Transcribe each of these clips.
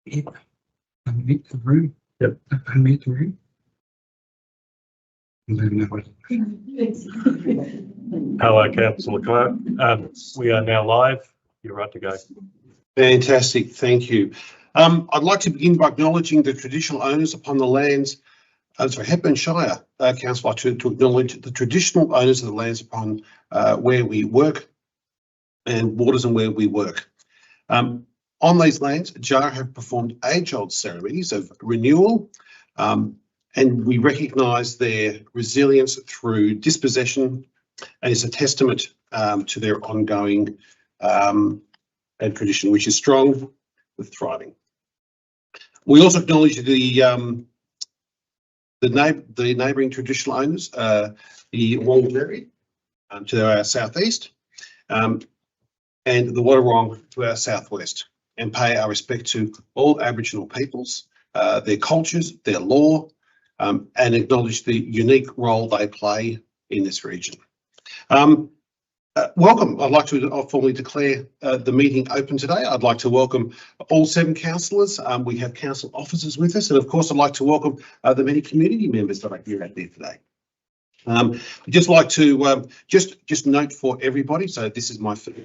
Unmute the room. Yep. Unmute the room. Hello, Councillor Clark. We are now live. You're right to go. Fantastic, thank you. I'd like to begin by acknowledging the traditional owners upon the lands, Hepburn Shire Council, to acknowledge the traditional owners of the lands upon where we work and waters and where we work. On these lands, JAR have performed age-old ceremonies of renewal, and we recognise their resilience through dispossession, and it's a testament to their ongoing and tradition, which is strong with thriving. We also acknowledge the neighbouring traditional owners, the Wongatjeri to our southeast, and the Wadawurrung to our southwest, and pay our respect to all Aboriginal peoples, their cultures, their law, and acknowledge the unique role they play in this region. Welcome. I'd like to formally declare the meeting open today. I'd like to welcome all 7 councillors. We have council officers with us, and of course I'd like to welcome the many community members that are here out there today. I'd just like to just note for everybody, so this is my first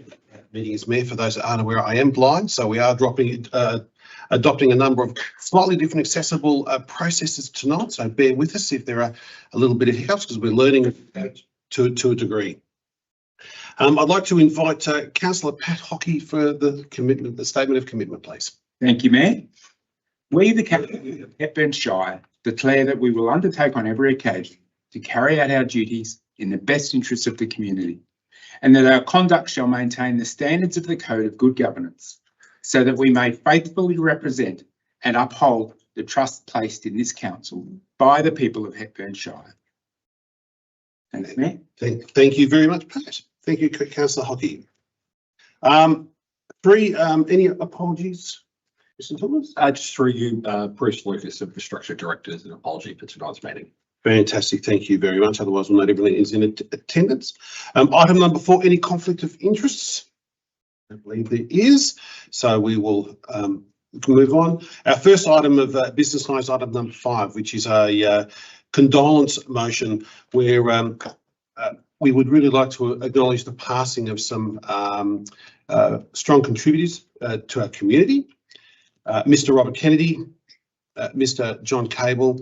meeting as Mayor. For those that aren't aware, I am blind, so we are adopting a number of slightly different accessible processes tonight, so bear with us if there are a little bit of hiccups, because we're learning to a degree. I'd like to invite Councillor Pat Hockey for the statement of commitment, please. Thank you, Mayor. We, the Council of Hepburn Shire, declare that we will undertake on every occasion to carry out our duties in the best interests of the community, and that our conduct shall maintain the standards of the Code of Good Governance, so that we may faithfully represent and uphold the trust placed in this council by the people of Hepburn Shire. Thanks, Mayor. Thank you very much, Pat. Thank you, Councillor Hockey. Any apologies, Mr. Thomas? Just through you, Bruce Lucas, Infrastructure Director, an apology for tonight's meeting. Fantastic, thank you very much. Otherwise, we'll note everyone is in attendance. Item number 4, any conflict of interests? I believe there is, so we will move on. Our first item of business is item number 5, which is a condolence motion where we would really like to acknowledge the passing of some strong contributors to our community. Mr. Robert Kennedy, Mr. John Cable,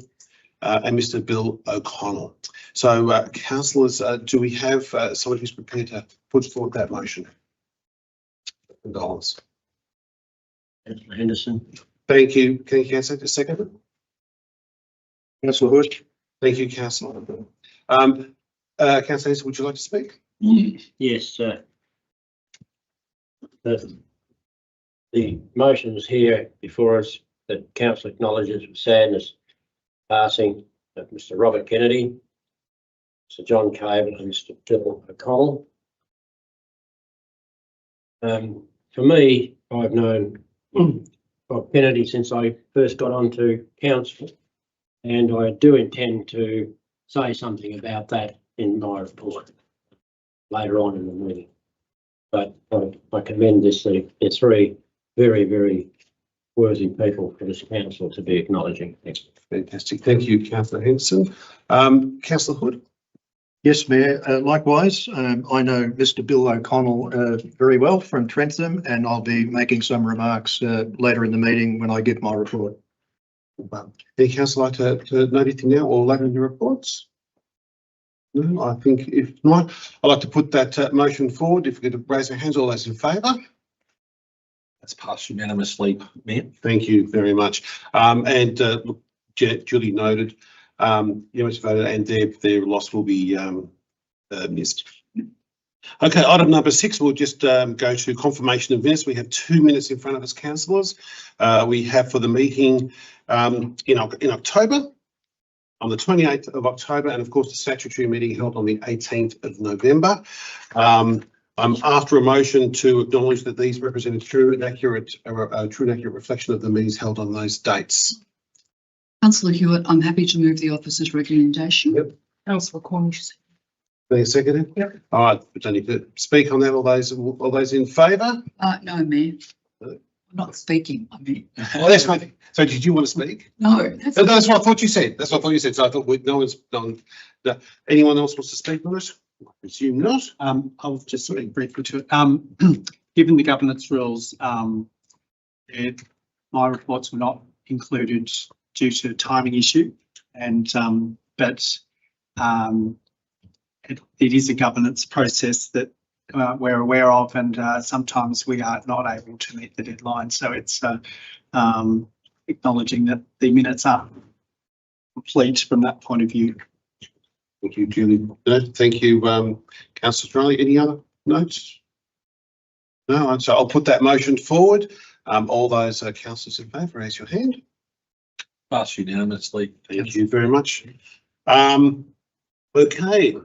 and Mr. Bill O'Connell. So, councillors, do we have someone who's prepared to put forward that motion? Condolence. Councillor Henderson. Thank you. Can you answer a second? Councillor Hood. Thank you, Councillor. Councillor Henderson, would you like to speak? Yes, the motions here before us that council acknowledges with sadness passing of Mr. Robert Kennedy, Mr. John Cable, and Mr. Bill O'Connell. For me, I've known Bob Kennedy since I first got onto council, and I do intend to say something about that in my report later on in the meeting. But I commend this. They're 3 very, very worthy people for this council to be acknowledging. Thanks. Fantastic. Thank you, Councillor Henderson. Councillor Hood. Yes, Mayor. Likewise, I know Mr. Bill O'Connell very well from Trentham, and I'll be making some remarks later in the meeting when I give my report. Any councillor like to note anything now or later in your reports? No, I think if not, I'd like to put that motion forward. If you could raise your hands, all those in favour? That's passed unanimously, Mayor. Thank you very much. Look, duly noted, unanimous voted, and their loss will be missed. Okay, item number 6, we'll just go to confirmation of minutes. We have 2 minutes in front of us, councillors. We have for the meeting in October, on the 28th of October, and of course the statutory meeting held on the 18th of November. I'm after a motion to acknowledge that these represent a true and accurate reflection of the meetings held on those dates. Councillor Hewitt, I'm happy to move the officer's recommendation. Yep. Councillor Cornish. Being seconded? Yep. All right, we don't need to speak on that. All those in favour? No, Mayor. not speaking. I mean, Well, that's my thing. So did you want to speak? no, that's, That's what I thought you said. That's what I thought you said. So I thought no, anyone else wants to speak on it? I presume not. I'll just speak briefly to it. Given the governance rules, my reports were not included due to a timing issue, and but it is a governance process that we're aware of, and sometimes we are not able to meet the deadline. So it's acknowledging that the minutes are complete from that point of view. Thank you, Julie. No, thank you, Councillor Riley. Any other notes? No, so I'll put that motion forward. All those councillors in favour, raise your hand. Pass unanimously. Thank you very much. Okay,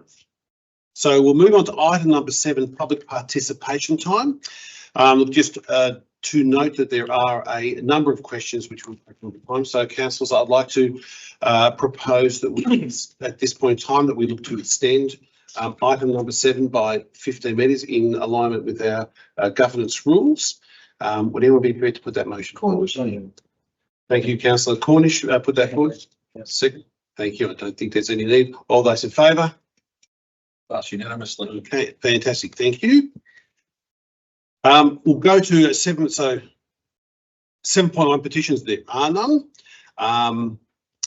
so we'll move on to item number 7, public participation time. Just to note that there are a number of questions which will take a little time. So, councillors, I'd like to propose that we, at this point in time, that we look to extend item number 7 by 15 minutes in alignment with our governance rules. Would anyone be prepared to put that motion forward? Thank you, Councillor Cornish. Put that forward. Second. Thank you. I don't think there's any need. All those in favour? Pass unanimously. Okay, fantastic. Thank you. We'll go to 7. So 7.1 petitions. There are none.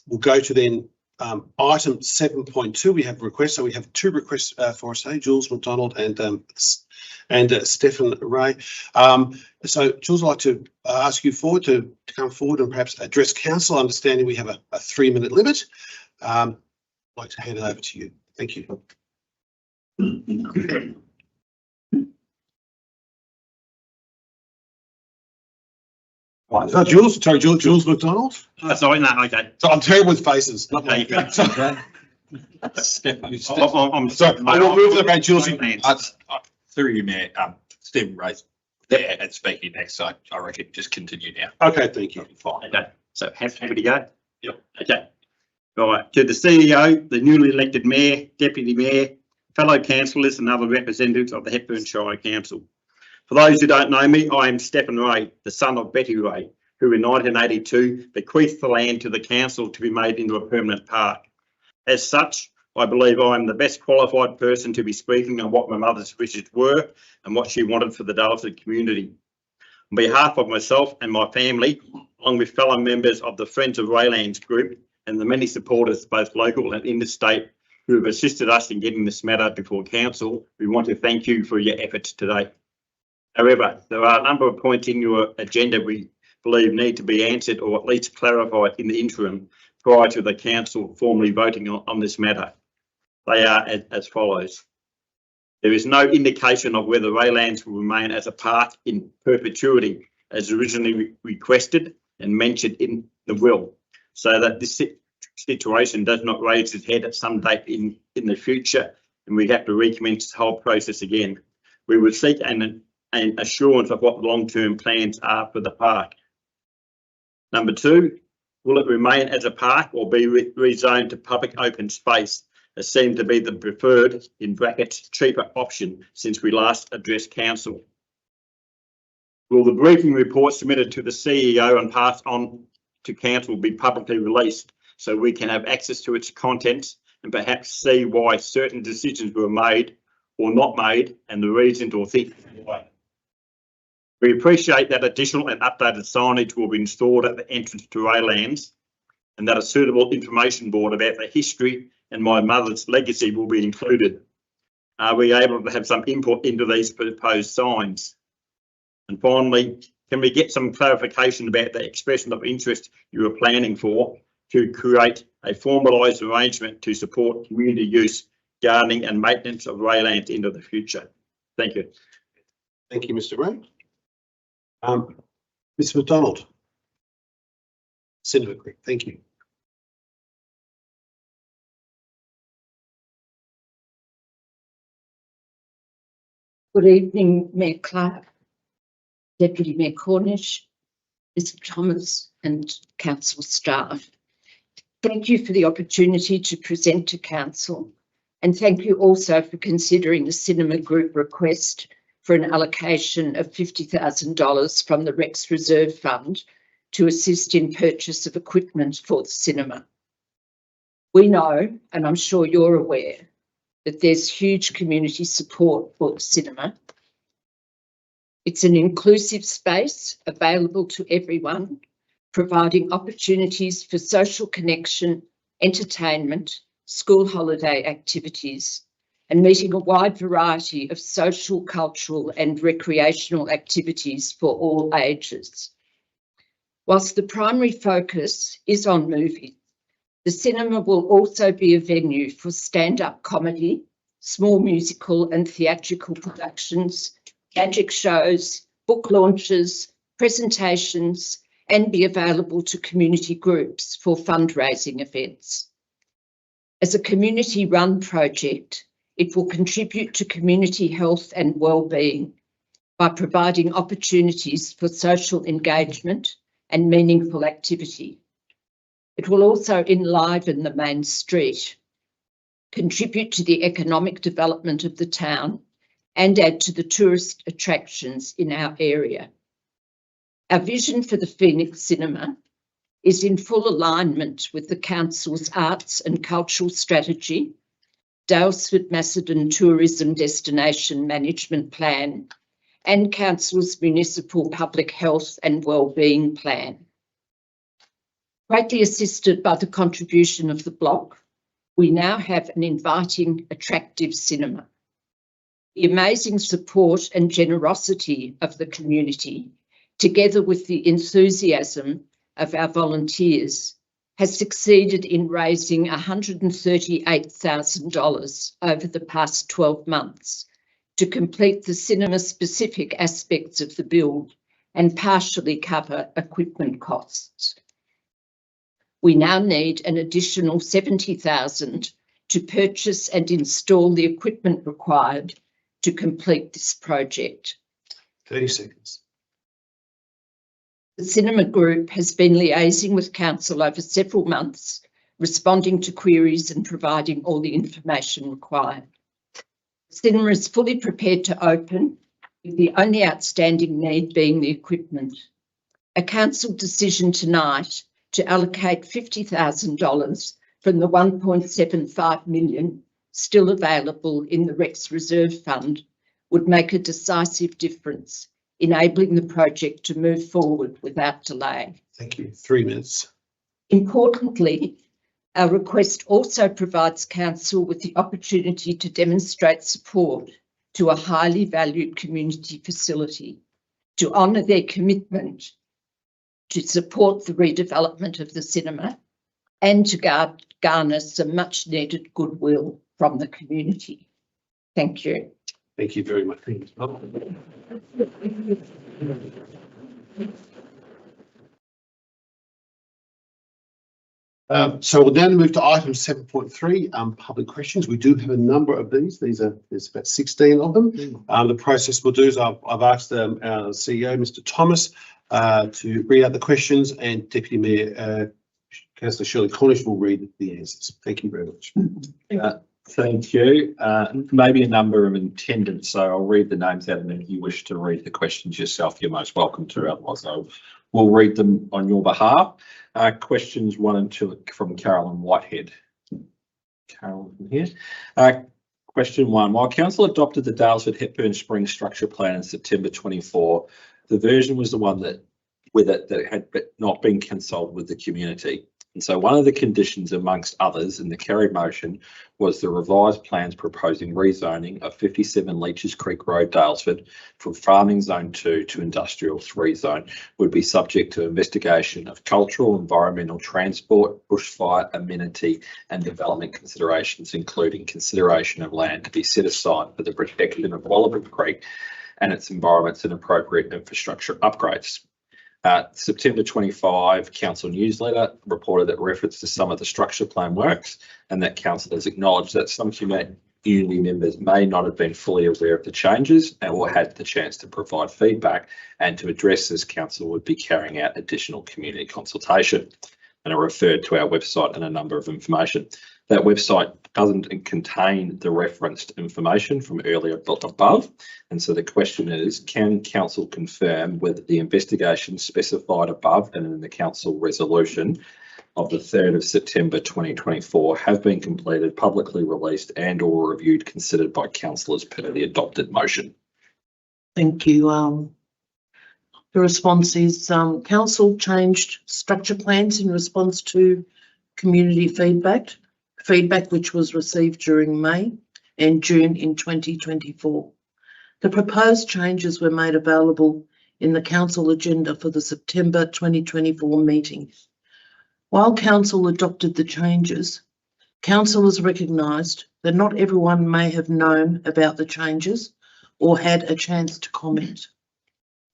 We'll go to then item 7.2. We have requests. So we have 2 requests for us today, Jules McDonald and Stephen Ray. So Jules, I'd like to ask you to come forward and perhaps address council, understanding we have a 3-minute limit. I'd like to hand it over to you. Thank you. Jules McDonald. Oh, sorry, no, okay. So I'm terrible with faces. Not Okay, my I'm sorry. I will move the man, Jules. Through you, Mayor, Stephen Ray's there and speaking next, so I reckon just continue now. Okay, thank you. Fine. Okay, so happy to go? Yep. Okay. All right, to the CEO, the newly elected Mayor, Deputy Mayor, fellow councillors and other representatives of the Hepburn Shire Council. For those who don't know me, I am Stephen Ray, the son of Betty Ray, who in 1982 bequeathed the land to the council to be made into a permanent park. As such, I believe I am the best qualified person to be speaking on what my mother's wishes were and what she wanted for the Darlington community. On behalf of myself and my family, along with fellow members of the Friends of Raylands group and the many supporters, both local and interstate, who have assisted us in getting this matter before council, we want to thank you for your efforts today. However, there are a number of points in your agenda we believe need to be answered or at least clarified in the interim prior to the council formally voting on this matter. They are as follows. There is no indication of whether Raylands will remain as a park in perpetuity as originally requested and mentioned in the will, so that this situation does not raise its head at some date in the future and we have to recommence the whole process again. We would seek an assurance of what the long-term plans are for the park. Number 2, will it remain as a park or be rezoned to public open space, as seemed to be the preferred, in brackets, cheaper option since we last addressed council? Will the briefing report submitted to the CEO and passed on to council be publicly released so we can have access to its contents and perhaps see why certain decisions were made or not made and the reasons or thinking why? We appreciate that additional and updated signage will be installed at the entrance to Raylands and that a suitable information board about the history and my mother's legacy will be included. Are we able to have some input into these proposed signs? And finally, can we get some clarification about the expression of interest you are planning for to create a formalised arrangement to support community use, gardening and maintenance of Raylands into the future? Thank you. Thank you, Mr. Ray. Mr. McDonald. Senator Quick, thank you. Good evening, Mayor Clark, Deputy Mayor Cornish, Mr. Thomas and council staff. Thank you for the opportunity to present to council, and thank you also for considering the Cinema Group request for an allocation of $50,000 from the Rex Reserve Fund to assist in purchase of equipment for the cinema. We know, and I'm sure you're aware, that there's huge community support for the cinema. It's an inclusive space available to everyone, providing opportunities for social connection, entertainment, school holiday activities, and meeting a wide variety of social, cultural and recreational activities for all ages. Whilst the primary focus is on movies, the cinema will also be a venue for stand-up comedy, small musical and theatrical productions, magic shows, book launches, presentations, and be available to community groups for fundraising events. As a community-run project, it will contribute to community health and well-being by providing opportunities for social engagement and meaningful activity. It will also enliven the main street, contribute to the economic development of the town, and add to the tourist attractions in our area. Our vision for the Phoenix Cinema is in full alignment with the Council's Arts and Cultural Strategy, Daylesford Macedon Tourism Destination Management Plan, and Council's Municipal Public Health and Wellbeing Plan. Greatly assisted by the contribution of the block, we now have an inviting, attractive cinema. The amazing support and generosity of the community, together with the enthusiasm of our volunteers, has succeeded in raising $138,000 over the past 12 months to complete the cinema-specific aspects of the build and partially cover equipment costs. We now need an additional $70,000 to purchase and install the equipment required to complete this project. 30 seconds. The Cinema Group has been liaising with Council over several months, responding to queries and providing all the information required. The cinema is fully prepared to open, with the only outstanding need being the equipment. A Council decision tonight to allocate $50,000 from the $1.75 million still available in the Rex Reserve Fund would make a decisive difference, enabling the project to move forward without delay. Thank you. 3 minutes. Importantly, our request also provides Council with the opportunity to demonstrate support to a highly valued community facility, to honour their commitment to support the redevelopment of the cinema and to garner some much needed goodwill from the community. Thank you. Thank you very much. So we'll now move to item 7.3, public questions. We do have a number of these. There's about 16 of them. The process we'll do is I've asked our CEO, Mr. Thomas, to read out the questions, and Deputy Mayor Councillor Shirley Cornish will read the answers. Thank you very much. Thank you. Maybe a number of attendants, so I'll read the names out, and if you wish to read the questions yourself, you're most welcome to. Otherwise, we'll read them on your behalf. Questions 1 and 2 from Carolyn Whitehead. Carolyn here. Question 1. While Council adopted the Daylesford Hepburn Springs Structure Plan in September 24, the version was the one that had not been consulted with the community. And so one of the conditions amongst others in the carried motion was the revised plans proposing rezoning of 57 Leaches Creek Road, Daylesford, from farming zone 2 to industrial 3 zone would be subject to investigation of cultural, environmental, transport, bushfire, amenity and development considerations, including consideration of land to be set aside for the protection of Wallaby Creek and its environments and appropriate infrastructure upgrades. September 25 Council newsletter reported that reference to some of the structure plan works, and that Council has acknowledged that some community members may not have been fully aware of the changes or had the chance to provide feedback, and to address this, Council would be carrying out additional community consultation. and are referred to our website and a number of information. That website doesn't contain the referenced information from earlier above. And so the question is, can council confirm whether the investigations specified above and in the council resolution of the 3rd of September 2024 have been completed, publicly released and or reviewed, considered by councillors per the adopted motion? Thank you. The response is council changed structure plans in response to community feedback which was received during May and June in 2024. The proposed changes were made available in the council agenda for the September 2024 meeting. While council adopted the changes, councillors recognised that not everyone may have known about the changes or had a chance to comment.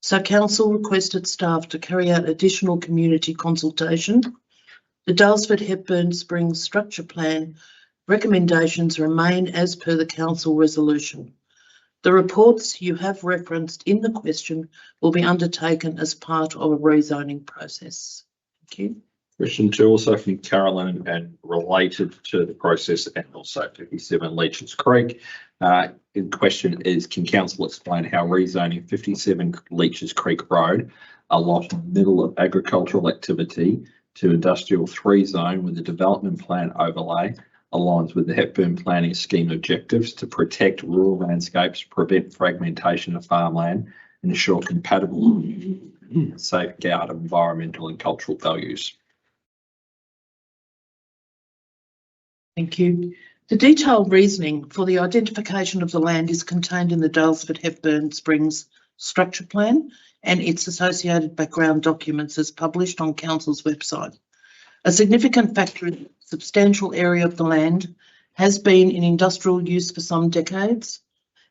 So council requested staff to carry out additional community consultation. The Daylesford Hepburn Springs Structure Plan recommendations remain as per the council resolution. The reports you have referenced in the question will be undertaken as part of a rezoning process. Thank you. Question 2, also from Carolyn and related to the process and also 57 Leeches Creek. The question is, can council explain how rezoning 57 Leeches Creek Road, a lot in the middle of agricultural activity, to industrial 3 zone with a development plan overlay aligns with the Hepburn Planning Scheme objectives to protect rural landscapes, prevent fragmentation of farmland, and ensure compatible safeguard of environmental and cultural values? Thank you. The detailed reasoning for the identification of the land is contained in the Daylesford Hepburn Springs Structure Plan and its associated background documents as published on council's website. A significant factor in the substantial area of the land has been in industrial use for some decades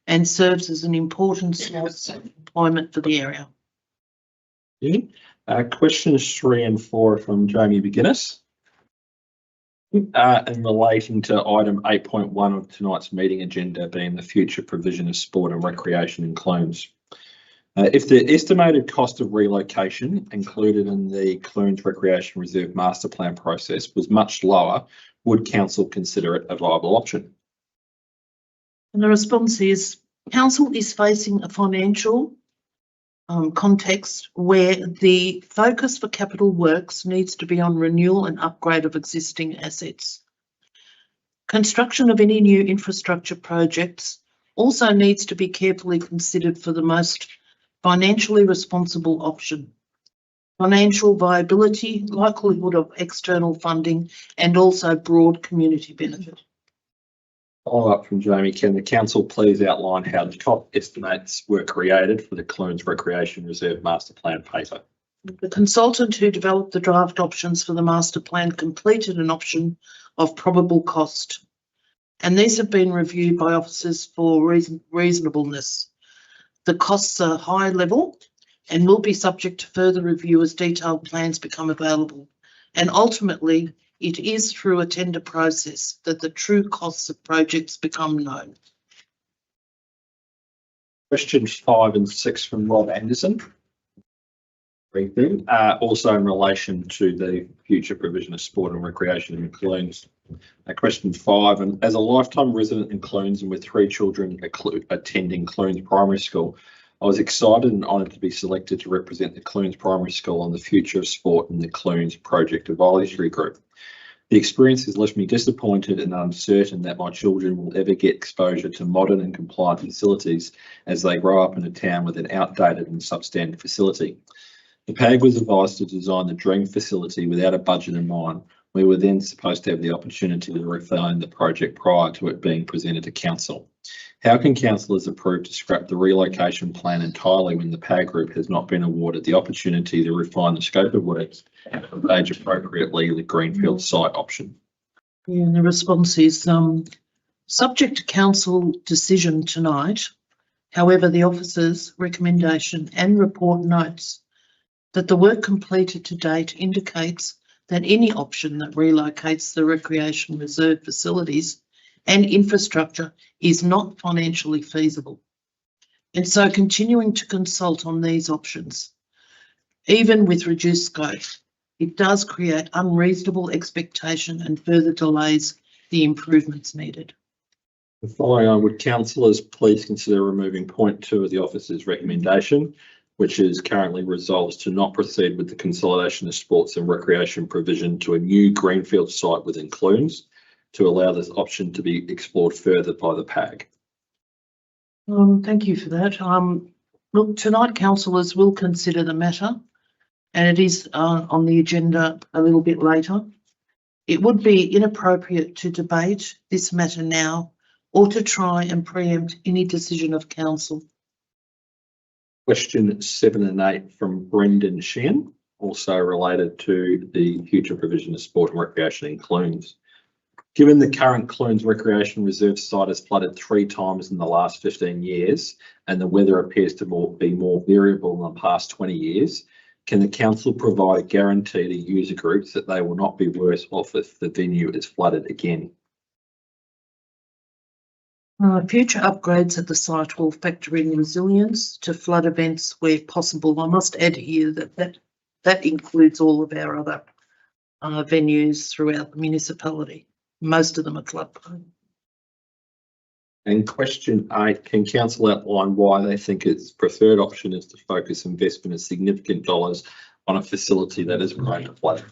and serves as an important source of employment for the area. Questions 3 and 4 from Jamie McGuinness. In relating to item 8.1 of tonight's meeting agenda, being the future provision of sport and recreation in Clunes. If the estimated cost of relocation included in the Clunes Recreation Reserve Master Plan process was much lower, would council consider it a viable option? And the response is, council is facing a financial context where the focus for capital works needs to be on renewal and upgrade of existing assets. Construction of any new infrastructure projects also needs to be carefully considered for the most financially responsible option. Financial viability, likelihood of external funding, and also broad community benefit. Follow up from Jamie, can the council please outline how the top estimates were created for the Clunes Recreation Reserve Master Plan paper? The consultant who developed the draft options for the master plan completed an option of probable cost, and these have been reviewed by officers for reasonableness. The costs are high level and will be subject to further review as detailed plans become available, and ultimately it is through a tender process that the true costs of projects become known. Questions 5 and 6 from Rob Anderson. Also in relation to the future provision of sport and recreation in Clunes. Question 5, and as a lifetime resident in Clunes and with 3 children attending Clunes Primary School, I was excited and honoured to be selected to represent the Clunes Primary School on the future of sport in the Clunes Project Advisory Group. The experience has left me disappointed and uncertain that my children will ever get exposure to modern and compliant facilities as they grow up in a town with an outdated and substandard facility. The PAG was advised to design the dream facility without a budget in mind. We were then supposed to have the opportunity to refine the project prior to it being presented to council. How can councillors approve to scrap the relocation plan entirely when the PAG group has not been awarded the opportunity to refine the scope of works and engage appropriately the greenfield site option? Yeah, and the response is subject to council decision tonight. However, the officer's recommendation and report notes that the work completed to date indicates that any option that relocates the recreation reserve facilities and infrastructure is not financially feasible. And so continuing to consult on these options, even with reduced scope, it does create unreasonable expectation and further delays the improvements needed. Following on, would councillors please consider removing point 2 of the officer's recommendation, which is currently resolves to not proceed with the consolidation of sports and recreation provision to a new greenfield site within Clunes, to allow this option to be explored further by the PAG. Thank you for that. Look, tonight councillors will consider the matter, and it is on the agenda a little bit later. It would be inappropriate to debate this matter now or to try and preempt any decision of council. Question 7 and 8 from Brendan Sheehan, also related to the future provision of sport and recreation in Clunes. Given the current Clunes Recreation Reserve site has flooded 3 times in the last 15 years and the weather appears to be more variable than the past 20 years, can the council provide a guarantee to user groups that they will not be worse off if the venue is flooded again? Future upgrades at the site will factor in resilience to flood events where possible. I must add here that includes all of our other venues throughout the municipality. Most of them are floodprone. And question 8, can council outline why they think its preferred option is to focus investment of significant dollars on a facility that is prone to flooding?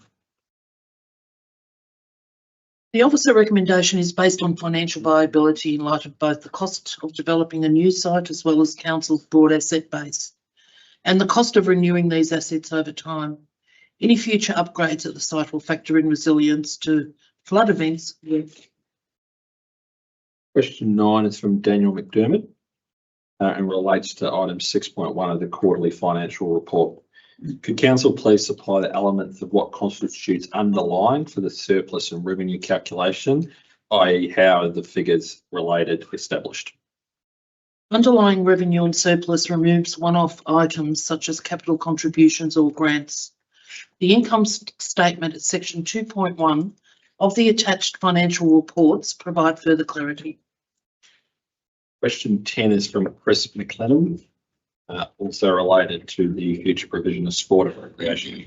The officer recommendation is based on financial viability in light of both the cost of developing a new site as well as council's broad asset base and the cost of renewing these assets over time. Any future upgrades at the site will factor in resilience to flood events. Question 9 is from Daniel McDermott and relates to item 6.1 of the quarterly financial report. Could council please supply the elements of what constitutes underlying for the surplus and revenue calculation, i.e. how are the figures related established? Underlying revenue and surplus removes one-off items such as capital contributions or grants. The income statement at section 2.1 of the attached financial reports provide further clarity. Question 10 is from Chris McLennan, also related to the future provision of sport and recreation.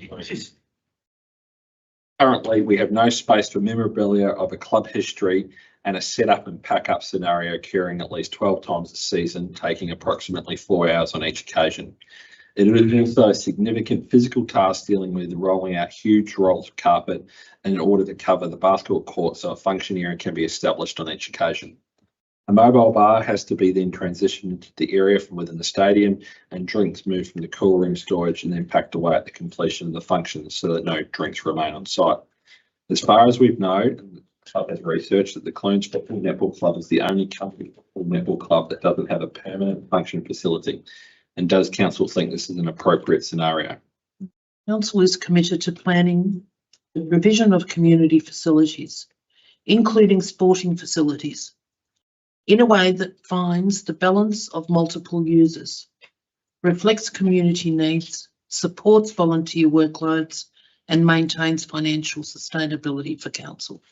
Currently, we have no space for memorabilia of a club history and a set-up and pack-up scenario occurring at least 12 times a season, taking approximately 4 hours on each occasion. It is also a significant physical task dealing with rolling out huge rolls of carpet in order to cover the basketball court so a function area can be established on each occasion. A mobile bar has to be then transitioned into the area from within the stadium and drinks moved from the cool room storage and then packed away at the completion of the function so that no drinks remain on site. As far as we've known, the club has researched that the Clunes Football Netball Club is the only company football netball club that doesn't have a permanent function facility. And does council think this is an appropriate scenario? Council is committed to planning the provision of community facilities, including sporting facilities, in a way that finds the balance of multiple users, reflects community needs, supports volunteer workloads, and maintains financial sustainability for council.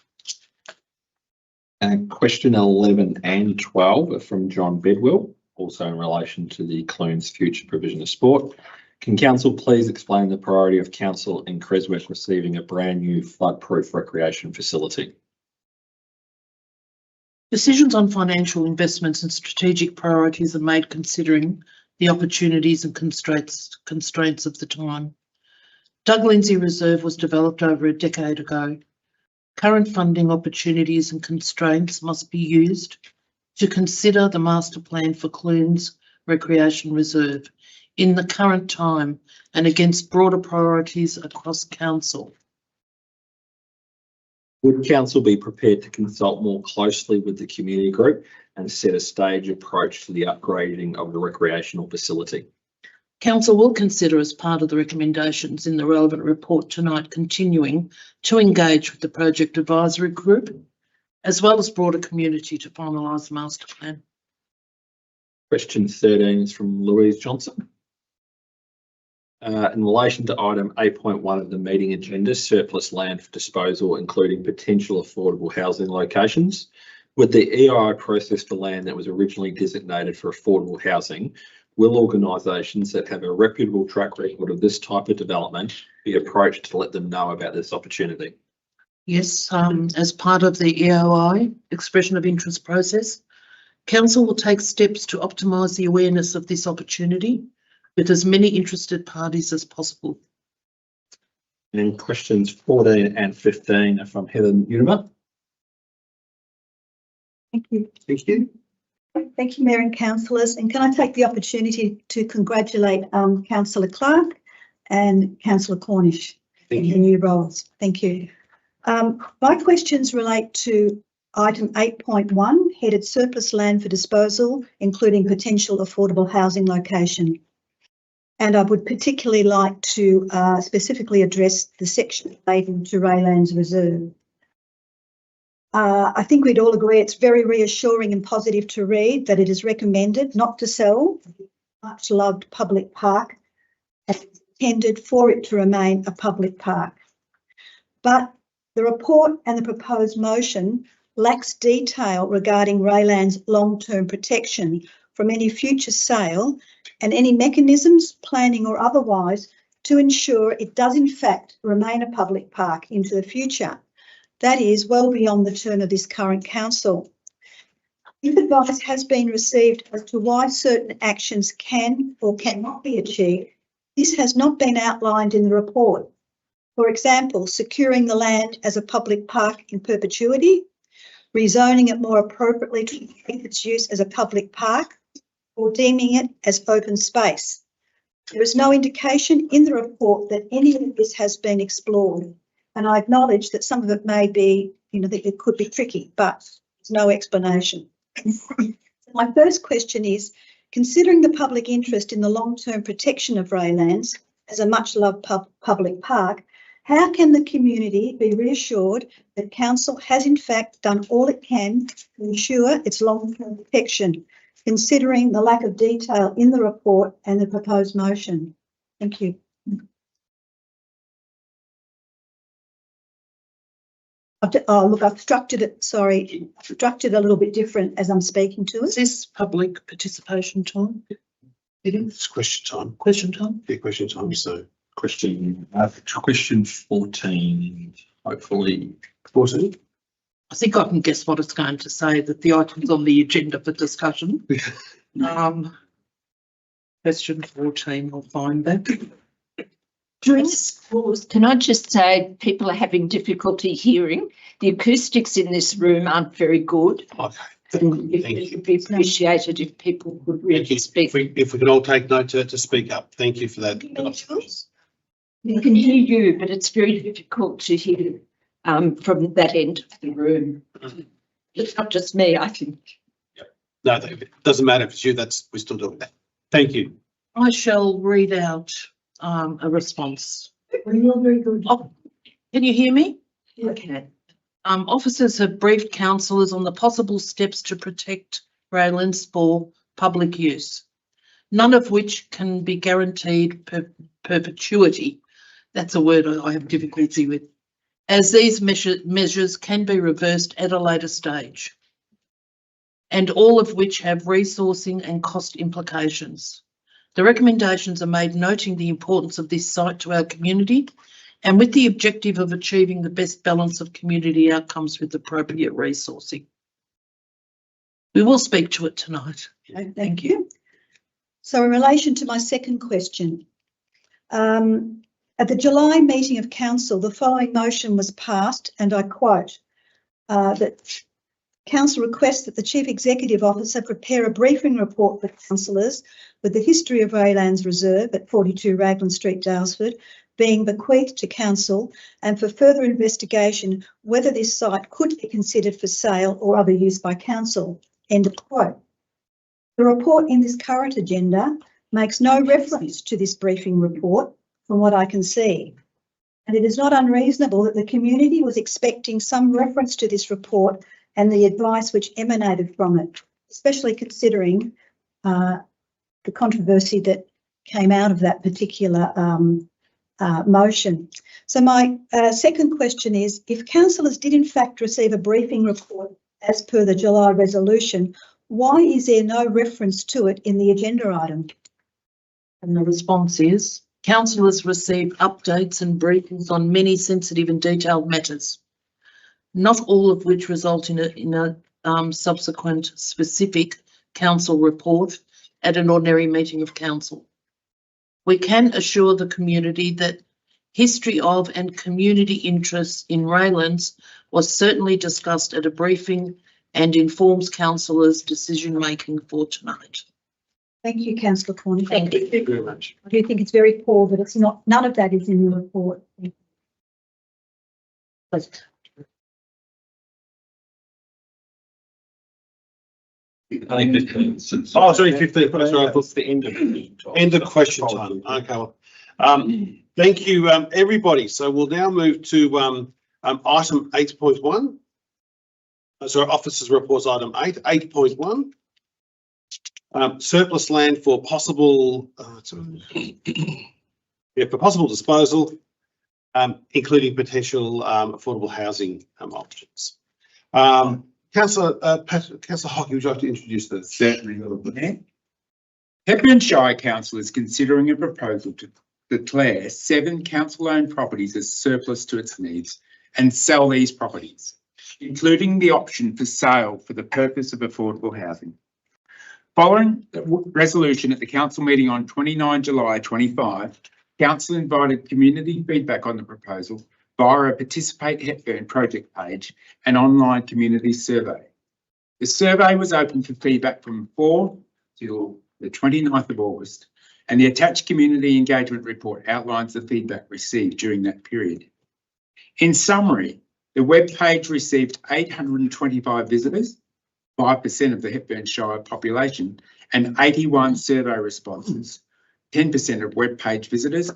Question 11 and 12 are from John Bedwell, also in relation to the Clunes future provision of sport. Can council please explain the priority of council in Creswick receiving a brand new flood-proof recreation facility? Decisions on financial investments and strategic priorities are made considering the opportunities and constraints of the time. Doug Lindsay Reserve was developed over a decade ago. Current funding opportunities and constraints must be used to consider the master plan for Clunes Recreation Reserve in the current time and against broader priorities across council. Would council be prepared to consult more closely with the community group and set a stage approach to the upgrading of the recreational facility? Council will consider as part of the recommendations in the relevant report tonight continuing to engage with the project advisory group as well as broader community to finalise the master plan. Question 13 is from Louise Johnson. In relation to item 8.1 of the meeting agenda, surplus land for disposal, including potential affordable housing locations, would the EII process for land that was originally designated for affordable housing will organisations that have a reputable track record of this type of development be approached to let them know about this opportunity? Yes, as part of the EOI, expression of interest process, council will take steps to optimise the awareness of this opportunity with as many interested parties as possible. And questions 14 and 15 are from Heather Unimer. Thank you. Thank you. Thank you, Mayor and councillors. And can I take the opportunity to congratulate Councillor Clark and Councillor Cornish in their new roles. Thank you. My questions relate to item 8.1, headed surplus land for disposal, including potential affordable housing location. And I would particularly like to specifically address the section relating to Raylands Reserve. I think we'd all agree it's very reassuring and positive to read that it is recommended not to sell the much loved public park and it's intended for it to remain a public park. But the report and the proposed motion lacks detail regarding Raylands' long-term protection from any future sale and any mechanisms, planning or otherwise, to ensure it does in fact remain a public park into the future. That is well beyond the term of this current council. If advice has been received as to why certain actions can or cannot be achieved, this has not been outlined in the report. For example, securing the land as a public park in perpetuity, rezoning it more appropriately to keep its use as a public park, or deeming it as open space. There is no indication in the report that any of this has been explored. And I acknowledge that some of it may be, that it could be tricky, but there's no explanation. My first question is, considering the public interest in the long-term protection of Raylands as a much-loved public park, how can the community be reassured that council has in fact done all it can to ensure its long-term protection, considering the lack of detail in the report and the proposed motion? Thank you. I've structured it, structured a little bit different as I'm speaking to it. Is this public participation time? It's question time. Question time? Yeah, question time. So Question 14, hopefully. 14. I think I can guess what it's going to say, that the item's on the agenda for discussion. Question 14, I'll find that. During this pause, can I just say people are having difficulty hearing? The acoustics in this room aren't very good. Okay. And it would be appreciated if people could really speak. If we can all take note to speak up. Thank you for that. We can hear you, but it's very difficult to hear from that end of the room. It's not just me, I think. No, it doesn't matter if it's you. We're still doing that. Thank you. I shall read out a response. You're very good. Oh, can you hear me? Okay. Officers have briefed councillors on the possible steps to protect Raylands for public use, none of which can be guaranteed perpetuity. That's a word I have difficulty with, as these measures can be reversed at a later stage, and all of which have resourcing and cost implications. The recommendations are made noting the importance of this site to our community and with the objective of achieving the best balance of community outcomes with appropriate resourcing. We will speak to it tonight. Okay, thank you. So in relation to my second question, at the July meeting of council, the following motion was passed, and I quote, that council requests that the Chief Executive Officer prepare a briefing report for councillors with the history of Raylands Reserve at 42 Raglan Street, Daylesford, being bequeathed to council, and for further investigation whether this site could be considered for sale or other use by council. End of quote. The report in this current agenda makes no reference to this briefing report from what I can see. And it is not unreasonable that the community was expecting some reference to this report and the advice which emanated from it, especially considering the controversy that came out of that particular motion. So my second question is, if councillors did in fact receive a briefing report as per the July resolution, why is there no reference to it in the agenda item? And the response is, councillors receive updates and briefings on many sensitive and detailed matters, not all of which result in a subsequent specific council report at an ordinary meeting of council. We can assure the community that history of and community interest in Raylands was certainly discussed at a briefing and informs councillors' decision making for tonight. Thank you, councillor Cornish. Thank you. Thank you very much. I do think it's very poor that it's not, none of that is in the report. I think 15. Oh, sorry, 15. That's right. I thought It's the end of end of question time. Okay. Well, thank you, everybody. So we'll now move to item 8.1. Sorry, officers' reports, item 8. 8.1. Surplus land for possible for possible disposal, including potential affordable housing options. Councillor Hocking, would you like to introduce this? Certainly. Hepburn Shire Council is considering a proposal to declare 7 council-owned properties as surplus to its needs and sell these properties, including the option for sale for the purpose of affordable housing. Following the resolution at the council meeting on 29 July 25, council invited community feedback on the proposal via a Participate Hepburn project page and online community survey. The survey was open for feedback from 4 till the 29th of August, and the attached community engagement report outlines the feedback received during that period. In summary, the web page received 825 visitors, 5% of the Hepburn Shire population, and 81 survey responses, 10% of web page visitors,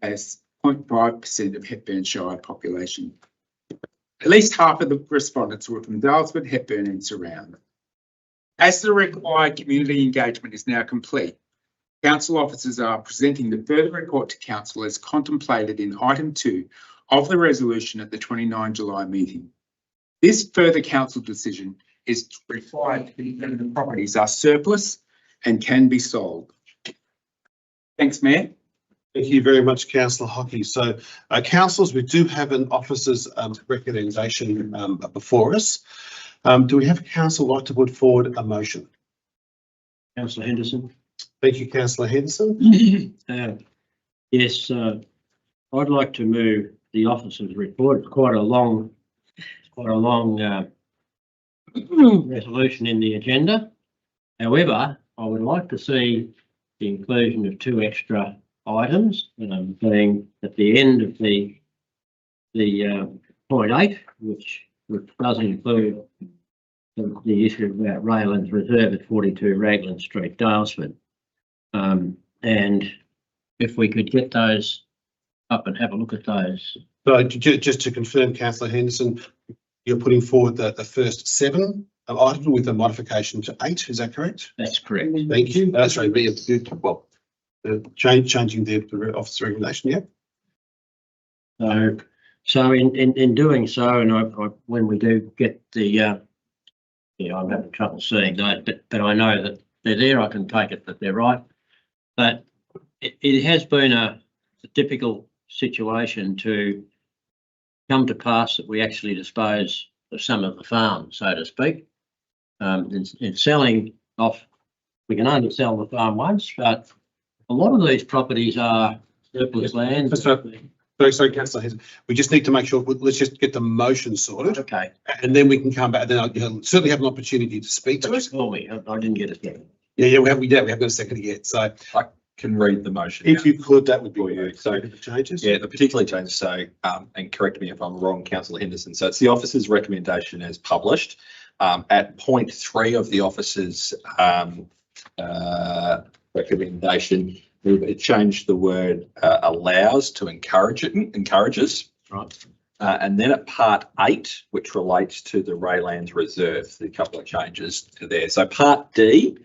as 0.5% of Hepburn Shire population. At least half of the respondents were from Dalesford, Hepburn and surround. As the required community engagement is now complete, council officers are presenting the further report to council as contemplated in item 2 of the resolution at the 29 July meeting. This further council decision is required to confirm the properties are surplus and can be sold. Thanks, Mayor. Thank you very much, Councillor Hockey. So, councillors, we do have an officer's recommendation before us. Do we have council like to put forward a motion? Councillor Henderson. Thank you, Councillor Henderson. Yes, I'd like to move the officer's report. It's quite a long resolution in the agenda. However, I would like to see the inclusion of 2 extra items, being at the end of the point 8, which does include the issue about Raylands Reserve at 42 Raglan Street, Dalesford. And if we could get those up and have a look at those. So just to confirm, Councillor Henderson, you're putting forward the first 7 items with a modification to 8, is that correct? That's correct. Thank you. Sorry, well, changing the officer recommendation, yeah. So in doing so, and I when we do get the, I'm having trouble seeing those, but I know that they're there. I can take it that they're right. But it has been a difficult situation to come to pass that we actually dispose of some of the farm, so to speak. In selling off, we can only sell the farm once, but a lot of these properties are surplus land. Sorry, Councillor Henderson. We just need to make sure, let's just get the motion sorted. Okay. And then we can come back, then you'll certainly have an opportunity to speak to us. For me, I didn't get a second. Yeah, we haven't got a second yet. So I can read the motion. if you could, that would be For you. great. So, The changes? yeah, the particularly changes. So, and correct me if I'm wrong, Councillor Henderson. So it's the officer's recommendation as published. At point 3 of the officer's recommendation, we've changed the word allows to encourages. Right. And then at part 8, which relates to the Raylands Reserve, a couple of changes to there. So part D,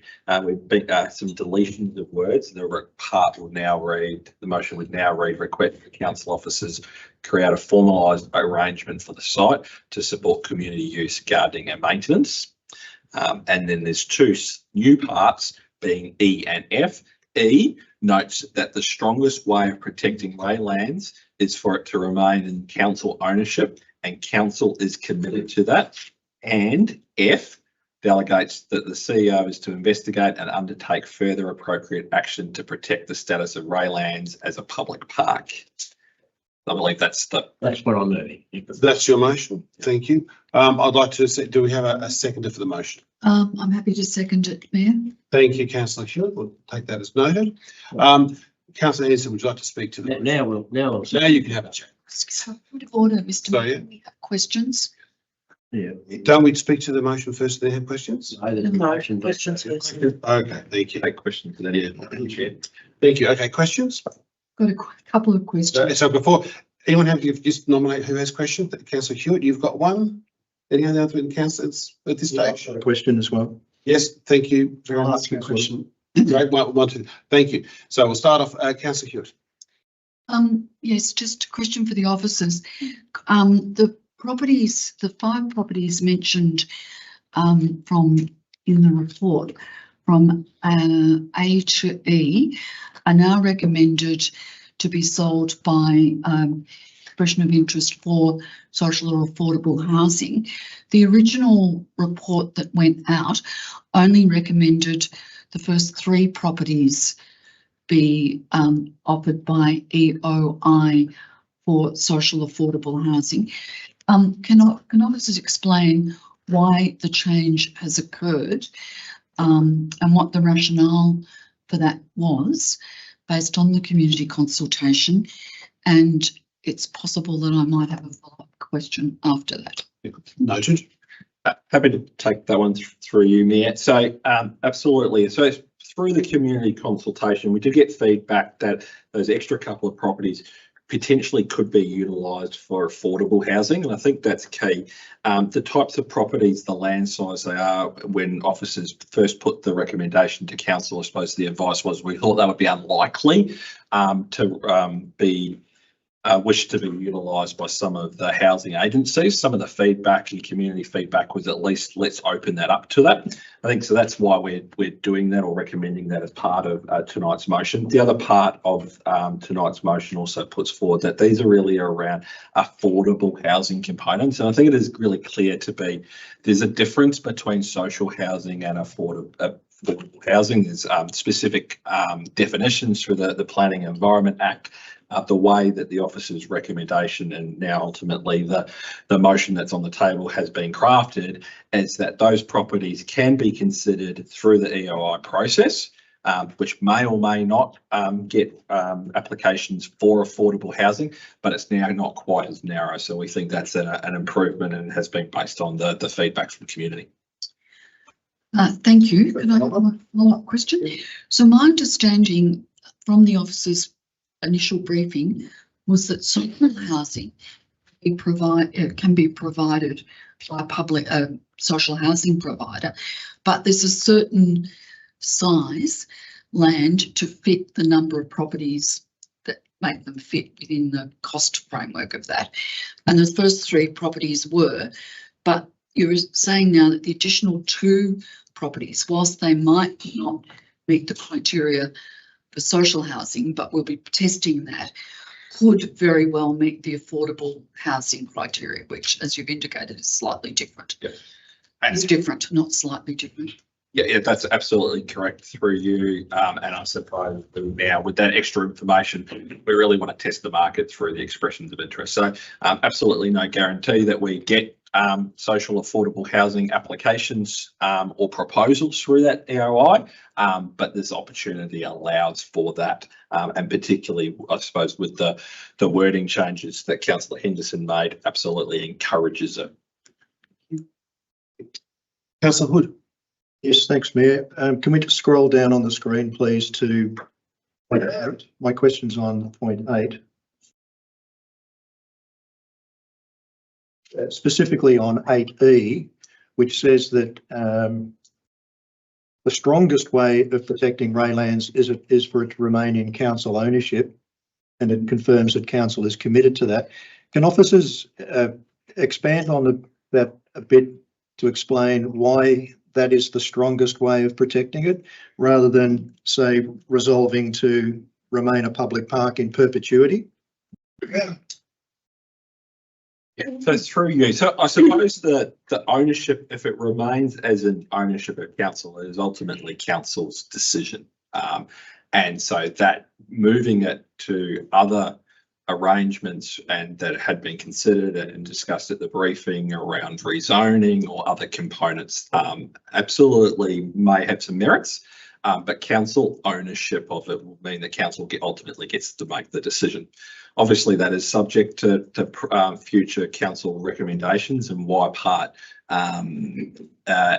we've been some deletions of words. The part will now read, the motion would now read, request the council officers create a formalised arrangement for the site to support community use, gardening and maintenance. And then there's 2 new parts being E and F. E, notes that the strongest way of protecting Ray lands is for it to remain in council ownership, and council is committed to that. And F, delegates that the CEO is to investigate and undertake further appropriate action to protect the status of Ray lands as a public park. I believe that's What I'm moving. That's your motion. Thank you. I'd like to say, do we have a seconder for the motion? I'm happy to second it, Mayor. Thank you, councillor Hewitt. We'll take that as noted. Councillor Anderson, would you like to speak to the? Now Now you can have a chat. Point of order, Mr. Sorry, Mayor. We have questions. Yeah. Don't we speak to the motion first and then have questions? No, questions first. Okay, thank you. take questions at any point, Chair. Thank you. Okay, questions? Got a couple of questions. So before anyone have to just nominate who has questions, councillor Hewitt, you've got one. Any other councillors at this stage? Got a question as well. Yes, thank you very I'll much. ask you a question. Great, one, two. Thank you. So we'll start off, councillor Hewitt. Yes, just a question for the officers. The properties, the 5 properties mentioned from in the report from A to E are now recommended to be sold by expression of interest for social or affordable housing. The original report that went out only recommended the first 3 properties be offered by EOI for social affordable housing. Can officers explain why the change has occurred and what the rationale for that was based on the community consultation? And it's possible that I might have a follow-up question after that. Noted. Happy to take that one through you, Mayor. So absolutely. So through the community consultation, we did get feedback that those extra couple of properties potentially could be utilised for affordable housing, and I think that's key. The types of properties, the land size they are, when officers first put the recommendation to council, I suppose the advice was we thought that would be unlikely to be wished to be utilised by some of the housing agencies. Some of the feedback and community feedback was at least let's open that up to that. I think so that's why we're doing that or recommending that as part of tonight's motion. The other part of tonight's motion also puts forward that these are really around affordable housing components. And I think it is really clear to be there's a difference between social housing and affordable housing. There's specific definitions through the Planning and Environment Act. The way that the officer's recommendation and now ultimately the motion that's on the table has been crafted is that those properties can be considered through the EOI process, which may or may not get applications for affordable housing, but it's now not quite as narrow. So we think that's an improvement and has been based on the feedback from the community. Thank you. Can I have a follow-up question? So my understanding from the officer's initial briefing was that social housing can be provided by a public social housing provider, but there's a certain size land to fit the number of properties that make them fit within the cost framework of that. And the first 3 properties were, but you're saying now that the additional 2 properties, whilst they might not meet the criteria for social housing, but we'll be testing that, could very well meet the affordable housing criteria, which, as you've indicated, is slightly different. Yeah. It's different, not slightly different. Yeah, that's absolutely correct through you. And I suppose now with that extra information, we really want to test the market through the expressions of interest. So absolutely no guarantee that we get social affordable housing applications or proposals through that EOI, but this opportunity allows for that, and particularly, I suppose, with the wording changes that Councillor Henderson made, absolutely encourages it. Councillor Hood. Yes, thanks, Mayor. Can we just scroll down on the screen, please, to point 8? My question's on point 8. Specifically on 8E, which says that the strongest way of protecting Raylands is for it to remain in council ownership, and it confirms that council is committed to that. Can officers expand on that a bit to explain why that is the strongest way of protecting it, rather than, say, resolving to remain a public park in perpetuity? Yeah, so through you. So I suppose the ownership, if it remains as an ownership of council, it is ultimately council's decision. And so that moving it to other arrangements and that had been considered and discussed at the briefing around rezoning or other components absolutely may have some merits, but council ownership of it will mean that council ultimately gets to make the decision. Obviously, that is subject to future council recommendations, and why part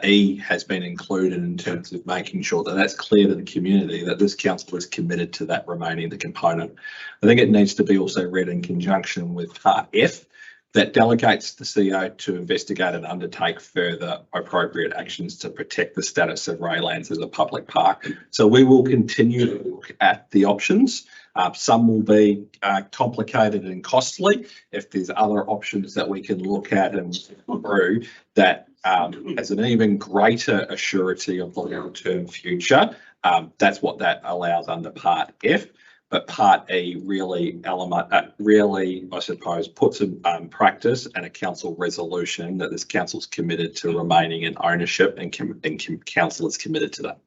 E has been included in terms of making sure that that's clear to the community that this council is committed to that remaining the component. I think it needs to be also read in conjunction with part F, that delegates the CEO to investigate and undertake further appropriate actions to protect the status of Raylands as a public park. So we will continue to look at the options. Some will be complicated and costly. If there's other options that we can look at and through that as an even greater assurity of the long-term future, that's what that allows under part F. But part E really I suppose, puts in practice and a council resolution that this council's committed to remaining in ownership, and council is committed to that.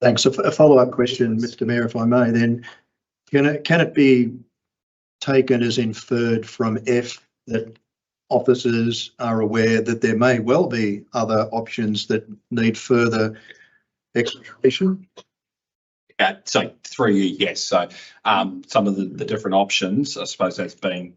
Thanks. A follow-up question, Mr. Mayor, if I may, then, can it be taken as inferred from F that officers are aware that there may well be other options that need further exploration? So through you, yes. So some of the different options, I suppose that's been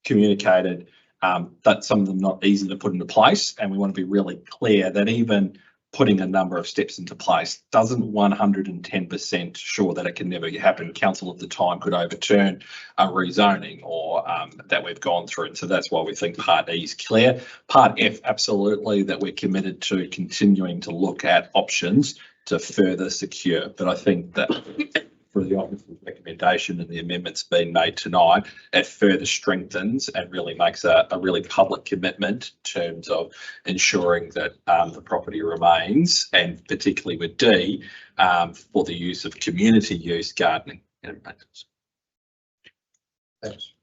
communicated, but some of them not easy to put into place. And we want to be really clear that even putting a number of steps into place doesn't 110% sure that it can never happen. Council at the time could overturn a rezoning or that we've gone through. And so that's why we think part E is clear. Part F, absolutely, that we're committed to continuing to look at options to further secure. But I think that for the officer's recommendation and the amendments being made tonight, it further strengthens and really makes a really public commitment in terms of ensuring that the property remains, and particularly with D, for the use of community use, gardening and maintenance.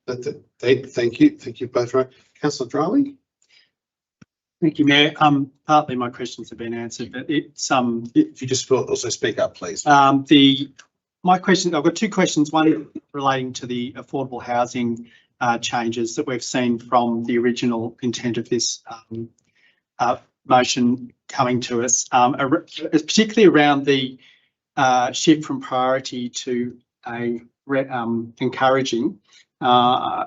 Thank you. Thank you both. Right. Councillor Drowley. Thank you, Mayor. Partly my questions have been answered, but it's If you just also speak up, please. My question, I've got two questions. One relating to the affordable housing changes that we've seen from the original intent of this motion coming to us, particularly around the shift from priority to encouraging. My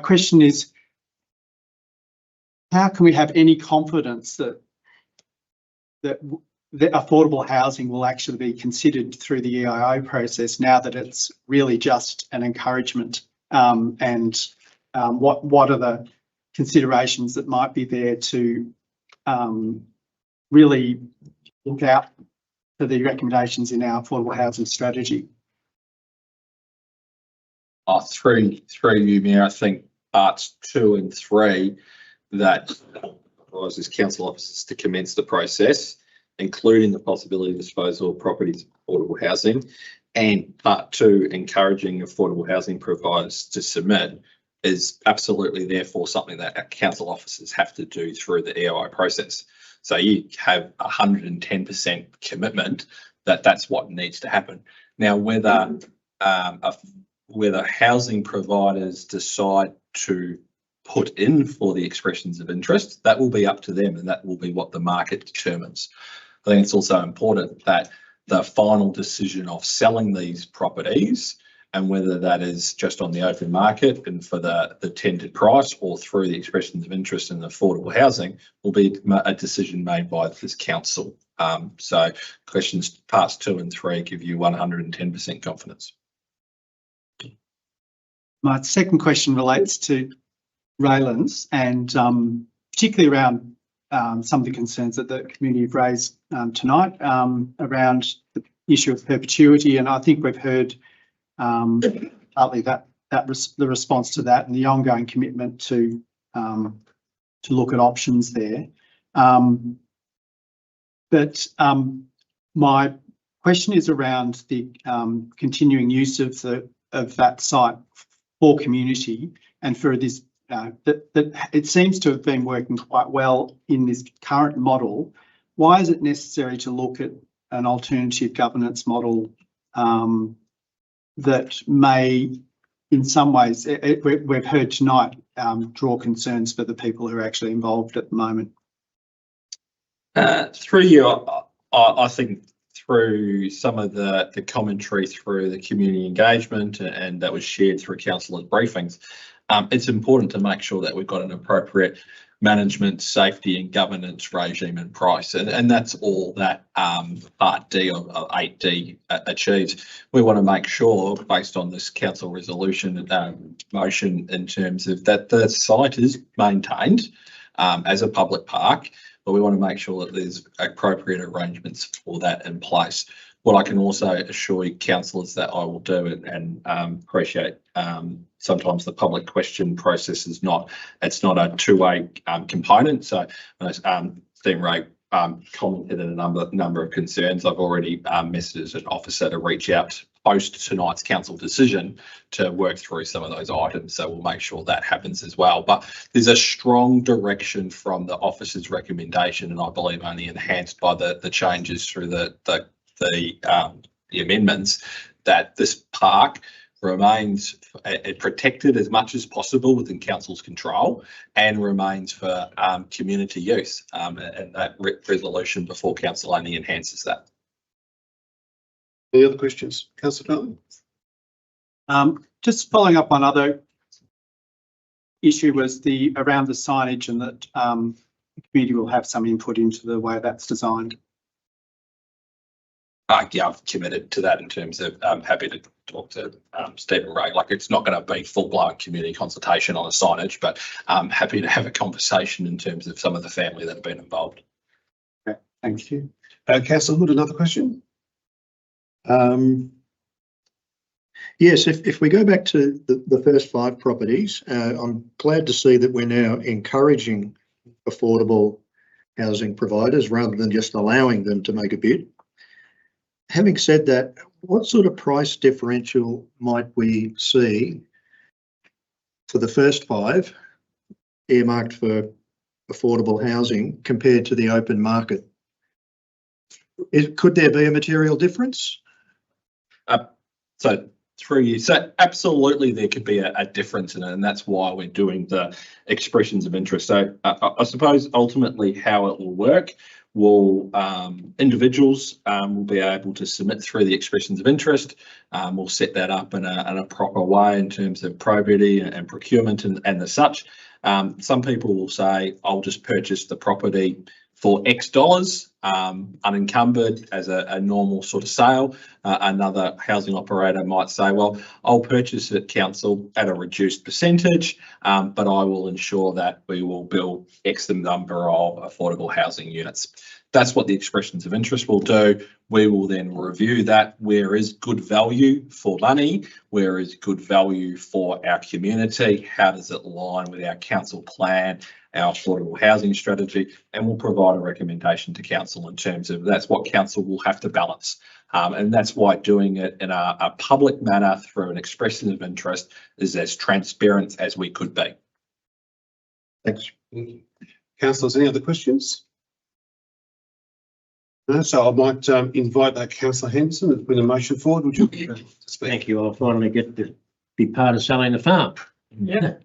question is, how can we have any confidence that affordable housing will actually be considered through the EIO process now that it's really just an encouragement? What are the considerations that might be there to really look out for the recommendations in our affordable housing strategy? Through you, Mayor, I think parts 2 and 3 that authorises council officers to commence the process, including the possibility of disposal of properties of affordable housing, and part 2 encouraging affordable housing providers to submit, is absolutely therefore something that our council officers have to do through the EIO process. So you have 110% commitment that that's what needs to happen. Now, whether housing providers decide to put in for the expressions of interest, that will be up to them, and that will be what the market determines. I think it's also important that the final decision of selling these properties, and whether that is just on the open market and for the tendered price or through the expressions of interest in affordable housing, will be a decision made by this council. So questions parts 2 and 3 give you 110% confidence. My second question relates to Raylands, and particularly around some of the concerns that the community have raised tonight around the issue of perpetuity. And I think we've heard partly the response to that and the ongoing commitment to look at options there. But my question is around the continuing use of that site for community and for this that it seems to have been working quite well in this current model. Why is it necessary to look at an alternative governance model that may, in some ways, we've heard tonight, draw concerns for the people who are actually involved at the moment? Through you, I think through some of the commentary through the community engagement and that was shared through councillors' briefings, it's important to make sure that we've got an appropriate management, safety and governance regime in price. And that's all that Part D of 8D achieves. We want to make sure, based on this council resolution motion, in terms of that the site is maintained as a public park, but we want to make sure that there's appropriate arrangements for that in place. What I can also assure you, councillors, that I will do and appreciate sometimes the public question process is not, it's not a two-way component. So Stephen Ray commented on a number of concerns. I've already messaged an officer to reach out post tonight's council decision to work through some of those items. So we'll make sure that happens as well. But there's a strong direction from the officer's recommendation, and I believe only enhanced by the changes through the amendments, that this park remains protected as much as possible within council's control and remains for community use. And that resolution before council only enhances that. Any other questions, Councillor Darling? Just following up on other issue was around the signage, and that the community will have some input into the way that's designed. Yeah, I've committed to that in terms of I'm happy to talk to Stephen Ray. Like, it's not going to be full-blown community consultation on a signage, but I'm happy to have a conversation in terms of some of the family that have been involved. Okay, thank you. Councillor Hood, another question? Yes, if we go back to the first 5 properties, I'm glad to see that we're now encouraging affordable housing providers rather than just allowing them to make a bid. Having said that, what sort of price differential might we see for the first 5 earmarked for affordable housing compared to the open market? Could there be a material difference? So through you, so absolutely there could be a difference in it, and that's why we're doing the expressions of interest. So I suppose ultimately how it will work will individuals will be able to submit through the expressions of interest. We'll set that up in a proper way in terms of probity and procurement and the such. Some people will say, I'll just purchase the property for X dollars, unencumbered as a normal sort of sale. Another housing operator might say, well, I'll purchase it, council, at a reduced percentage, but I will ensure that we will build X number of affordable housing units. That's what the expressions of interest will do. We will then review that. Where is good value for money? Where is good value for our community? How does it align with our council plan, our affordable housing strategy? And we'll provide a recommendation to council in terms of that's what council will have to balance. And that's why doing it in a public manner through an expression of interest is as transparent as we could be. Thanks. Councillors, any other questions? No, so I might invite Councillor Henderson to bring a motion forward. Would you like to speak? Thank you. I'll finally get to be part of selling the farm. Yeah.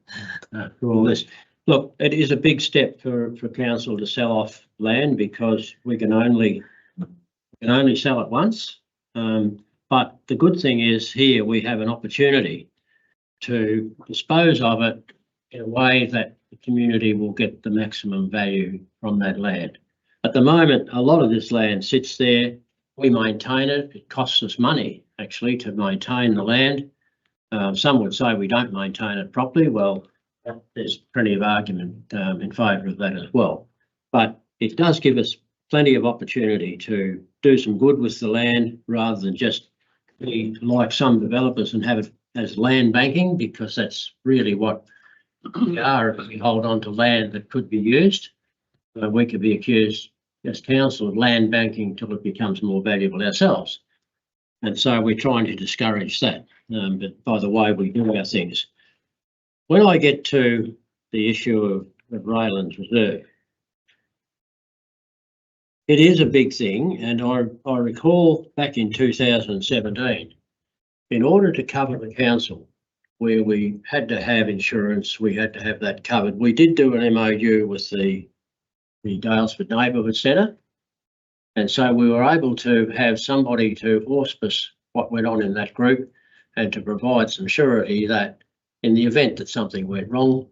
For all this. Look, it is a big step for council to sell off land because we can only sell it once. But the good thing is here we have an opportunity to dispose of it in a way that the community will get the maximum value from that land. At the moment, a lot of this land sits there. We maintain it. It costs us money actually to maintain the land. Some would say we don't maintain it properly. Well, there's plenty of argument in favour of that as well. But it does give us plenty of opportunity to do some good with the land rather than just be like some developers and have it as land banking, because that's really what we are if we hold on to land that could be used. we could be accused as council of land banking till it becomes more valuable ourselves. And so we're trying to discourage that, but by the way we do our things. When I get to the issue of Raylands Reserve, it is a big thing, and I recall back in 2017, in order to cover the council, where we had to have insurance, we had to have that covered. We did do an MOU with the Dalesford Neighbourhood Centre, and so we were able to have somebody to auspice what went on in that group and to provide some surety that in the event that something went wrong,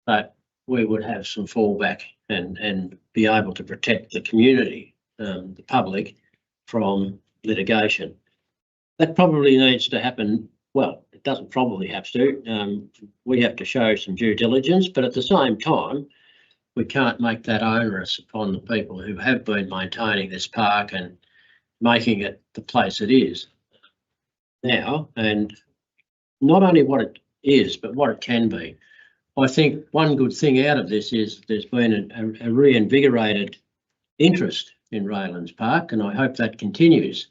that we would have some fallback and be able to protect the community, the public, from litigation. That probably needs to happen. Well, it doesn't probably have to. We have to show some due diligence, but at the same time, we can't make that onerous upon the people who have been maintaining this park and making it the place it is now, and not only what it is, but what it can be. I think one good thing out of this is there's been a reinvigorated interest in Raylands Park, and I hope that continues.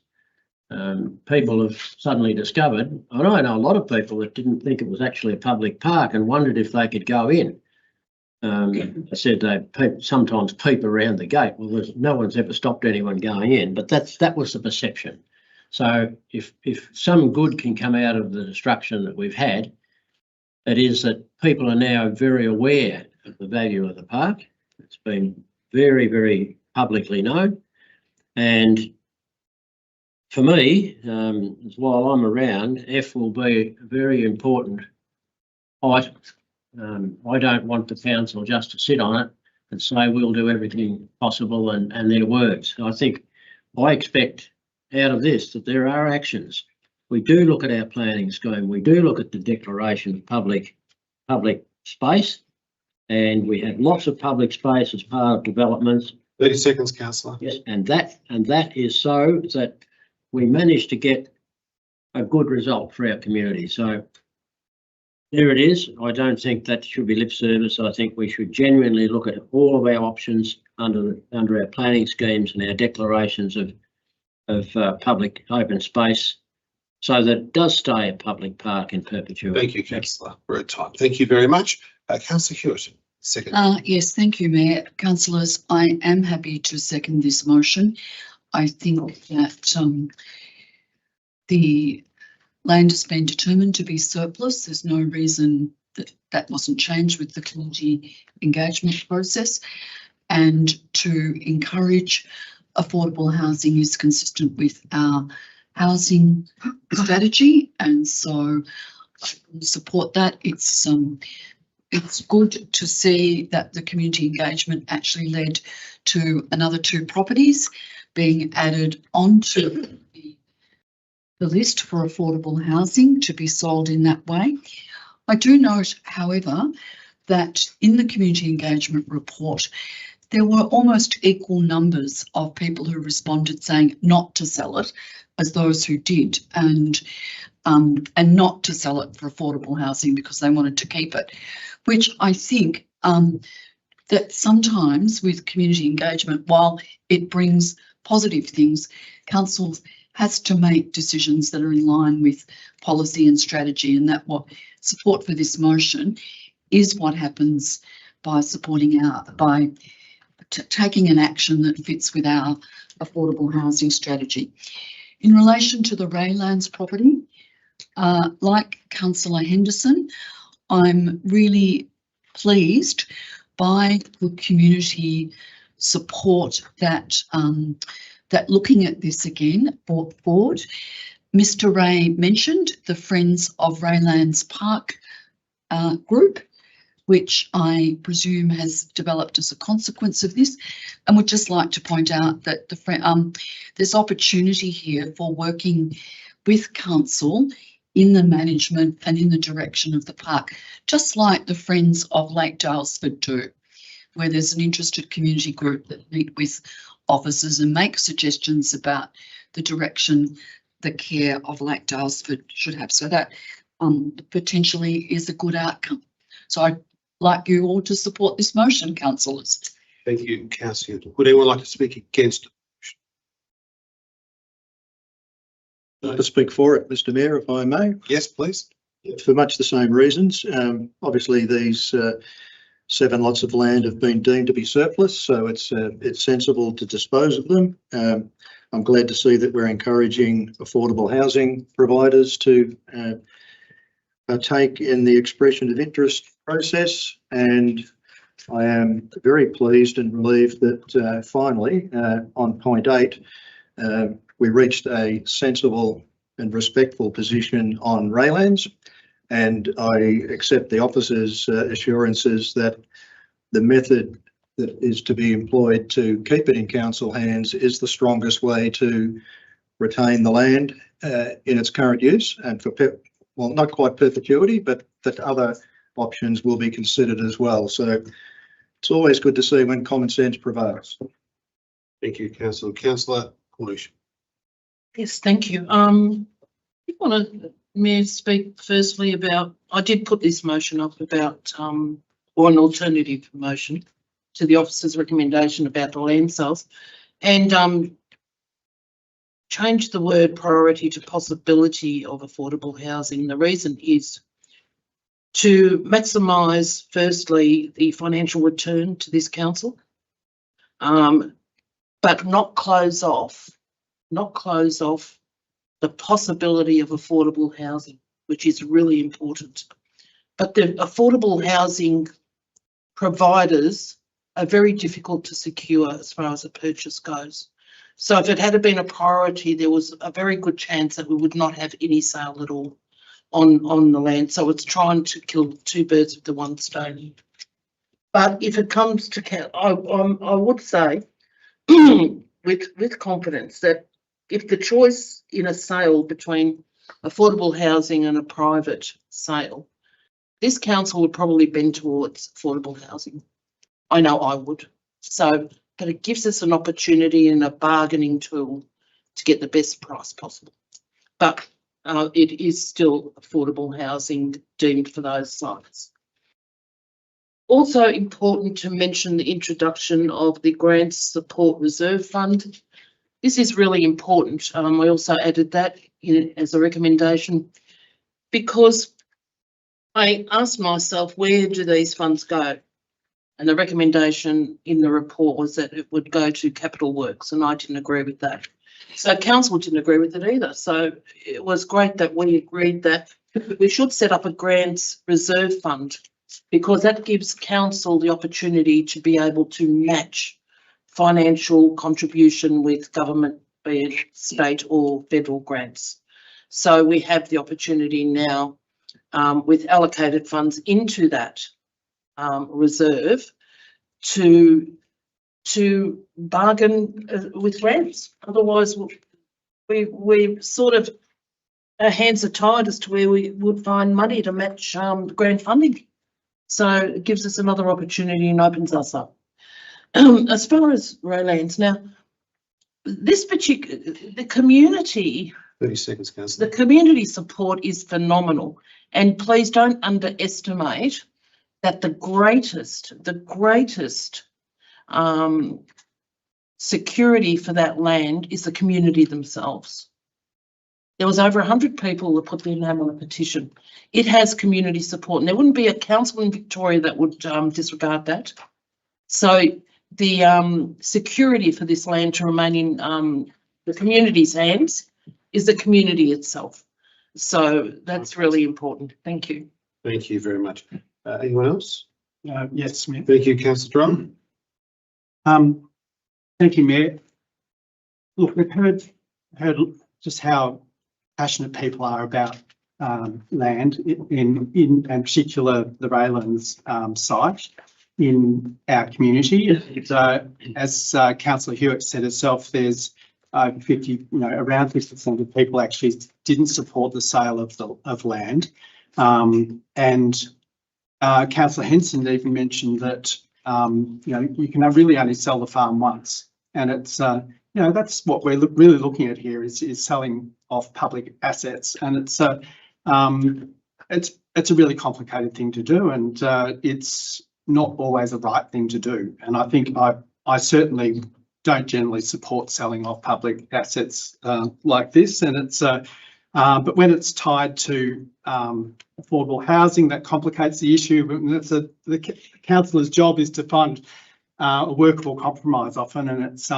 People have suddenly discovered, and I know a lot of people that didn't think it was actually a public park and wondered if they could go in. I said they sometimes peep around the gate. Well, no one's ever stopped anyone going in, but that was the perception. So if some good can come out of the destruction that we've had, it is that people are now very aware of the value of the park. It's been very, very publicly known. And for me, while I'm around, F will be a very important item. I don't want the council just to sit on it and say we'll do everything possible and their words. I expect out of this that there are actions. We do look at our planning scheme. We do look at the declaration of public space, and we have lots of public space as part of developments. 30 seconds, councillor. Yes, and that is so that we manage to get a good result for our community. So there it is. I don't think that should be lip service. I think we should genuinely look at all of our options under our planning schemes and our declarations of public open space, so that it does stay a public park in perpetuity. Thank you, councillor. We're at time. Thank you very much. Councillor Hewitt, second. Yes, thank you, Mayor. Councillors, I am happy to second this motion. I think that the land has been determined to be surplus. There's no reason that wasn't changed with the community engagement process, and to encourage affordable housing is consistent with our housing strategy, and so I support that. It's good to see that the community engagement actually led to another 2 properties being added onto the list for affordable housing to be sold in that way. I do note, however, that in the community engagement report, there were almost equal numbers of people who responded saying not to sell it as those who did, and not to sell it for affordable housing because they wanted to keep it, which I think that sometimes with community engagement, while it brings positive things, council has to make decisions that are in line with policy and strategy, and that what support for this motion is what happens by supporting by taking an action that fits with our affordable housing strategy. In relation to the Raylands property, like Councillor Henderson, I'm really pleased by the community support that that looking at this again brought forward. Mr. Ray mentioned the Friends of Raylands Park group, which I presume has developed as a consequence of this, and would just like to point out that there's opportunity here for working with council in the management and in the direction of the park, just like the Friends of Lake Dalesford do, where there's an interested community group that meet with officers and make suggestions about the direction the care of Lake Dalesford should have. So that potentially is a good outcome. So I'd like you all to support this motion, councillors. Thank you, councillor. Would anyone like to speak against? I'd like to speak for it, Mr Mayor, if I may. Yes, please. For much the same reasons. Obviously, these 7 lots of land have been deemed to be surplus, so it's sensible to dispose of them. I'm glad to see that we're encouraging affordable housing providers to take in the expression of interest process, and I am very pleased and relieved that finally on point 8 we reached a sensible and respectful position on Raylands, and I accept the officer's assurances that the method that is to be employed to keep it in council hands is the strongest way to retain the land in its current use, and for, well, not quite perpetuity, but that other options will be considered as well. So it's always good to see when common sense prevails. Thank you, councillor. Councillor Cornish. Yes, thank you. I want to, Mayor, speak firstly about, I did put this motion up about, or an alternative motion to the officer's recommendation about the land sales, and change the word priority to possibility of affordable housing. The reason is to maximise, firstly, the financial return to this council, but not close off the possibility of affordable housing, which is really important. But the affordable housing providers are very difficult to secure as far as a purchase goes. So if it had been a priority, there was a very good chance that we would not have any sale at all on the land. So it's trying to kill 2 birds with the one stone. But if it comes to, I would say with confidence that if the choice in a sale between affordable housing and a private sale, this council would probably bend towards affordable housing. I know I would. So, but it gives us an opportunity and a bargaining tool to get the best price possible. But it is still affordable housing deemed for those sites. Also important to mention the introduction of the Grants Support Reserve Fund. This is really important. I also added that as a recommendation because I asked myself, where do these funds go? And the recommendation in the report was that it would go to capital works, and I didn't agree with that. So council didn't agree with it either. So it was great that we agreed that we should set up a grants reserve fund, because that gives council the opportunity to be able to match financial contribution with government, be it state or federal grants. So we have the opportunity now with allocated funds into that reserve to bargain with grants. Otherwise, we sort of, our hands are tied as to where we would find money to match grant funding. So it gives us another opportunity and opens us up. As far as Raylands, now, this particular, the community, 30 seconds, councillor. the community support is phenomenal. And please don't underestimate that the greatest security for that land is the community themselves. There was over 100 people that put their name on a petition. It has community support, and there wouldn't be a council in Victoria that would disregard that. So the security for this land to remain in the community's hands is the community itself. So that's really important. Thank you. Thank you very much. Anyone else? Yes, Mayor. Thank you, councillor Drum. Thank you, Mayor. Look, we've heard just how passionate people are about land in particular the Raylands site in our community. As Councillor Hewitt said herself, there's 50, around 50% of people actually didn't support the sale of land, and Councillor Henson even mentioned that you can really only sell the farm once, and it's that's what we're really looking at here is selling off public assets, and it's a really complicated thing to do, and it's not always the right thing to do. And I think I certainly don't generally support selling off public assets like this. And it's but when it's tied to affordable housing, that complicates the issue. It's the councillor's job is to find a workable compromise often, and it's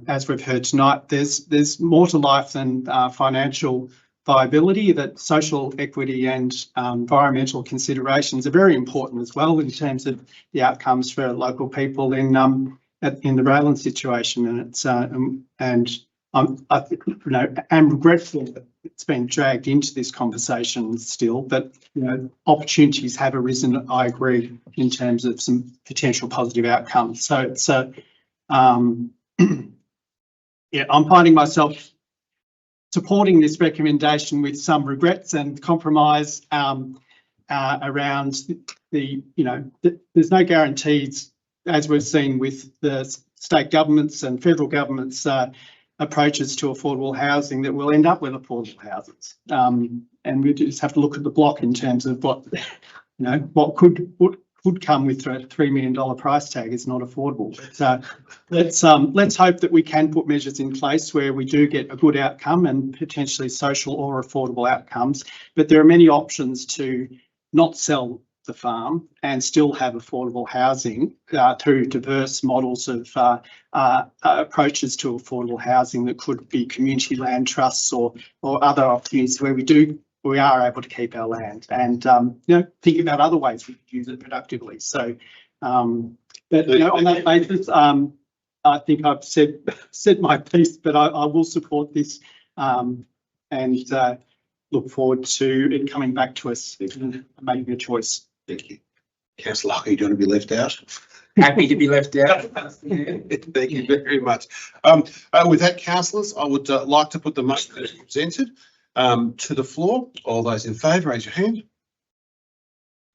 as we've heard tonight, there's more to life than financial viability. That social equity and environmental considerations are very important as well in terms of the outcomes for local people in the Raylan situation. And it's I think, you know, I'm regretful that it's been dragged into this conversation still, but, you know, opportunities have arisen, I agree, in terms of some potential positive outcomes. So it's yeah, I'm finding myself supporting this recommendation with some regrets and compromise around the, you know, there's no guarantees, as we've seen with the state governments and federal governments approaches to affordable housing, that we'll end up with affordable houses. And we just have to look at the block in terms of what, you know, what could come with a $3 million price tag is not affordable. So let's hope that we can put measures in place where we do get a good outcome and potentially social or affordable outcomes. But there are many options to not sell the farm and still have affordable housing through diverse models of approaches to affordable housing that could be community land trusts or other opportunities where we are able to keep our land and you know, think about other ways we could use it productively. So but you know, on that basis, I think I've said my piece, but I will support this and look forward to it coming back to us and making a choice. Thank you. Councillor Lockie, do you want to be left out? Happy to be left out. Thank you very much. With that, councillors, I would like to put the motion as presented to the floor. All those in favour, raise your hand.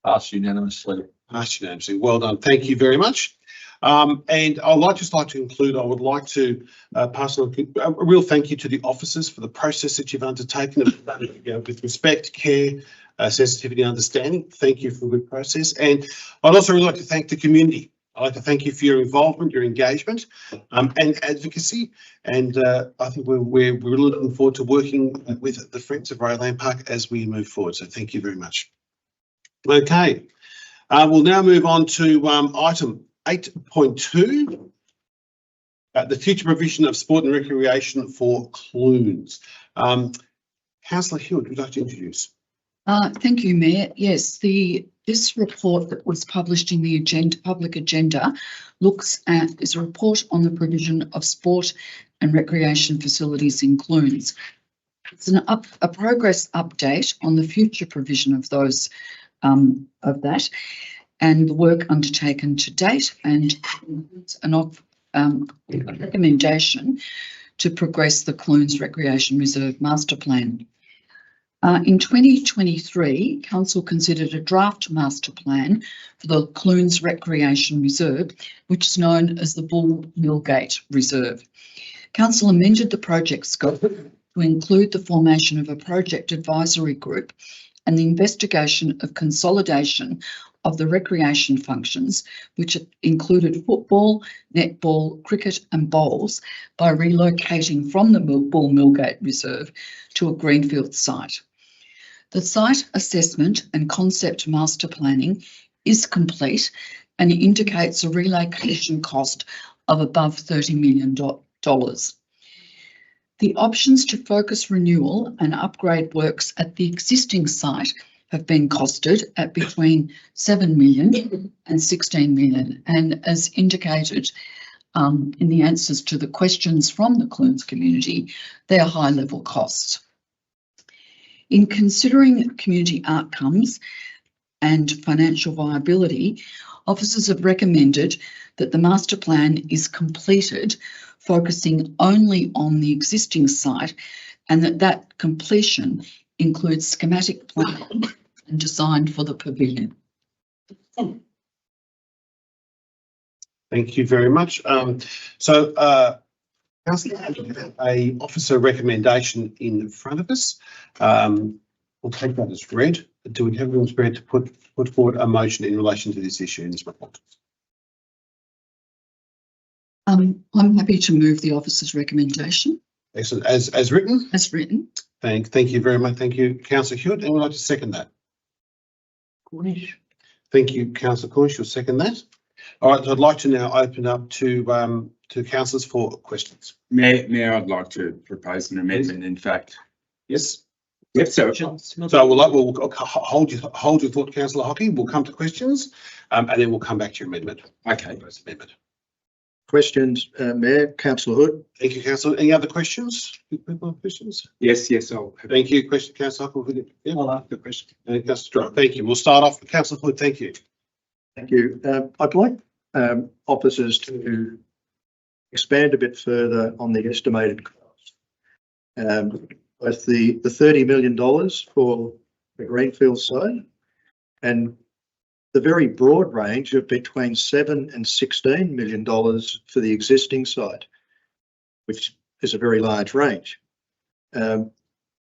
Passed unanimously. Passed unanimously. Well done. Thank you very much. And I'd just like to include, I would like to pass on a real thank you to the officers for the process that you've undertaken, you know, with respect, care, sensitivity, understanding. Thank you for the process. And I'd also really like to thank the community. I'd like to thank you for your involvement, your engagement, and advocacy. And I think we're really looking forward to working with the Friends of Rayland Park as we move forward. So thank you very much. Okay, we'll now move on to item 8.2, the future provision of sport and recreation for Clunes. Councillor Hewitt, would you like to introduce? Thank you, Mayor. Yes, this report that was published in the public agenda is a report on the provision of sport and recreation facilities in Clunes. It's a progress update on the future provision of those that and the work undertaken to date, and a recommendation to progress the Clunes Recreation Reserve Master Plan. In 2023, Council considered a draft master plan for the Clunes Recreation Reserve, which is known as the Bull Millgate Reserve. Council amended the project scope to include the formation of a project advisory group and the investigation of consolidation of the recreation functions, which included football, netball, cricket and bowls, by relocating from the Bull Millgate Reserve to a greenfield site. The site assessment and concept master planning is complete and it indicates a relocation cost of above $30 million. The options to focus renewal and upgrade works at the existing site have been costed at between $7 million and $16 million. And as indicated in the answers to the questions from the Clunes community, they are high level costs. In considering community outcomes and financial viability, officers have recommended that the master plan is completed, focusing only on the existing site, and that completion includes schematic planning and design for the pavilion. Thank you very much. Councillor, a officer recommendation in front of us. We'll take that as read. do we have everyone's prepared to put forward a motion in relation to this issue in this report? I'm happy to move the officer's recommendation Excellent. As written. as written. Thank you very much. Thank you, Councillor Hewitt. Anyone would like to second that? Cornish. Thank you, Councillor Cornish. You'll second that. All right. So I'd like to now open up to councillors for questions. Mayor, I'd like to propose an amendment, in fact. Yes. Yep, so So we'll hold your thought, Councillor Hockey. We'll come to questions, and then we'll come back to your amendment. okay. Amendment. Questions, Mayor, Councillor Hood? Thank you, Councillor. Any other questions? People have questions? Yes, I'll. Thank you. Question, Councillor Hockey. Yeah. I'll ask the question. Councillor Strong. Thank you. We'll start off with Councillor Hood. Thank you. Thank you. I'd like officers to expand a bit further on the estimated cost. Both the $30 million for the Greenfield site and the very broad range of between $7 and $16 million for the existing site, which is a very large range.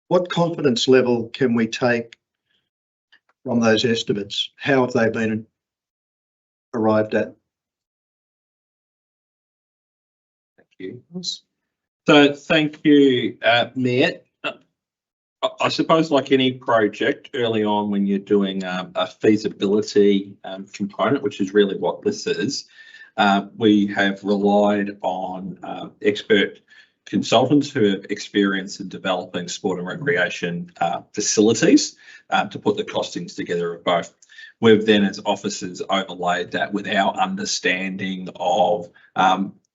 What confidence level can we take from those estimates? How have they been arrived at? Thank you. So thank you, Mayor. I suppose like any project early on when you're doing a feasibility component, which is really what this is, we have relied on expert consultants who have experience in developing sport and recreation facilities to put the costings together of both. We've then as officers overlaid that with our understanding of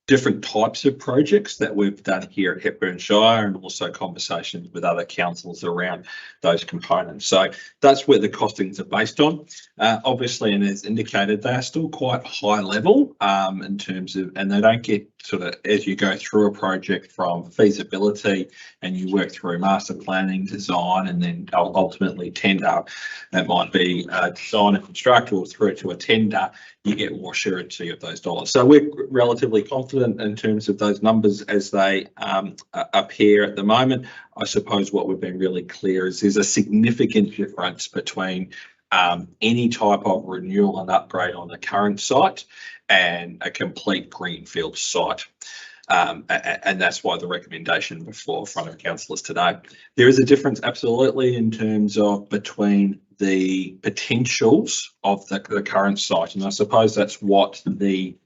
different types of projects that we've done here at Hepburn Shire and also conversations with other councils around those components. So that's where the costings are based on. Obviously, and as indicated, they're still quite high level in terms of, and they don't get sort of, as you go through a project from feasibility and you work through master planning, design, and then ultimately tender, that might be design and construct or through to a tender, you get more surety of those dollars. So we're relatively confident in terms of those numbers as they appear at the moment. I suppose what we've been really clear is there's a significant difference between any type of renewal and upgrade on the current site and a complete greenfield site. And that's why the recommendation before front of councillors today. There is a difference absolutely in terms of between the potentials of the current site, and I suppose that's what the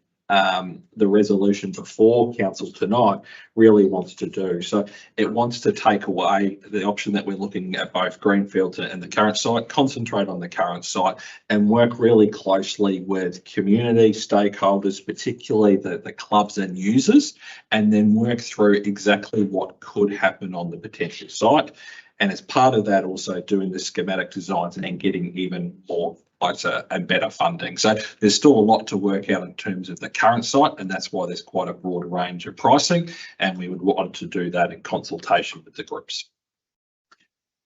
resolution before council tonight really wants to do. So it wants to take away the option that we're looking at both greenfield and the current site, concentrate on the current site and work really closely with community stakeholders, particularly the clubs and users, and then work through exactly what could happen on the potential site. And as part of that, also doing the schematic designs and getting even more closer and better funding. So there's still a lot to work out in terms of the current site, and that's why there's quite a broad range of pricing, and we would want to do that in consultation with the groups.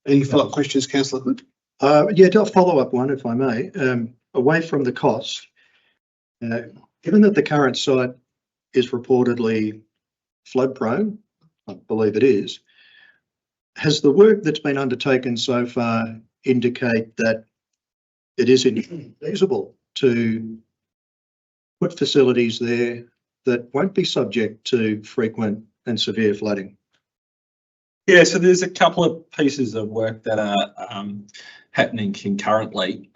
Any follow-up questions, Councillor Hood? Yeah, to follow up one, if I may. Away from the cost, given that the current site is reportedly flood prone, I believe it is, has the work that's been undertaken so far indicate that it is feasible to put facilities there that won't be subject to frequent and severe flooding? Yeah, so there's a couple of pieces of work that are happening concurrently.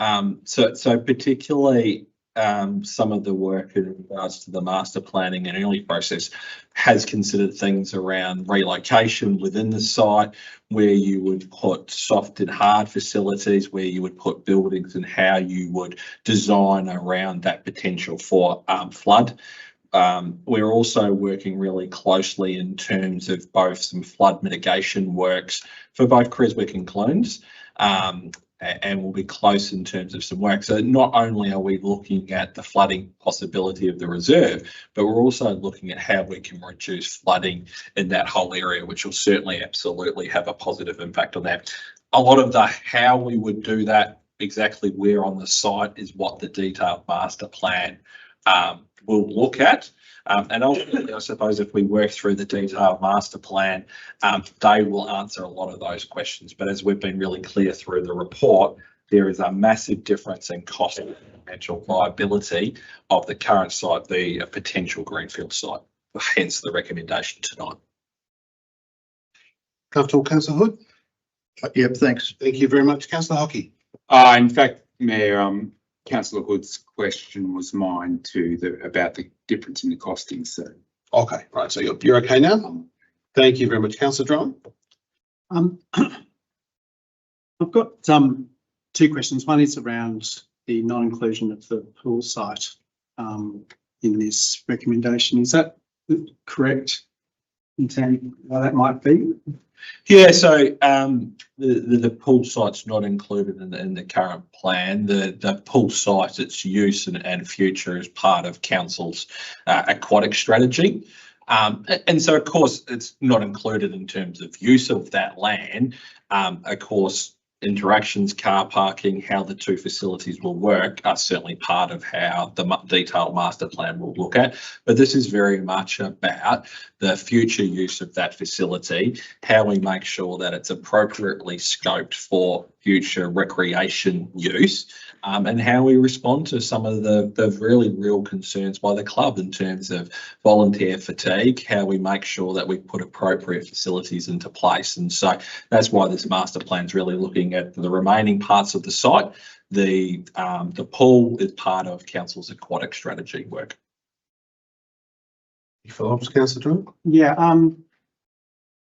So particularly some of the work in regards to the master planning and early process has considered things around relocation within the site, where you would put soft and hard facilities, where you would put buildings, and how you would design around that potential for flood. We're also working really closely in terms of both some flood mitigation works for both Creswick and Clunes, and we'll be close in terms of some work. So not only are we looking at the flooding possibility of the reserve, but we're also looking at how we can reduce flooding in that whole area, which will certainly absolutely have a positive impact on that. A lot of the how we would do that, exactly where on the site, is what the detailed master plan will look at. And ultimately, I suppose if we work through the detailed master plan, they will answer a lot of those questions. But as we've been really clear through the report, there is a massive difference in cost and financial viability of the current site, the potential greenfield site, hence the recommendation tonight. Comfortable, councillor Hood? Yep, thanks. Thank you very much, councillor Hockey. In fact, Mayor, councillor Hood's question was mine too, about the difference in the costings. So, Okay, right, so you're okay now? Thank you very much, councillor Drum. I've got two questions. One is around the non-inclusion of the pool site in this recommendation. Is that correct in terms why that might be? Yeah, so the pool site's not included in the current plan. The pool site, its use and future is part of council's aquatic strategy. And so, of course, it's not included in terms of use of that land. Of course, interactions, car parking, how the two facilities will work are certainly part of how the detailed master plan will look at. But this is very much about the future use of that facility, how we make sure that it's appropriately scoped for future recreation use, and how we respond to some of the really real concerns by the club in terms of volunteer fatigue, how we make sure that we put appropriate facilities into place. And so that's why this master plan is really looking at the remaining parts of the site. The pool is part of council's aquatic strategy work. Any follow-ups, councillor Drum? Yeah.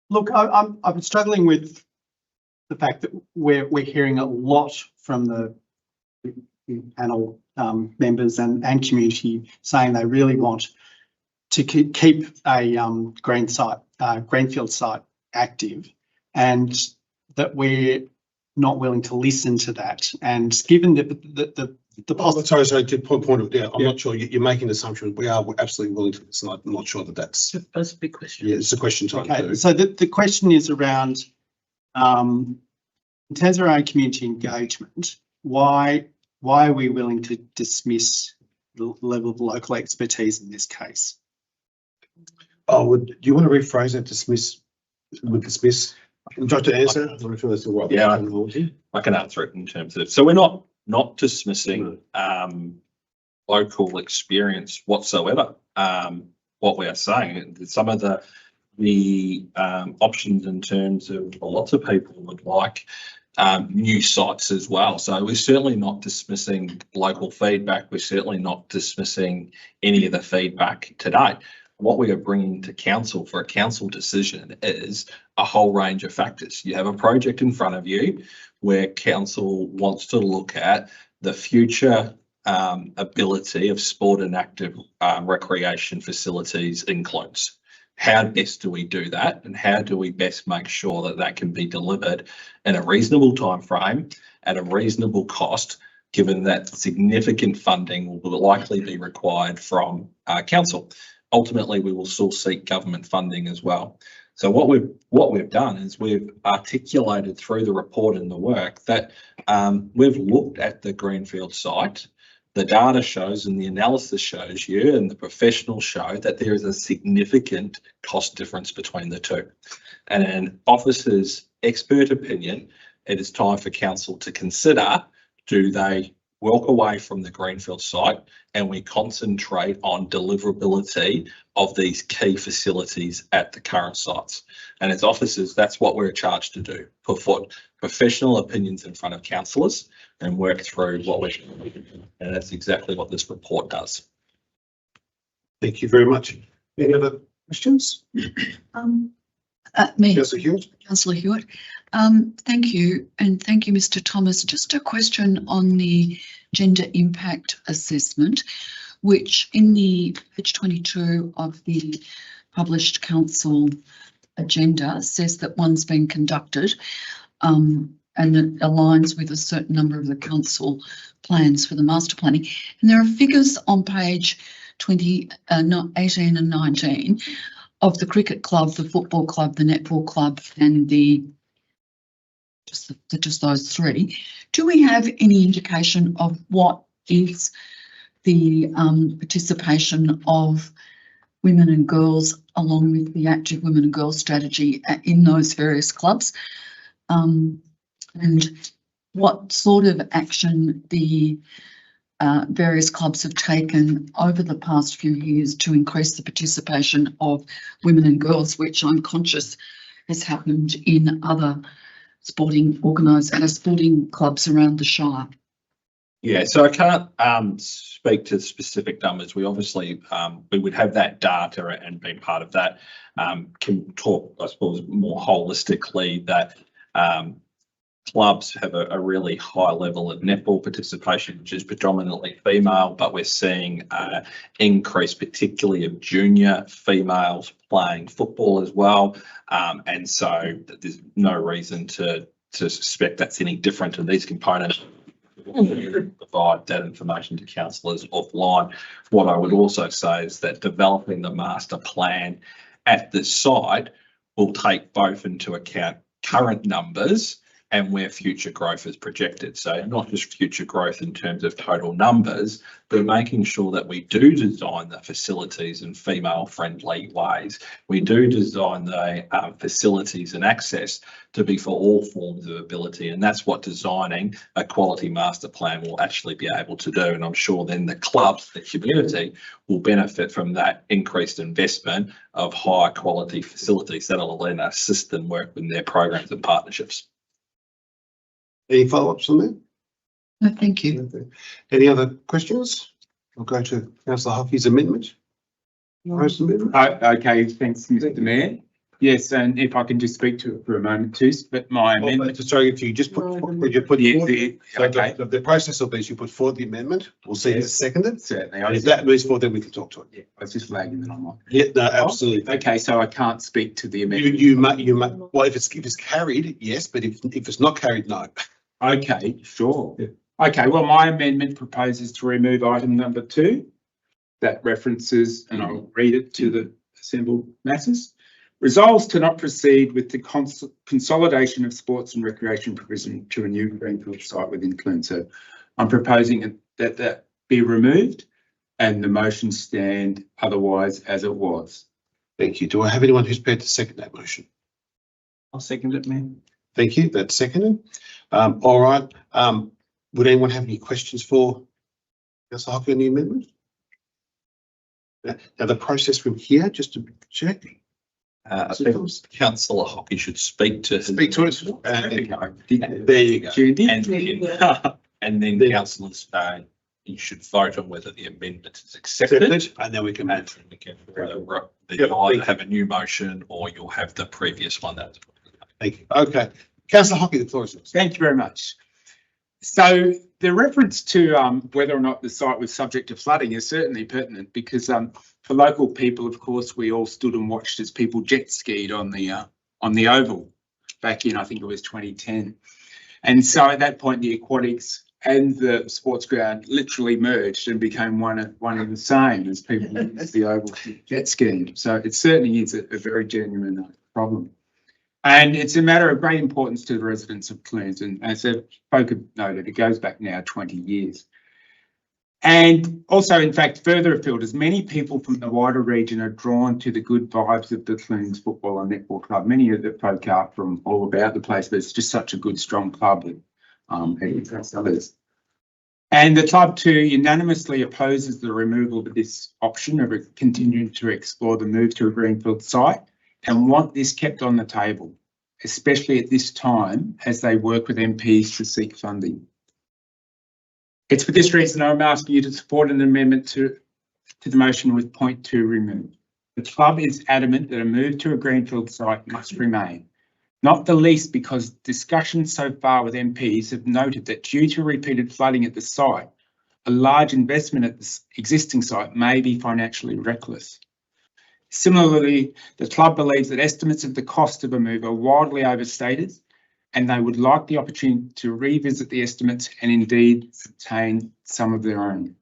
Look, I'm struggling with the fact that we're hearing a lot from the panel members and community saying they really want to keep a greenfield site active, and that we're not willing to listen to that. And given that Sorry, to point of, I'm not sure you're making assumptions. We are absolutely willing to listen. I'm not sure that's. That's a big question. Yeah, it's a question time. Okay, so the question is around, in terms of our own community engagement, why are we willing to dismiss the level of local expertise in this case? Oh, do you want to rephrase that? Dismiss? Would dismiss? Would you like to answer? I'm not sure that's the right terminology. I can answer it in terms of, so we're not dismissing local experience whatsoever. What we are saying, some of the options in terms of lots of people would like new sites as well. So we're certainly not dismissing local feedback. We're certainly not dismissing any of the feedback today. What we are bringing to council for a council decision is a whole range of factors. You have a project in front of you where council wants to look at the future ability of sport and active recreation facilities includes. How best do we do that, and how do we best make sure that that can be delivered in a reasonable time frame at a reasonable cost, given that significant funding will likely be required from council. Ultimately, we will still seek government funding as well. So what we've done is we've articulated through the report and the work that we've looked at the greenfield site. The data shows and the analysis shows you, and the professionals show that there is a significant cost difference between the two. And in officers' expert opinion, it is time for council to consider, do they walk away from the greenfield site and we concentrate on deliverability of these key facilities at the current sites? And as officers, that's what we're charged to do, put professional opinions in front of councillors and work through what we're doing. And that's exactly what this report does. Thank you very much. Any other questions? Me, Councillor Hewitt. Councillor Hewitt. Thank you, and thank you, Mr. Thomas. Just a question on the gender impact assessment, which in the page 22 of the published council agenda says that one's been conducted, and it aligns with a certain number of the council plans for the master planning. And there are figures on page 18 and 19 of the cricket club, the football club, the netball club, and just those three. Do we have any indication of what is the participation of women and girls along with the active women and girls strategy in those various clubs? And what sort of action the various clubs have taken over the past few years to increase the participation of women and girls, which I'm conscious has happened in other sporting clubs around the Shire. Yeah, so I can't speak to specific numbers. We obviously we would have that data and being part of that can talk, I suppose, more holistically that clubs have a really high level of netball participation, which is predominantly female, but we're seeing increase particularly of junior females playing football as well. And so there's no reason to suspect that's any different in these components. Provide that information to councillors offline. What I would also say is that developing the master plan at the site will take both into account current numbers and where future growth is projected. So not just future growth in terms of total numbers, but making sure that we do design the facilities in female-friendly ways. We do design the facilities and access to be for all forms of ability, and that's what designing a quality master plan will actually be able to do. And I'm sure then the clubs, the community, will benefit from that increased investment of high quality facilities that'll then assist them work with their programs and partnerships. Any follow-ups on that? No, thank you. Any other questions? I'll go to Councillor Hockey's amendment. Proposed amendment. Okay, thanks, Mr. Mayor. Yes, and if I can just speak to it for a moment too, but my amendment. Sorry, if you just put forward, so okay. the process will be you put forward the amendment. We'll see if it's seconded. Certainly. And if that moves forward, then we can talk to it. Yeah, I was just flagging that I'm on. Yeah, no, absolutely. Okay, so I can't speak to the amendment. You might, well, if it's carried, yes, but if it's not carried, no. Okay, sure. Yeah. Okay, well, my amendment proposes to remove item number 2 that references, and I'll read it to the assembled masses. Resolves to not proceed with the consolidation of sports and recreation provision to a new greenfield site within Clune. So I'm proposing that be removed and the motion stand otherwise as it was. Thank you. Do I have anyone who's prepared to second that motion? I'll second it, man. Thank you. That's seconded. All right. Would anyone have any questions for Councillor Hockey on the amendment? Now the process from here, just to check. I think Councillor Hockey should speak to Speak to it. There you go. And then councillors, you should vote on whether the amendment is accepted. And then we can move. You'll either have a new motion or you'll have the previous one. That's Thank you. Okay. Councillor Hockey, the floor is yours. Thank you very much. So the reference to whether or not the site was subject to flooding is certainly pertinent because for local people, of course, we all stood and watched as people jet skied on the Oval back in, I think it was 2010. And so at that point, the aquatics and the sports ground literally merged and became one and the same as people used the Oval jet skiing. So it certainly is a very genuine problem. And it's a matter of great importance to the residents of Clunes. And as folk have noted, it goes back now 20 years. And also, in fact, further afield, as many people from the wider region are drawn to the good vibes of the Clunes Football and Netball Club. Many of the folk are from all about the place, but it's just such a good, strong club and others. And the club too unanimously opposes the removal of this option of continuing to explore the move to a greenfield site and want this kept on the table, especially at this time as they work with MPs to seek funding. It's for this reason I'm asking you to support an amendment to the motion with point 2 removed. The club is adamant that a move to a greenfield site must remain, not the least because discussions so far with MPs have noted that due to repeated flooding at the site, a large investment at the existing site may be financially reckless. Similarly, the club believes that estimates of the cost of a move are wildly overstated and they would like the opportunity to revisit the estimates and indeed obtain some of their own.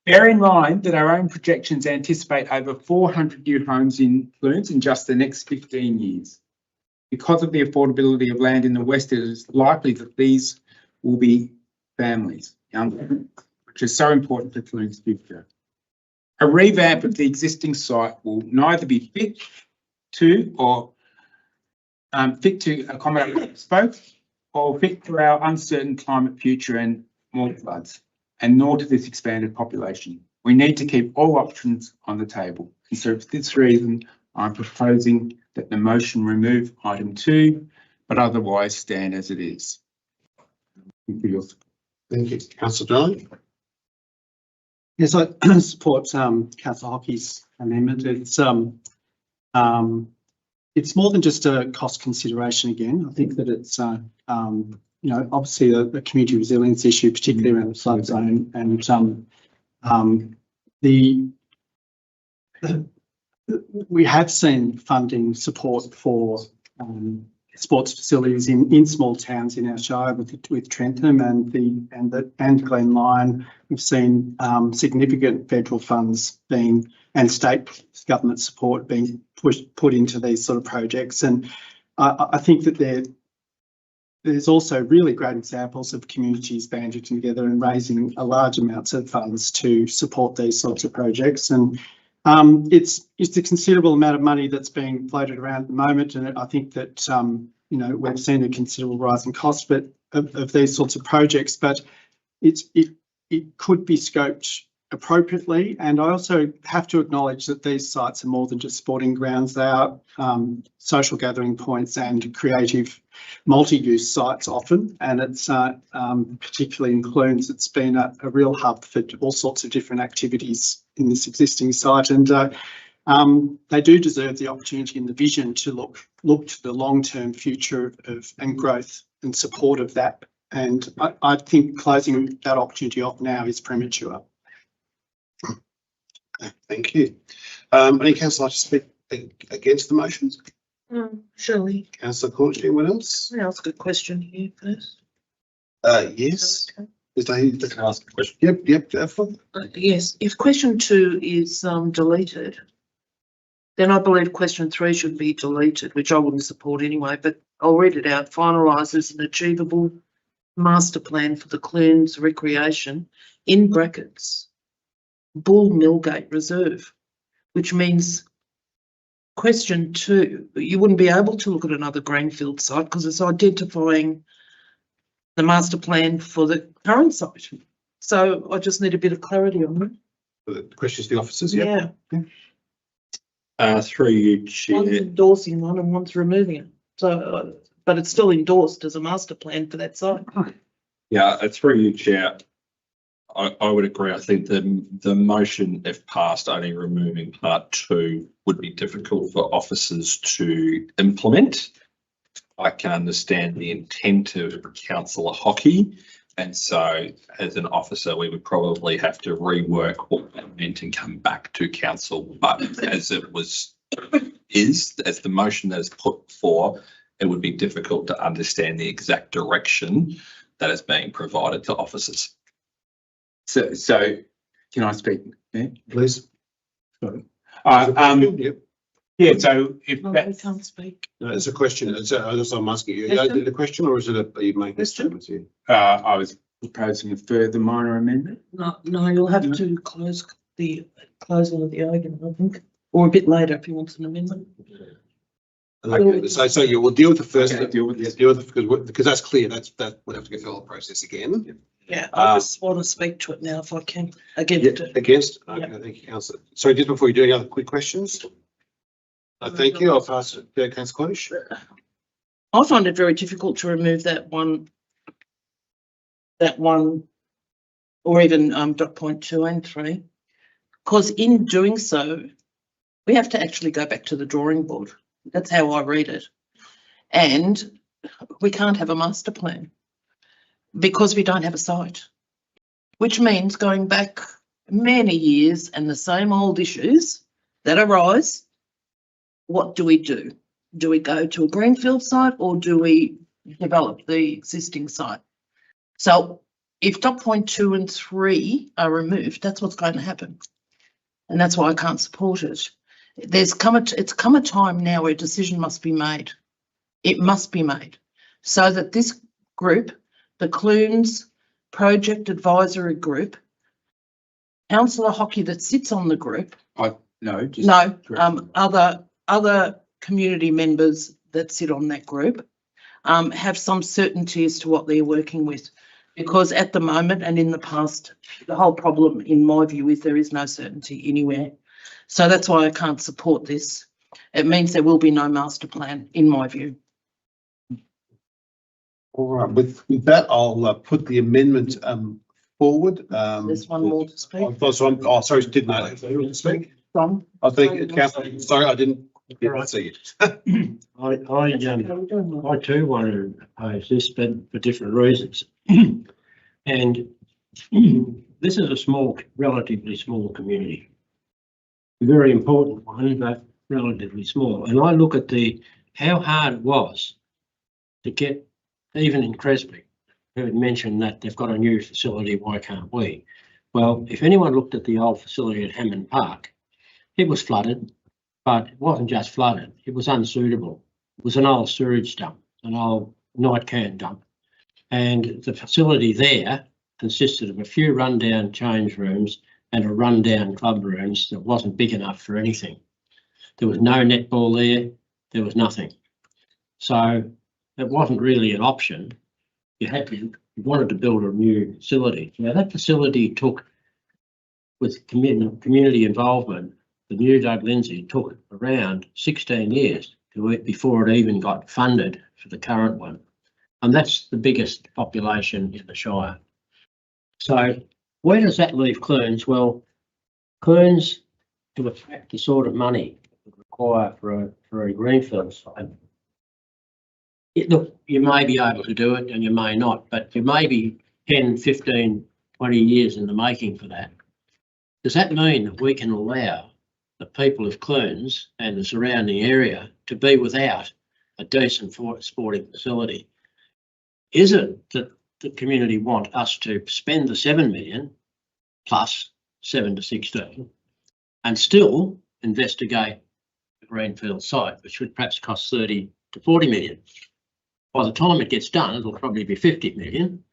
Bear in mind that our own projections anticipate over 400 new homes in Clunes in just the next 15 years. Because of the affordability of land in the West, it is likely that these will be families, young, which is so important for Clunes' future. A revamp of the existing site will neither be fit to accommodate spoke or fit for our uncertain climate future and more floods, and nor to this expanded population. We need to keep all options on the table. And so for this reason, I'm proposing that the motion remove item 2, but otherwise stand as it is. Thank you. Thank you. Councillor Darling? Yes, I support councillor Hockey's amendment. It's more than just a cost consideration again. I think that it's you know, obviously a community resilience issue, particularly around the flood zone, and we have seen funding support for sports facilities in small towns in our shire with Trentham and Glen Lyon. We've seen significant federal funds and state government support being put into these sort of projects, and I think that there's also really great examples of communities banding together and raising a large amounts of funds to support these sorts of projects. And it's a considerable amount of money that's being floated around at the moment, and I think that you know, we've seen a considerable rise in cost of these sorts of projects, but it could be scoped appropriately. And I also have to acknowledge that these sites are more than just sporting grounds. They are social gathering points and creative multi-use sites often, and it's particularly in Clunes, it's been a real hub for all sorts of different activities in this existing site, and they do deserve the opportunity and the vision to look to the long-term future and growth and support of that. And I think closing that opportunity off now is premature. Thank you. Any councillor like to speak against the motions? Shirley, Councillor Cornish, anyone else? can I ask a question here first? Yes. Okay. Is that, Can I ask a question? Yep, definitely. Yes, if question 2 is deleted, then I believe question 3 should be deleted, which I wouldn't support anyway, but I'll read it out. Finalises an achievable master plan for the Clunes recreation, in brackets, Bull Millgate Reserve, which means question 2, you wouldn't be able to look at another greenfield site because it's identifying the master plan for the current site. So I just need a bit of clarity on that. The questions to the officers, Yeah. Through you, One's Chair. endorsing one and one's removing it. So, but it's still endorsed as a master plan for that site. Yeah, through you, Chair. I would agree. I think the motion, if passed, only removing part 2 would be difficult for officers to implement. I can understand the intent of Councillor Hockey, and so as an officer, we would probably have to rework what that meant and come back to council. But as it as the motion that is put forth, it would be difficult to understand the exact direction that is being provided to officers. So can I speak? Yeah, Please. Sorry. Yep. Yeah, so if No, we that's, can't speak. No, it's a question. I'm asking you. Question? Is it a question or is it are you making a Question? statement here? I was proposing a further minor amendment. No, you'll have to close the closing of the argument, I think, or a bit later if you want an amendment. Okay, so you will deal with the first. Okay, deal with this. Deal with it because that's clear. That we'll have to go through the whole process again. Yeah, I just want to speak to it now if I can. Against it. Against. Yeah. Okay, thank you, councillor. Sorry, just before you do any other quick questions. Thank you. I'll pass it to councillor Cornish. I find it very difficult to remove that one, or even dot point 2 and 3, because in doing so, we have to actually go back to the drawing board. That's how I read it. And we can't have a master plan because we don't have a site, which means going back many years and the same old issues that arise. What do we do? Do we go to a greenfield site or do we develop the existing site? So if dot point 2 and 3 are removed, that's what's going to happen. And that's why I can't support it. It's come a time now where a decision must be made. It must be made so that this group, the Clunes Project Advisory Group, Councillor Hockey that sits on the group, other community members that sit on that group have some certainty as to what they're working with. Because at the moment and in the past, the whole problem, in my view, is there is no certainty anywhere. So that's why I can't support this. It means there will be no master plan, in my view. All right, with that, I'll put the amendment forward. There's one more to speak. Oh, sorry, didn't know. Who wants to speak? From? I think, Councillor, sorry, I didn't see it. I too want to oppose this, but for different reasons. And this is a small, relatively small community. A very important one, but relatively small. And I look at how hard it was to get, even in Cresby, who had mentioned that they've got a new facility, why can't we? Well, if anyone looked at the old facility at Hammond Park, it was flooded, but it wasn't just flooded, it was unsuitable. It was an old sewage dump, an old night can dump. And the facility there consisted of a few rundown change rooms and a rundown club rooms that wasn't big enough for anything. There was no netball there was nothing. So it wasn't really an option. You wanted to build a new facility. Now that facility took, with community involvement, the new Doug Lindsay took around 16 years before it even got funded for the current one. And that's the biggest population in the Shire. So where does that leave Clunes? Well, Clunes, to attract the sort of money it would require for a greenfield site, look, you may be able to do it and you may not, but you may be 10, 15, 20 years in the making for that. Does that mean that we can allow the people of Clunes and the surrounding area to be without a decent sporting facility? Is it that the community want us to spend the 7 million plus 7 to 16 and still investigate a greenfield site, which would perhaps cost 30 to 40 million? By the time it gets done, it'll probably be 50 million,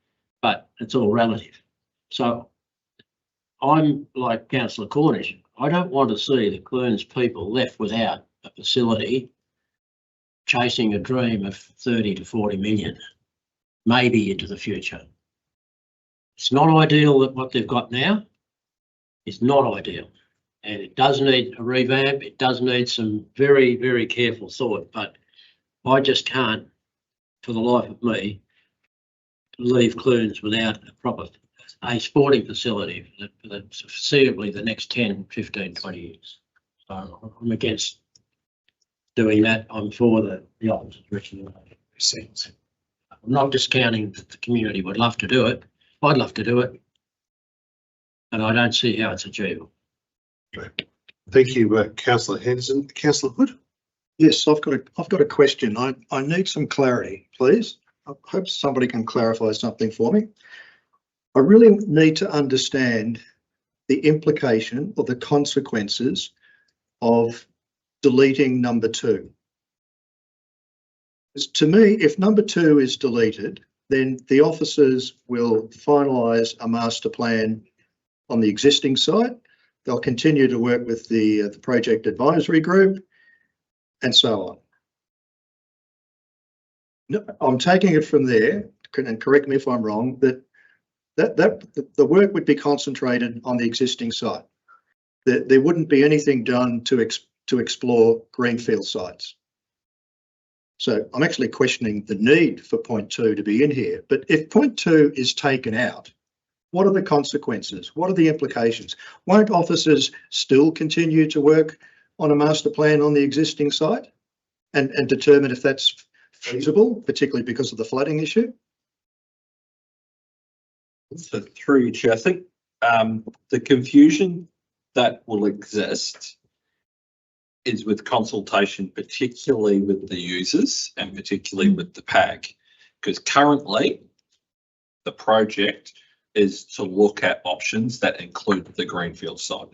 but it's all relative. So I'm like Councillor Cornish. I don't want to see the Clunes people left without a facility chasing a dream of 30 to 40 million, maybe into the future. It's not ideal that what they've got now is not ideal. And it does need a revamp. It does need some very, very careful thought, but I just can't, for the life of me, leave Clunes without a sporting facility for foreseeably the next 10, 15, 20 years. So I'm against doing that. I'm for the opposite direction. I'm not discounting that the community would love to do it. I'd love to do it. And I don't see how it's achievable. Thank you, Councillor Henderson. Councillor Hood? Yes, I've got a question. I need some clarity, please. I hope somebody can clarify something for me. I really need to understand the implication or the consequences of deleting number 2. Because to me, if number 2 is deleted, then the officers will finalise a master plan on the existing site. They'll continue to work with the project advisory group and so on. No, I'm taking it from there, and correct me if I'm wrong, that the work would be concentrated on the existing site. There wouldn't be anything done to explore greenfield sites. So I'm actually questioning the need for point 2 to be in here. But if point 2 is taken out, what are the consequences? What are the implications? Won't officers still continue to work on a master plan on the existing site and determine if that's feasible, particularly because of the flooding issue? So through you, Chair, I think the confusion that will exist is with consultation, particularly with the users and particularly with the PAG, because currently the project is to look at options that include the greenfield site.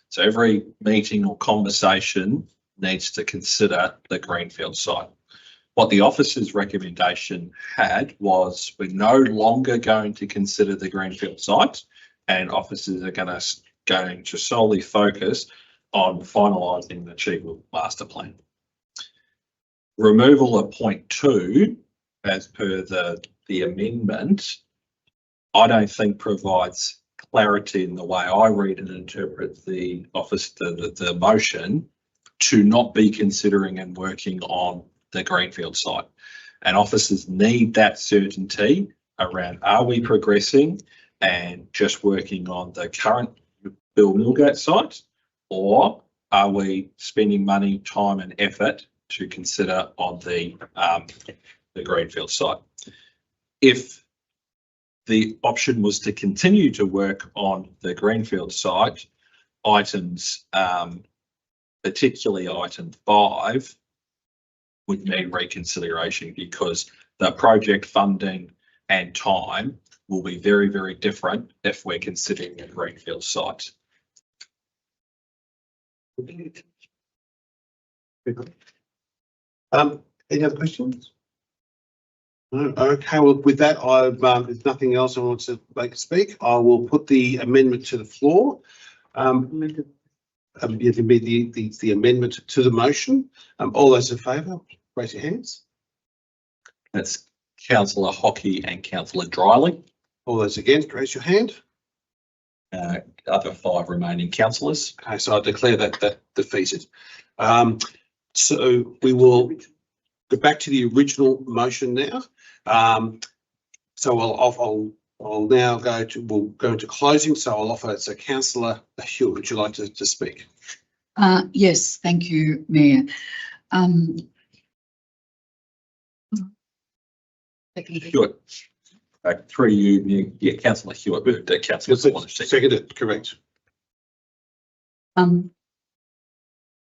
So every meeting or conversation needs to consider the greenfield site. What the officer's recommendation had was we're no longer going to consider the greenfield site, and officers are going to solely focus on finalising the Chief Master Plan. Removal of point 2 as per the amendment, I don't think provides clarity in the way I read and interpret the the motion to not be considering and working on the Greenfield site. And officers need that certainty around, are we progressing and just working on the current Bill Millgate site, or are we spending money, time and effort to consider on the Greenfield site? If the option was to continue to work on the Greenfield site, items, particularly item 5, would need reconsideration, because the project funding and time will be very, very different if we're considering a Greenfield site. Any other questions? No. Okay, well, with that, if nothing else I want to speak, I will put the amendment to the floor. It can be the amendment to the motion. All those in favour, raise your hands. That's Councillor Hockey and Councillor Dryling. All those against, raise your hand. Other 5 remaining councillors. Okay, so I declare that defeated. So we will go back to the original motion now. So I'll now we'll go into closing. So I'll offer, so Councillor Hewitt, would you like to speak? Yes, thank you, Mayor. Hewitt. Through you, yeah, Councillor Hewitt moved to Councillor. Seconded, correct.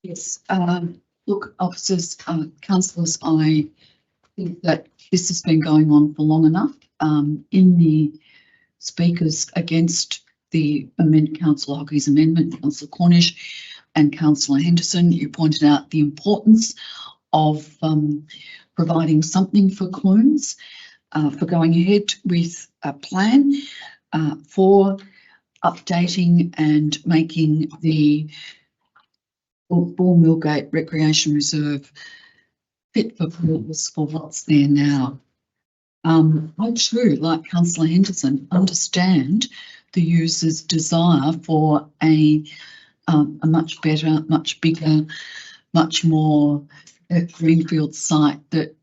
Yes, look, officers, councillors, I think that this has been going on for long enough. In the speakers against the Councillor Hockey's amendment, Councillor Cornish and Councillor Henderson, you pointed out the importance of providing something for Clunes, for going ahead with a plan for updating and making the Bull Millgate Recreation Reserve fit for purpose for what's there now. I too, like Councillor Henderson, understand the user's desire for a much better, much bigger, much more greenfield site that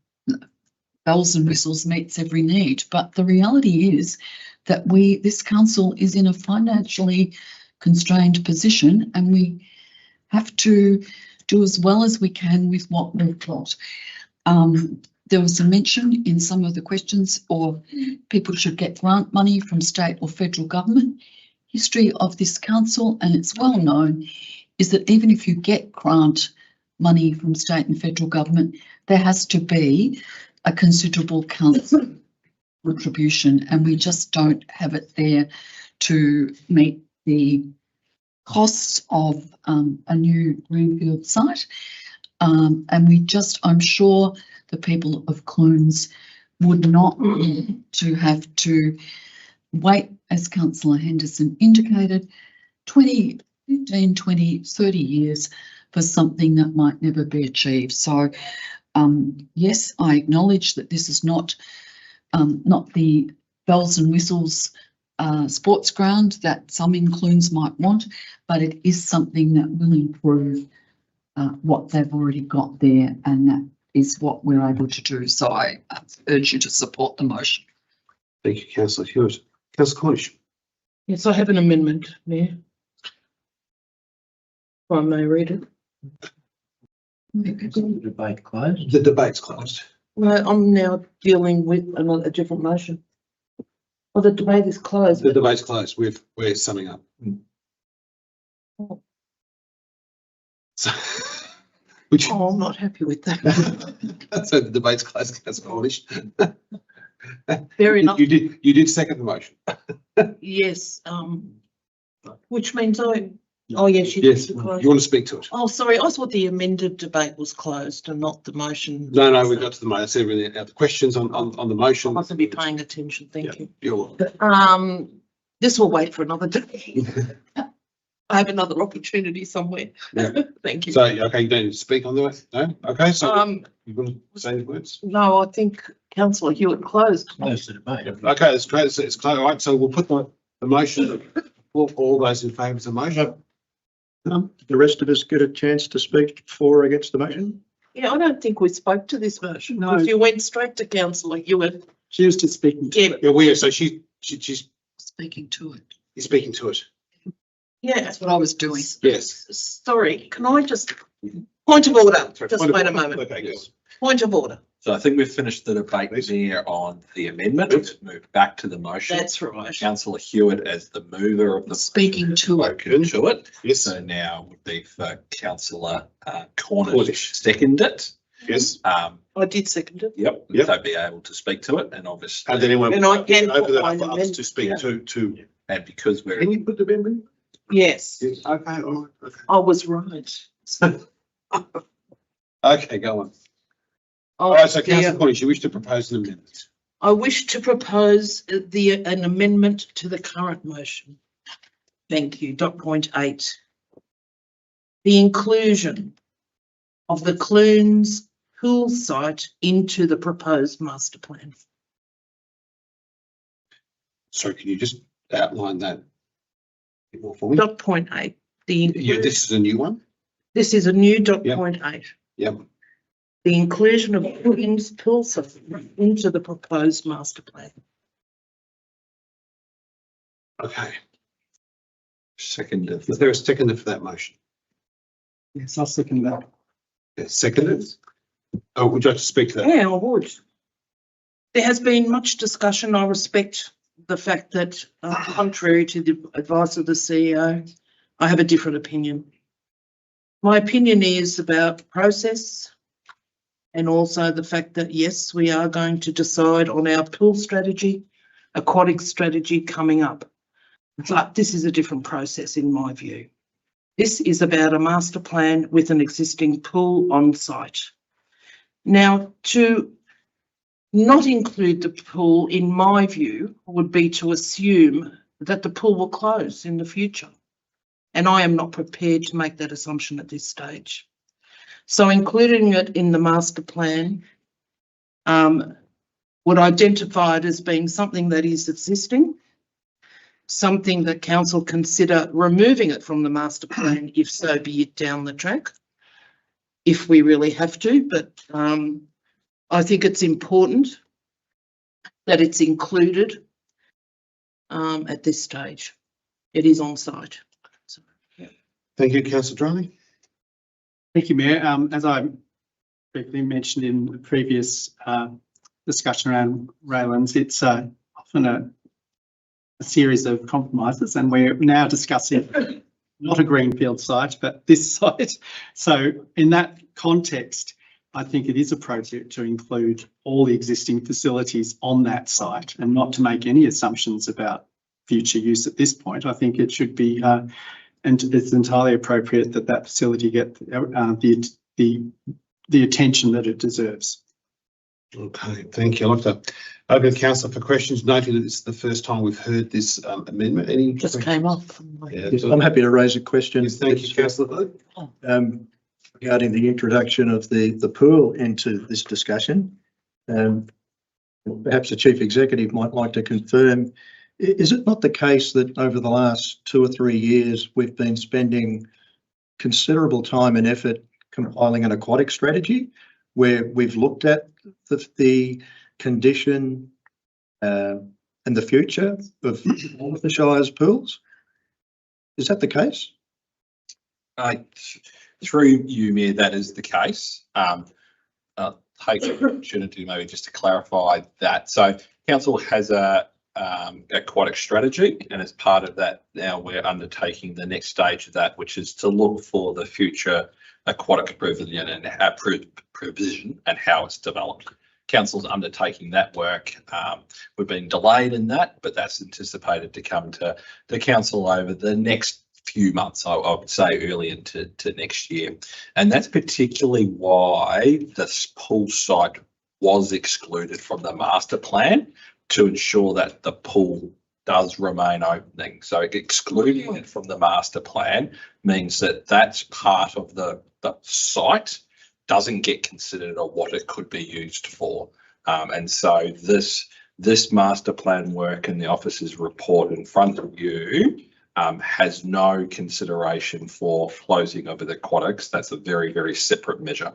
bells and whistles meets every need. But the reality is that this council is in a financially constrained position, and we have to do as well as we can with what we've got. There was a mention in some of the questions, or people should get grant money from state or federal government. History of this council, and it's well known, is that even if you get grant money from state and federal government, there has to be a considerable council contribution, and we just don't have it there to meet the costs of a new greenfield site. And I'm sure the people of Clunes would not want to have to wait, as Councillor Henderson indicated, 20, 15, 20, 30 years for something that might never be achieved. So yes, I acknowledge that this is not the bells and whistles sports ground that some in Clunes might want, but it is something that will improve what they've already got there, and that is what we're able to do. So I urge you to support the motion. Thank you, Councillor Hewitt. Councillor Cornish. Yes, I have an amendment, Mayor. If I may read it. Debate closed. The debate's closed. No, I'm now dealing with a different motion. Well, the debate is closed. The debate's closed. We're summing up. Oh. So, I'm not happy with that. so the debate's closed, Councillor Cornish. Fair enough. You did second the motion. Yes, which means oh yes, you Yes, did. you want to speak to it? Oh, sorry, I thought the amended debate was closed and not the motion. No, we got to the motion. That's everything. The questions on the motion. I mustn't be paying attention, thank you. You're welcome. This will wait for another day. I have another opportunity somewhere. Yeah. Thank you. So, okay, you don't need to speak on the way? No? Okay, so you want to say the words? No, I think councillor Hewitt closed. Close to debate. Okay, it's great. It's close. All right, so we'll put the motion, all those in favour of the motion. Did the rest of us get a chance to speak for or against the motion? Yeah, I don't think we spoke to this motion. No. Because you went straight to councillor Hewitt. She was just speaking. to Yeah, it. Yeah, we, so she's Speaking to it. speaking to it. yeah. That's what I was doing. Yes. Sorry, can I just, point of order, just Point of wait a order. moment. Okay, yes. Point of order. So I think we've finished the debate there on the amendment. Move back to the motion. That's right. Councillor Hewitt as the mover of the. Speaking to it. Spoken to it. Yes, So now would be for councillor Cornish second it. yes. I did second it. Yep. Yep. So be able to speak to it and obviously. And then anyone And I can over put the my for others amendment. to speak to. And because we're. Can you put the amendment? Yes, Yes. Okay, all right, okay. I was right. Okay, go on. Oh, All right, so dear. councillor Cornish, you wish to propose an amendment? I wish to propose an amendment to the current motion. Thank you. Dot point 8. The inclusion of the Clunes pool site into the proposed master plan. So can you just outline that a bit more for me? Dot point 8. Yeah, this is a new one? This is a new dot Yep. point 8. Yep. The inclusion of Clunes pool site into the proposed master plan. Okay. Second. Is there a seconder for that motion? Yes, I'll second that. Yes, seconded. Oh, would you like to speak to that? Yeah, I would. There has been much discussion. I respect the fact that, contrary to the advice of the CEO, I have a different opinion. My opinion is about process and also the fact that, yes, we are going to decide on our pool strategy, aquatic strategy coming up. But this is a different process in my view. This is about a master plan with an existing pool on site. Now, to not include the pool, in my view, would be to assume that the pool will close in the future. And I am not prepared to make that assumption at this stage. So including it in the master plan would identify it as being something that is existing, something that council consider removing it from the master plan, if so be it down the track, if we really have to. But I think it's important that it's included at this stage. It is on site. So, yeah. Thank you, councillor Droney. Thank you, Mayor. As I briefly mentioned in the previous discussion around Raylands, it's often a series of compromises, and we're now discussing not a greenfield site, but this site. So in that context, I think it is appropriate to include all the existing facilities on that site and not to make any assumptions about future use at this point. I think it should be, and it's entirely appropriate that that facility get the attention that it deserves. Okay, thank you. I'd like to open council for questions, noting that this is the first time we've heard this amendment. Any Just questions? came off. Yeah, Yes, I'm happy to raise a question. yes, thank you, councillor Hood. Regarding the introduction of the pool into this discussion. Perhaps the chief executive might like to confirm, is it not the case that over the last 2 or 3 years, we've been spending considerable time and effort compiling an aquatic strategy where we've looked at the condition and the future of all of the Shire's pools? Is that the case? Through you, Mayor, that is the case. Take the opportunity maybe just to clarify that. So council has a aquatic strategy, and as part of that, now we're undertaking the next stage of that, which is to look for the future aquatic provision and how it's developed. Council's undertaking that work. We've been delayed in that, but that's anticipated to come to the council over the next few months, I would say early into next year. And that's particularly why this pool site was excluded from the master plan, to ensure that the pool does remain opening. So excluding it from the master plan means that that's part of the site doesn't get considered or what it could be used for. And so this master plan work and the officer's report in front of you has no consideration for closing of the aquatics. That's a very, very separate measure.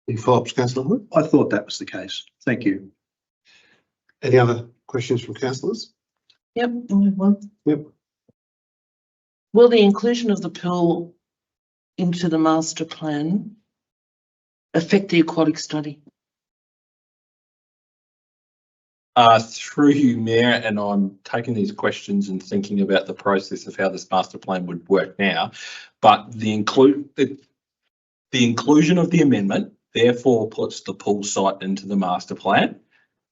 Any follow-ups, councillor Hood? I thought that was the case. Thank you. Any other questions from councillors? Yep, I have one. Yep. Will the inclusion of the pool into the master plan affect the aquatic study? Through you, Mayor, and I'm taking these questions and thinking about the process of how this master plan would work now. But the inclusion of the amendment therefore puts the pool site into the master plan.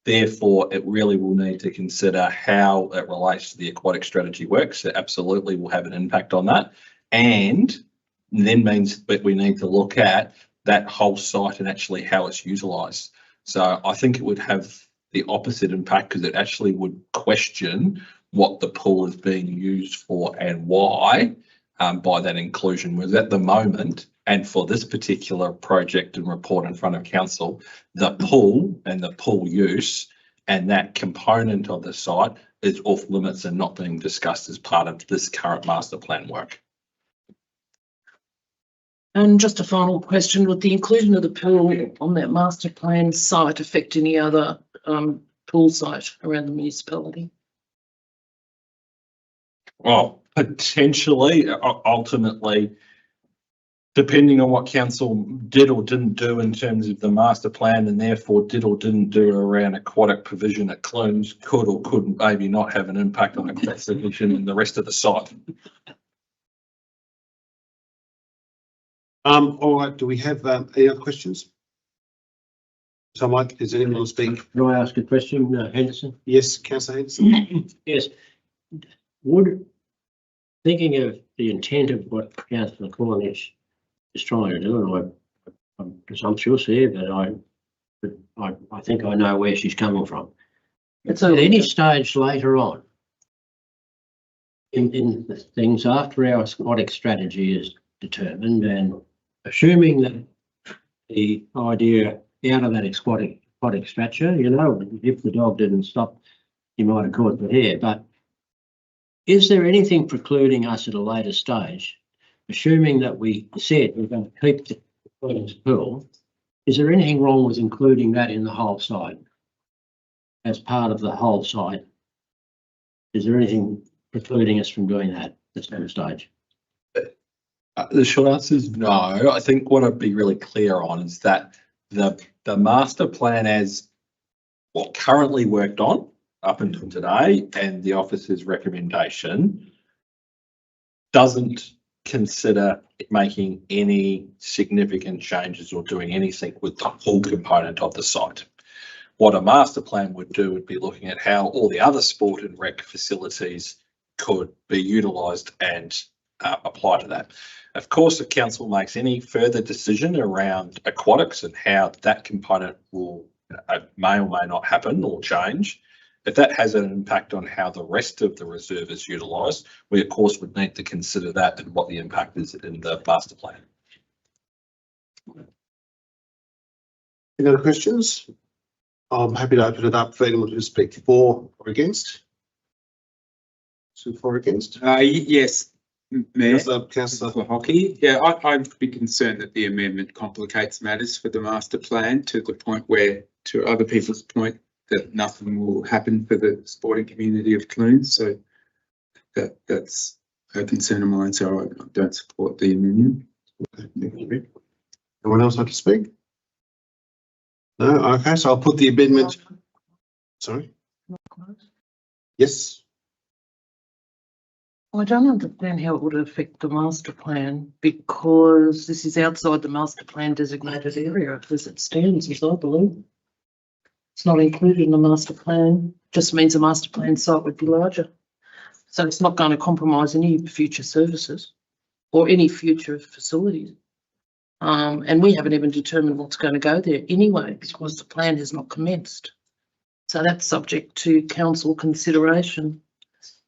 Therefore, it really will need to consider how it relates to the aquatic strategy works. It absolutely will have an impact on that. And then means that we need to look at that whole site and actually how it's utilised. So I think it would have the opposite impact because it actually would question what the pool is being used for and why by that inclusion. Whereas at the moment, and for this particular project and report in front of council, the pool and the pool use and that component of the site is off limits and not being discussed as part of this current master plan work. And just a final question, would the inclusion of the pool on that master plan site affect any other pool site around the municipality? Well, potentially, ultimately, depending on what council did or didn't do in terms of the master plan and therefore did or didn't do around aquatic provision at Clunes, could or could maybe not have an impact on aquatic provision and the rest of the site. All right, do we have any other questions? So Mike, does anyone want to speak? Can I ask a question, Henderson? Yes, councillor Henderson. Yes. Would, thinking of the intent of what councillor Cornish is trying to do, and I'm presumptuous here, but I think I know where she's coming from. At any stage later on, in the things after our aquatic strategy is determined, and assuming that the idea out of that aquatic structure, you know, if the dog didn't stop, you might have caught the hare. But is there anything precluding us at a later stage, assuming that we said we're going to keep the pool, is there anything wrong with including that in the whole site as part of the whole site? Is there anything precluding us from doing that at that stage? The short answer is no. I think what I'd be really clear on is that the master plan as what currently worked on up until today and the officer's recommendation doesn't consider making any significant changes or doing anything with the pool component of the site. What a master plan would do would be looking at how all the other sport and rec facilities could be utilised and apply to that. Of course, if council makes any further decision around aquatics and how that component will may or may not happen or change, if that has an impact on how the rest of the reserve is utilised, we of course would need to consider that and what the impact is in the master plan. Any other questions? I'm happy to open it up for anyone to speak for or against. So for or against? Yes, Mayor. Councillor For hockey, yeah, I'd be concerned that the amendment complicates matters for the master plan to the point where, to other people's point, that nothing will happen for the sporting community of Clunes. So that's a concern of mine. So I don't support the amendment. Anyone else like to speak? No. Okay, so I'll put the amendment. Sorry. Yes. I don't understand how it would affect the master plan because this is outside the master plan designated area as it stands, as I believe. It's not included in the master plan, just means the master plan site would be larger. So it's not going to compromise any future services or any future facilities. And we haven't even determined what's going to go there anyway because the plan has not commenced. So that's subject to council consideration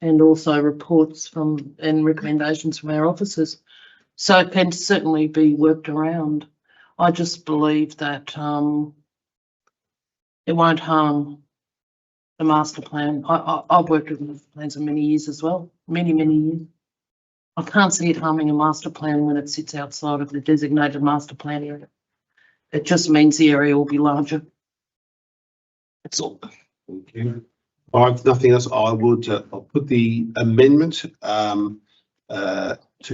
and also reports from and recommendations from our officers. So it can certainly be worked around. I just believe that it won't harm the master plan. I've worked with master plans for many years as well, many years. I can't see it harming a master plan when it sits outside of the designated master plan area. It just means the area will be larger. That's all. Thank you. All right, nothing else. I would, I'll put the amendment to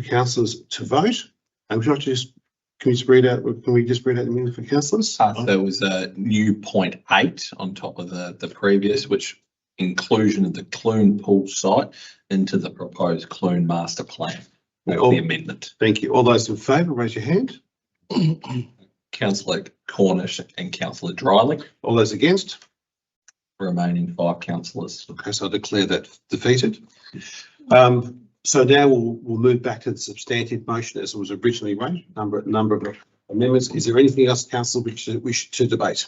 councillors to vote. And would you like to just, can we just read out the amendment for councillors? There was a new point 8 on top of the previous, which inclusion of the Clune pool site into the proposed Clune master plan. That was the amendment. Thank you. All those in favour, raise your hand. Councillor Cornish and Councillor Dryling. All those against? Remaining 5 councillors. Okay, so I declare that defeated. So now we'll move back to the substantive motion as it was originally raised. Number of amendments. Is there anything else, council, which we should to debate?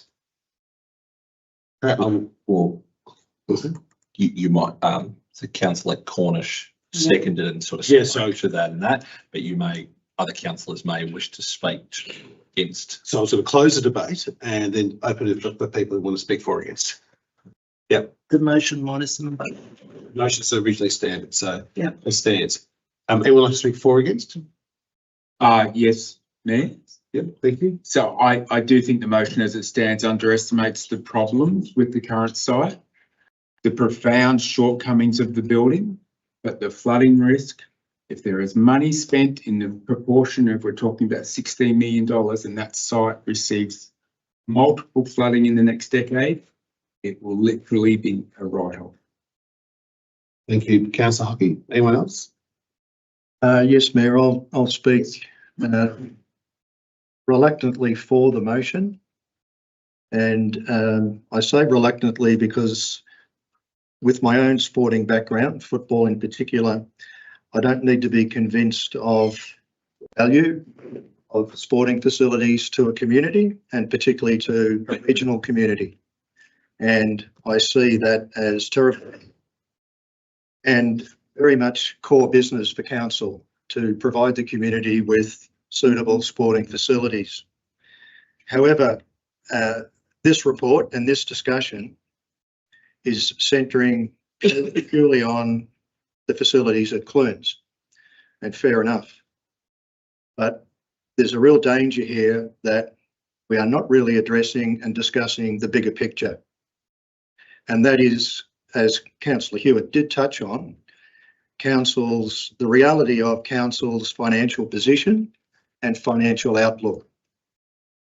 Well, you might, so Councillor Cornish seconded and sort of spoke to that and that, but you may, other councillors may wish to speak against. So I was going to close the debate and then open it up for people who want to speak for or against. Yep. The motion minus the vote. Motion's originally standard, so yeah, it stands. Anyone like to speak for or against? Yes, Mayor. Yep, thank you. So I do think the motion as it stands underestimates the problems with the current site, the profound shortcomings of the building, but the flooding risk. If there is money spent in the proportion of, we're talking about $16 million, and that site receives multiple flooding in the next decade, it will literally be a write-off. Thank you, Councillor Hockey. Anyone else? Yes, Mayor, I'll speak reluctantly for the motion. And I say reluctantly because with my own sporting background, football in particular, I don't need to be convinced of the value of sporting facilities to a community and particularly to a regional community. And I see that as terrifying and very much core business for council to provide the community with suitable sporting facilities. However, this report and this discussion is centering purely on the facilities at Clunes, and fair enough. But there's a real danger here that we are not really addressing and discussing the bigger picture. And that is, as Councillor Hewitt did touch on, the reality of council's financial position and financial outlook.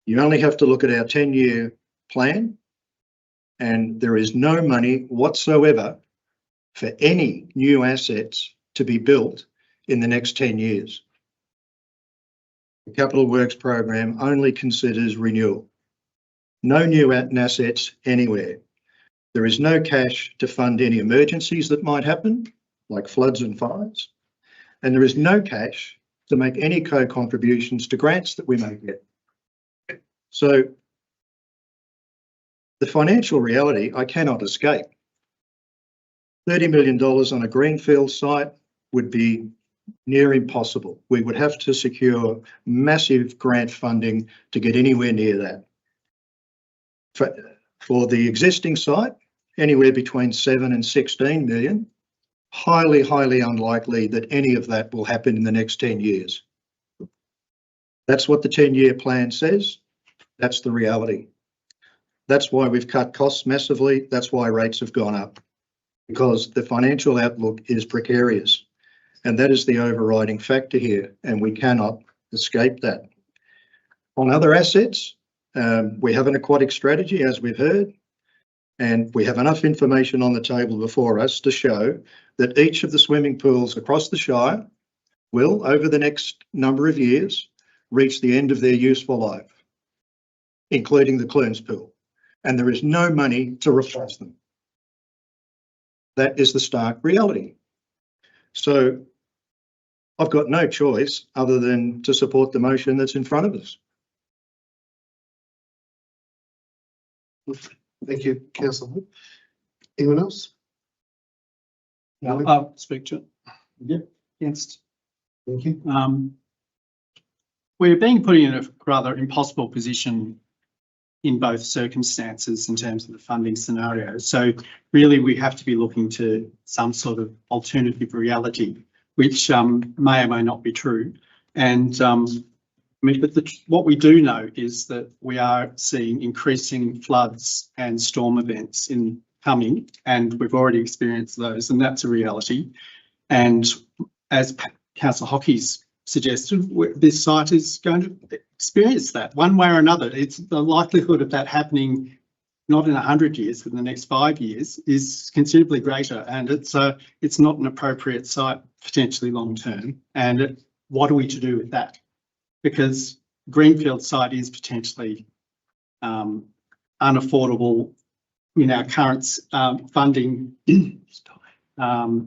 You only have to look at our 10-year plan, and there is no money whatsoever for any new assets to be built in the next 10 years. The Capital Works program only considers renewal. No new assets anywhere. There is no cash to fund any emergencies that might happen, like floods and fires, and there is no cash to make any co-contributions to grants that we may get. So the financial reality I cannot escape. $30 million on a greenfield site would be near impossible. We would have to secure massive grant funding to get anywhere near that. For the existing site, anywhere between 7 and 16 million, highly unlikely that any of that will happen in the next 10 years. That's what the 10-year plan says. That's the reality. That's why we've cut costs massively. That's why rates have gone up, because the financial outlook is precarious. And that is the overriding factor here, and we cannot escape that. On other assets, we have an aquatic strategy, as we've heard, and we have enough information on the table before us to show that each of the swimming pools across the Shire will, over the next number of years, reach the end of their useful life, including the Clunes pool, and there is no money to replace them. That is the stark reality. So I've got no choice other than to support the motion that's in front of us. Thank you, councillor Hood. Anyone else? No, I'll speak to it. Yeah. Against. Thank you. We're being put in a rather impossible position in both circumstances in terms of the funding scenario. So really we have to be looking to some sort of alternative reality, which may or may not be true. And what we do know is that we are seeing increasing floods and storm events coming, and we've already experienced those, and that's a reality. And as Councillor Hockey's suggested, this site is going to experience that one way or another. It's the likelihood of that happening not in 100 years, but in the next 5 years is considerably greater, and it's not an appropriate site potentially long term. And what are we to do with that? Because Greenfield site is potentially unaffordable in our current funding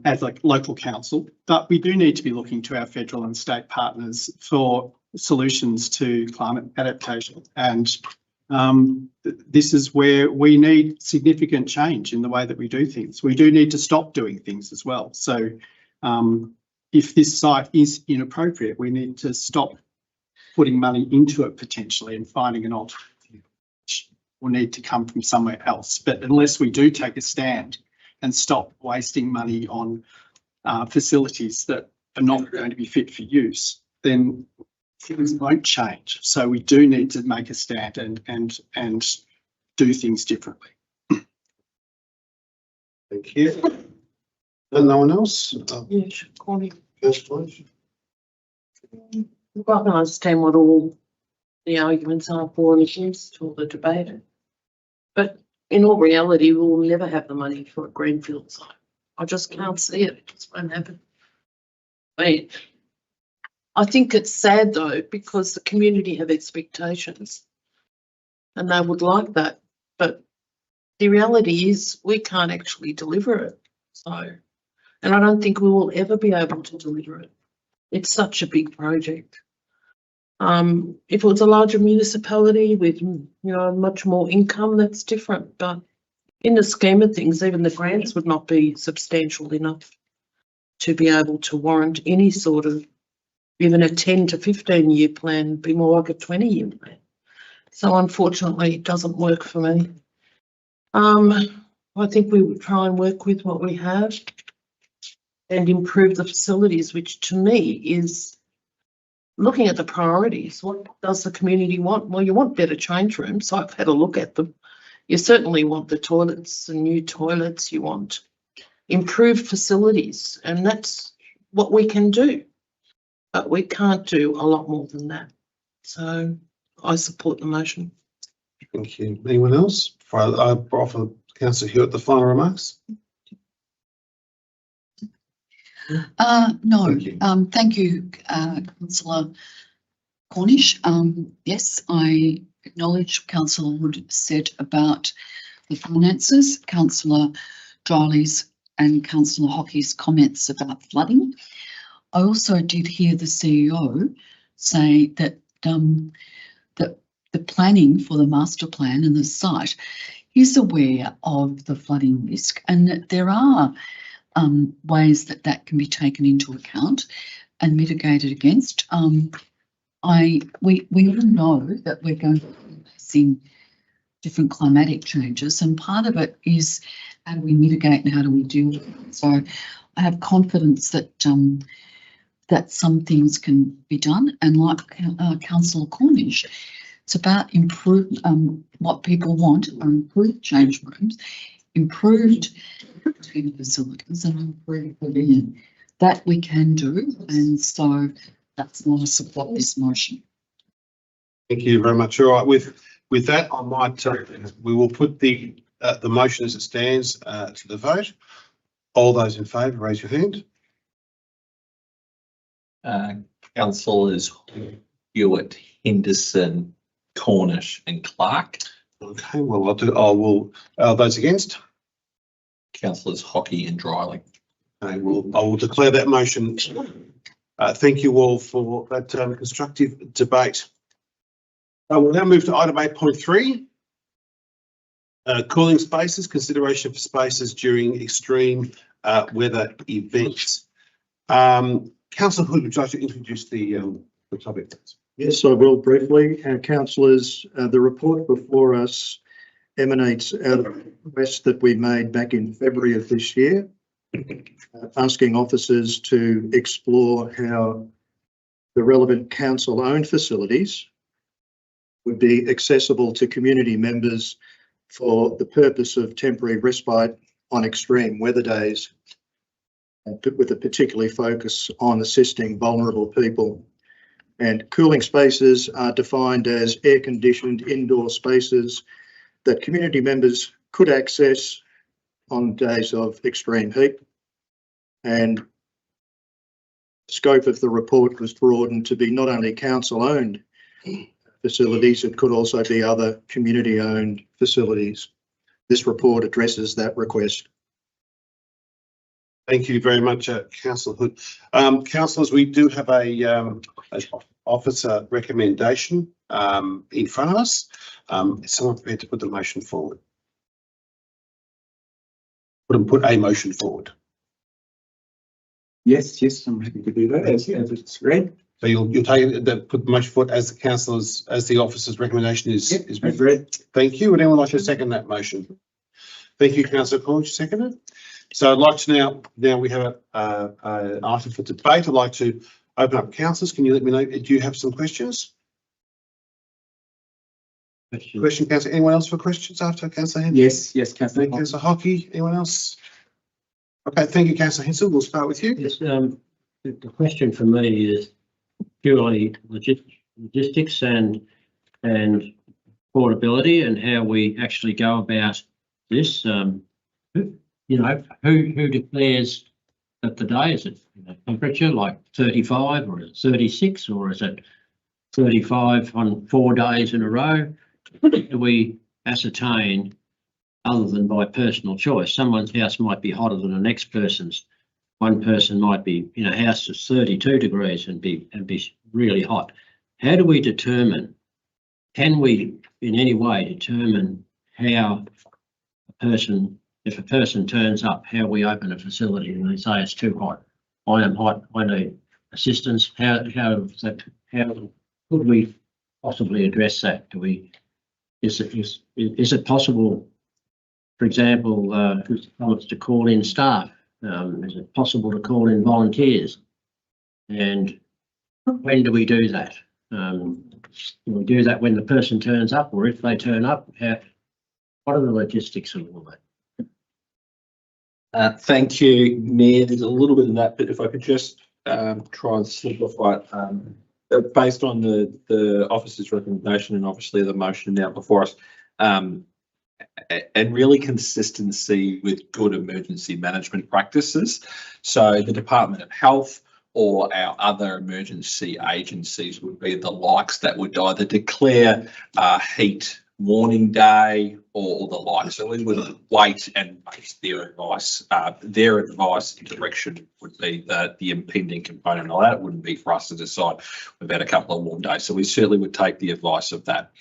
as a local council, but we do need to be looking to our federal and state partners for solutions to climate adaptation. And this is where we need significant change in the way that we do things. We do need to stop doing things as well. So if this site is inappropriate, we need to stop putting money into it potentially and finding an alternative which will need to come from somewhere else. But unless we do take a stand and stop wasting money on facilities that are not going to be fit for use, then things won't change. So we do need to make a stand and do things differently. Thank you. And no one else? Yeah, sure, Connie. First, please. I can understand what all the arguments are for and against all the debate. But in all reality, we will never have the money for a greenfield site. I just can't see it. It just won't happen. I think it's sad though, because the community have expectations and they would like that. But the reality is we can't actually deliver it. So, and I don't think we will ever be able to deliver it. It's such a big project. If it was a larger municipality with, much more income, that's different. But in the scheme of things, even the grants would not be substantial enough to be able to warrant any sort of, even a 10 to 15 year plan, be more like a 20-year plan. So unfortunately, it doesn't work for me. I think we would try and work with what we have and improve the facilities, which to me is looking at the priorities. What does the community want? Well, you want better change rooms. So I've had a look at them. You certainly want the toilets and new toilets. You want improved facilities, and that's what we can do. But we can't do a lot more than that. So I support the motion. Thank you. Anyone else? Before I offer Councillor Hewitt the final remarks. No, Thank you. thank you, Councillor Cornish. Yes, I acknowledge what Councillor Wood said about the finances, Councillor Dryley's and Councillor Hockey's comments about flooding. I also did hear the CEO say that that the planning for the master plan and the site is aware of the flooding risk, and that there are ways that that can be taken into account and mitigated against. We all know that we're going to be facing different climatic changes, and part of it is how do we mitigate and how do we deal with it. So I have confidence that that some things can be done, and like Councillor Cornish, it's about improved what people want are improved change rooms, improved facilities and improved pavilion. That we can do, and so that's why I support this motion. Thank you very much. All right, with that, I might we will put the motion as it stands to the vote. All those in favour, raise your hand. Councillors Hewitt, Henderson, Cornish and Clark. Okay, well, I will. Those against? Councillors Hockey and Dryley. I will declare that motion. Thank you all for that constructive debate. I will now move to item 8.3. Cooling spaces, consideration for spaces during extreme weather events. Councillor Hood, would you like to introduce the topic, please? Yes, I will briefly. Councillors, the report before us emanates out of a request that we made back in February of this year, asking officers to explore how the relevant council-owned facilities would be accessible to community members for the purpose of temporary respite on extreme weather days, with a particular focus on assisting vulnerable people. And cooling spaces are defined as air-conditioned indoor spaces that community members could access on days of extreme heat. And the scope of the report was broadened to be not only council-owned facilities, it could also be other community-owned facilities. This report addresses that request. Thank you very much, Councillor Hood. Councillors, we do have a officer recommendation in front of us. Is someone prepared to put the motion forward? Put a motion forward. Yes, I'm happy to do that as it's read. So you'll take put the motion forward as the councillors, as the officer's recommendation is read. Thank you. Would anyone like to second that motion? Thank you, Councillor Cornish, seconded. So I'd like to now we have an item for debate. I'd like to open up councillors. Can you let me know? Do you have some questions? Question, Councillor. Anyone else for questions after Councillor Hensel? Yes, Councillor. Councillor Hockey. Anyone else? Okay, thank you, Councillor Hensel. We'll start with you. Yes, the question for me is purely logistics and portability, and how we actually go about this. You know, who declares that the day, is it temperature like 35 or is it 36 or is it 35 on 4 days in a row? Do we ascertain, other than by personal choice? Someone's house might be hotter than the next person's. One person might be, you know, house is 32 degrees and be really hot. How do we determine? Can we in any way determine how a person, if a person turns up, how we open a facility and they say it's too hot, I am hot, I need assistance? How could we possibly address that? Do we? Is it possible, for example, to call in staff? Is it possible to call in volunteers? And when do we do that? Do we do that when the person turns up, or if they turn up? What are the logistics of all that? Thank you, Mayor. There's a little bit of that, but if I could just try and simplify it. Based on the officer's recommendation and obviously the motion now before us, and really consistency with good emergency management practices. So the Department of Health or our other emergency agencies would be the likes that would either declare heat warning day or the like. So we would wait and base their advice. Their advice and direction would be the impending component of that. It wouldn't be for us to decide about a couple of warm days. So we certainly would take the advice of that.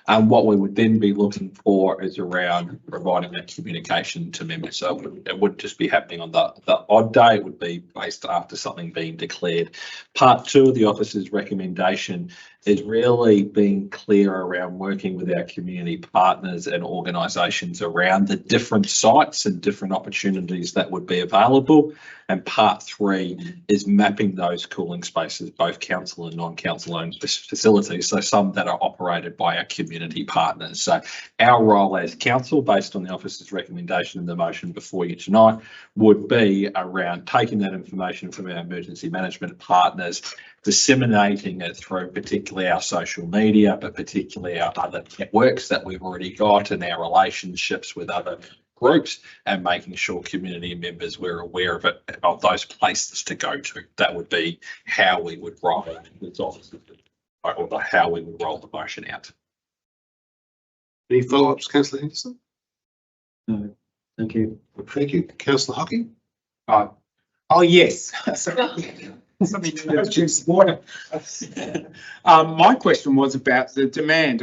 What we would then be looking for is around providing that communication to members. So it wouldn't just be happening on the odd day. It would be based after something being declared. Part 2 of the officer's recommendation is really being clear around working with our community partners and organisations around the different sites and different opportunities that would be available. And part 3 is mapping those cooling spaces, both council and non-council owned facilities. So some that are operated by our community partners. So our role as council, based on the officer's recommendation and the motion before you tonight, would be around taking that information from our emergency management partners, disseminating it through particularly our social media, but particularly our other networks that we've already got and our relationships with other groups, and making sure community members were aware of it, of those places to go to. That would be how we would roll it, or how we would roll the motion out. Any follow-ups, Councillor Henderson? No, thank you. Thank you. Councillor Hockey? Oh yes. Sorry. Something to juice water. My question was about the demand.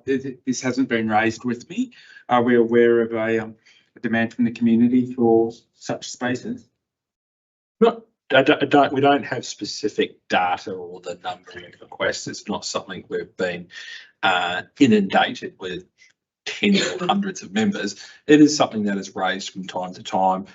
This hasn't been raised with me. Are we aware of a demand from the community for such spaces? We don't have specific data or the number of requests. It's not something we've been inundated with tens or hundreds of members. It is something that is raised from time to time,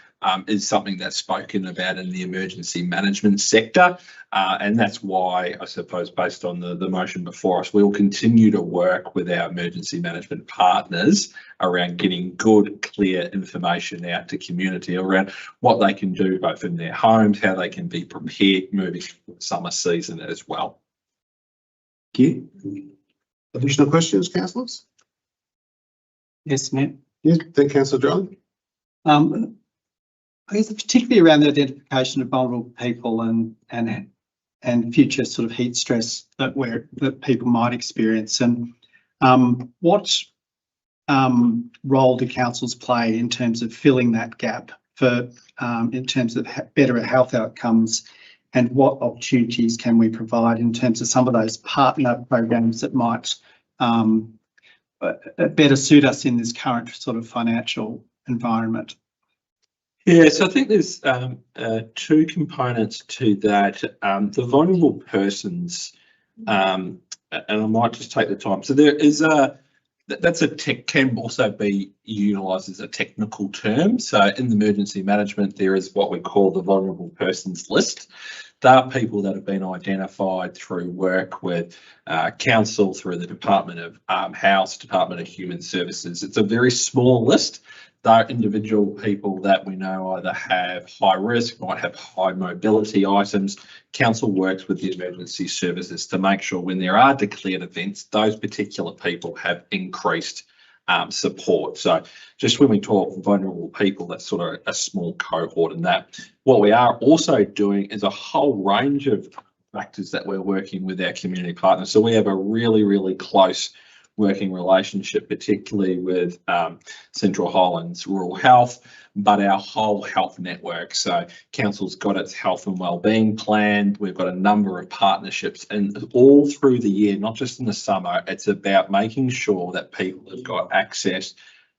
is something that's spoken about in the emergency management sector. And that's why, I suppose, based on the motion before us, we'll continue to work with our emergency management partners around getting good, clear information out to community around what they can do both in their homes, how they can be prepared moving through the summer season as well. Thank you. Additional questions, councillors? Yes, Mayor. Yes, then councillor John. I guess particularly around the identification of vulnerable people and future sort of heat stress that people might experience, and what role do councils play in terms of filling that gap for in terms of better health outcomes, and what opportunities can we provide in terms of some of those partner programs that might better suit us in this current sort of financial environment? Yeah, so I think there's two components to that. The vulnerable persons, and I might just take the time. So there is can also be utilised as a technical term. So in the emergency management, there is what we call the vulnerable persons list. They are people that have been identified through work with council, through the Department of House, Department of Human Services. It's a very small list. They're individual people that we know either have high risk, might have high mobility items. Council works with the emergency services to make sure when there are declared events, those particular people have increased support. So just when we talk vulnerable people, that's sort of a small cohort in that. What we are also doing is a whole range of factors that we're working with our community partners. So we have a really, really close working relationship, particularly with Central Highlands Rural Health, but our whole health network. So council's got its health and wellbeing plan. We've got a number of partnerships, and all through the year, not just in the summer, it's about making sure that people have got access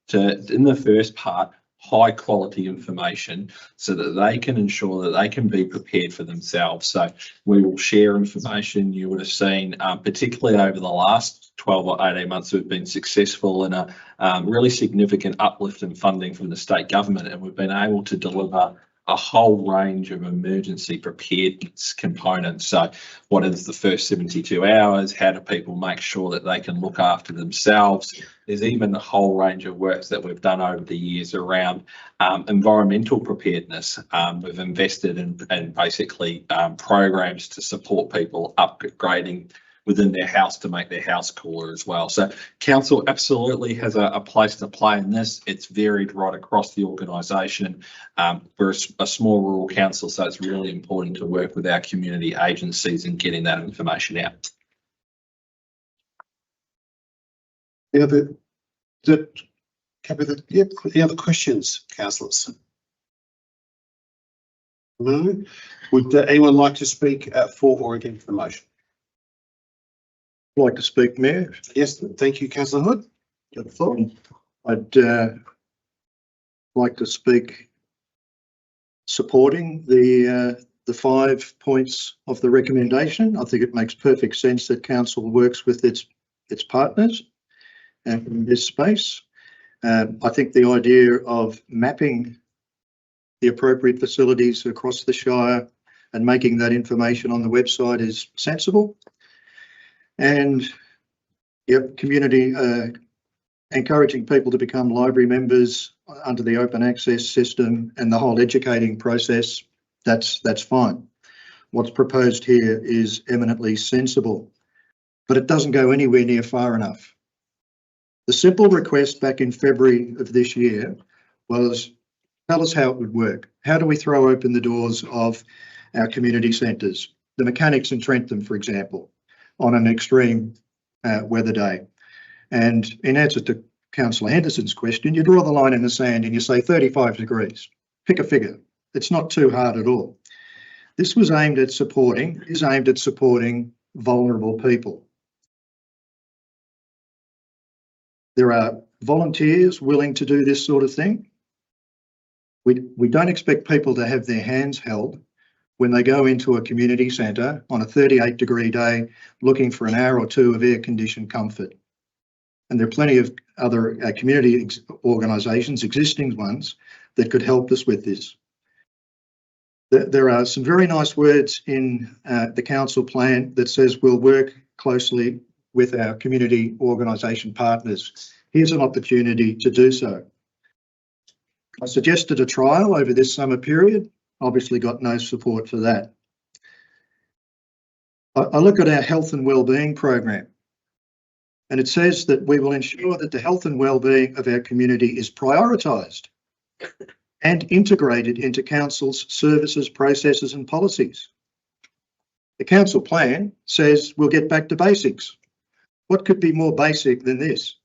to, in the first part, high quality information so that they can ensure that they can be prepared for themselves. So we will share information. You would have seen, particularly over the last 12 or 18 months, we've been successful in a really significant uplift in funding from the state government, and we've been able to deliver a whole range of emergency preparedness components. So what is the first 72 hours? How do people make sure that they can look after themselves? There's even a whole range of works that we've done over the years around environmental preparedness. We've invested in basically programs to support people upgrading within their house to make their house cooler as well. So council absolutely has a place to play in this. It's varied right across the organisation. We're a small rural council, so it's really important to work with our community agencies in getting that information out. Any other questions, councillors? No? Would anyone like to speak for or against the motion? I'd like to speak, Mayor. Yes, thank you, councillor Hood. You have the floor. I'd like to speak supporting the 5 points of the recommendation. I think it makes perfect sense that council works with its partners in this space. I think the idea of mapping the appropriate facilities across the Shire and making that information on the website is sensible. And yep, community encouraging people to become library members under the open access system and the whole educating process, that's fine. What's proposed here is eminently sensible, but it doesn't go anywhere near far enough. The simple request back in February of this year was, tell us how it would work. How do we throw open the doors of our community centres? The Mechanics in Trentham, for example, on an extreme weather day. And in answer to Councillor Henderson's question, you draw the line in the sand and you say 35 degrees. Pick a figure. It's not too hard at all. This was aimed at supporting vulnerable people. There are volunteers willing to do this sort of thing. We don't expect people to have their hands held when they go into a community centre on a 38-degree day looking for an hour or two of air-conditioned comfort. And there are plenty of other community organisations, existing ones, that could help us with this. There are some very nice words in the council plan that says we'll work closely with our community organisation partners. Here's an opportunity to do so. I suggested a trial over this summer period, obviously got no support for that. I look at our health and wellbeing program, and it says that we will ensure that the health and wellbeing of our community is prioritised and integrated into council's services, processes and policies. The council plan says we'll get back to basics. What could be more basic than this?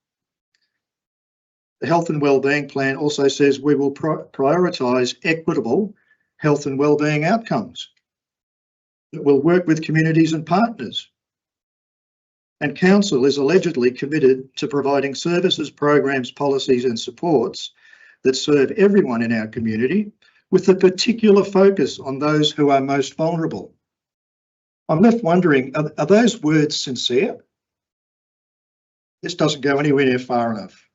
The health and wellbeing plan also says we will prioritise equitable health and wellbeing outcomes. That will work with communities and partners. And council is allegedly committed to providing services, programs, policies and supports that serve everyone in our community with a particular focus on those who are most vulnerable. I'm left wondering, are those words sincere? This doesn't go anywhere near far enough.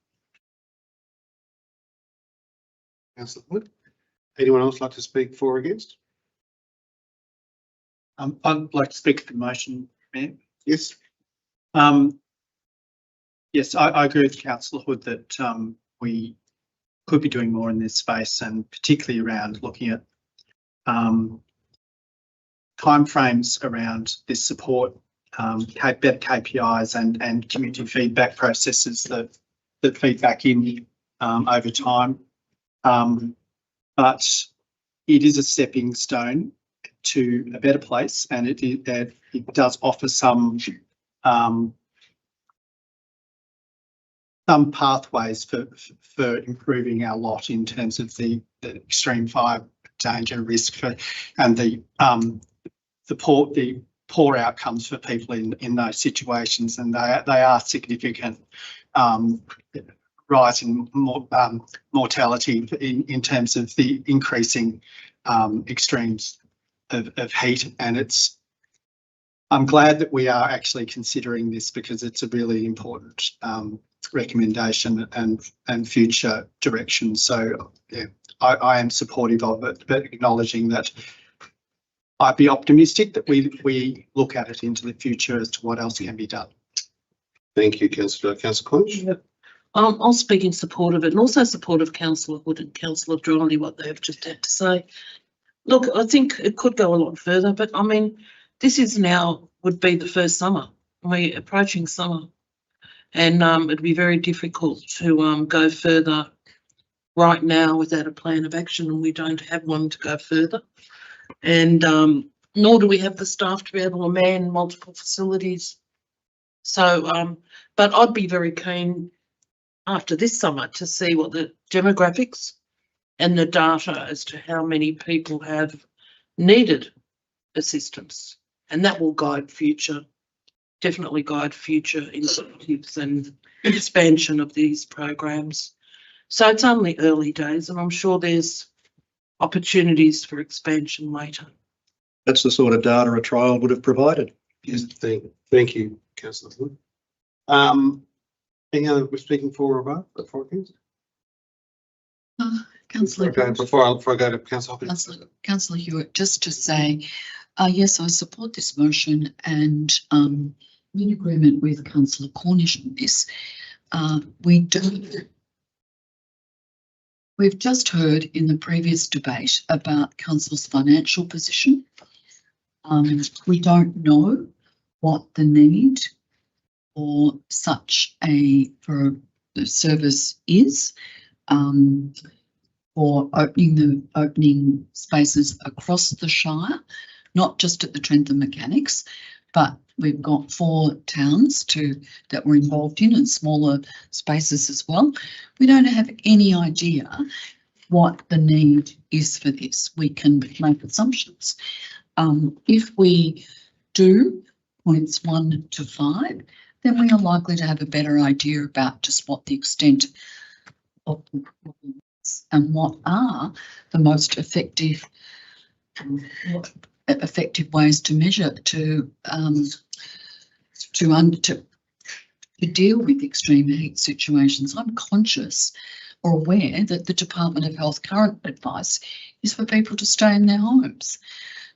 Councillor Hood. Anyone else like to speak for or against? I'd like to speak to the motion, Mayor. Yes. Yes, I agree with Councillor Hood that we could be doing more in this space, and particularly around looking at timeframes around this support, better KPIs and community feedback processes that feed back in over time. But it is a stepping stone to a better place, and it does offer some pathways for improving our lot in terms of the extreme fire danger risk and the poor outcomes for people in those situations, and they are significant. Rise in mortality in terms of the increasing extremes of heat, and I'm glad that we are actually considering this because it's a really important recommendation and future direction. So yeah, I am supportive of it, but acknowledging that I'd be optimistic that we look at it into the future as to what else can be done. Thank you, Councillor Cornish. Yep. I'll speak in support of it, and also support of Councillor Hood and Councillor Donnelly, what they have just had to say. Look, I think it could go a lot further, but I mean, this is now would be the first summer. We're approaching summer, and it'd be very difficult to go further right now without a plan of action, and we don't have one to go further. And nor do we have the staff to be able to man multiple facilities. So, but I'd be very keen after this summer to see what the demographics and the data as to how many people have needed assistance, and that will guide definitely guide future initiatives and expansion of these programs. So it's only early days, and I'm sure there's opportunities for expansion later. That's the sort of data a trial would have provided. Yes, thank you, Councillor Hood. Any other speaking for or against? Councillor. Before I go to Councillor Hopkins. Councillor Hewitt, just to say, yes, I support this motion, and in agreement with Councillor Cornish on this. We've just heard in the previous debate about Council's financial position. We don't know what the need for such a service is, for opening spaces across the Shire, not just at the Trentham Mechanics, but we've got 4 towns that we're involved in, and smaller spaces as well. We don't have any idea what the need is for this. We can make assumptions. If we do points 1 to 5, then we are likely to have a better idea about just what the extent of the problem is and what are the most effective ways to measure to deal with extreme heat situations. I'm conscious or aware that the Department of Health current advice is for people to stay in their homes,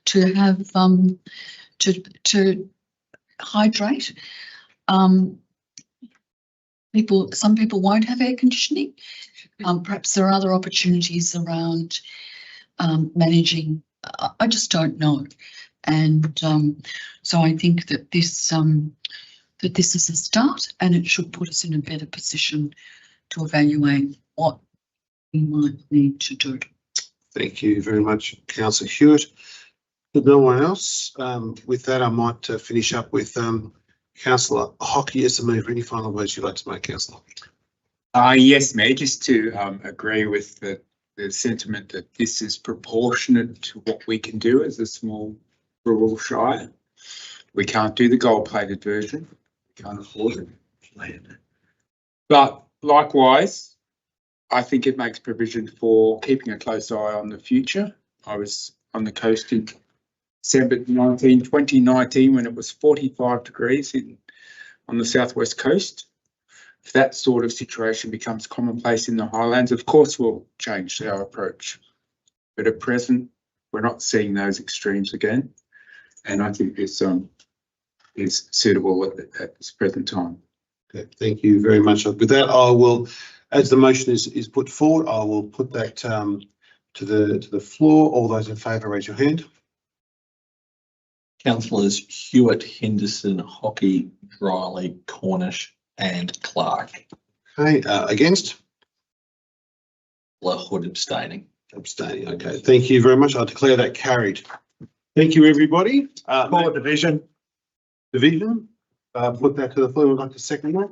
to have to hydrate. Some people won't have air conditioning. Perhaps there are other opportunities around managing. I just don't know, and so I think that this is a start, and it should put us in a better position to evaluate what we might need to do. Thank you very much, Councillor Hewitt. If no one else, with that, I might finish up with Councillor Hockey as a mover. Any final words you'd like to make, Councillor? Yes, Mayor, just to agree with the sentiment that this is proportionate to what we can do as a small rural shire. We can't do the gold-plated version. We can't afford it. But likewise, I think it makes provision for keeping a close eye on the future. I was on the coast in December 2019 when it was 45 degrees on the southwest coast. If that sort of situation becomes commonplace in the Highlands, of course we'll change our approach. But at present, we're not seeing those extremes again. And I think this is suitable at this present time. Okay, thank you very much. With that, I will, as the motion is put forward, I will put that to the floor. All those in favour, raise your hand. Councillors Hewitt, Henderson, Hockey, Riley, Cornish and Clark. Okay, against? Hood abstaining. Abstaining, okay. Thank you very much. I declare that carried. Thank you, everybody. For division. Division, put that to the floor. Would like to second that?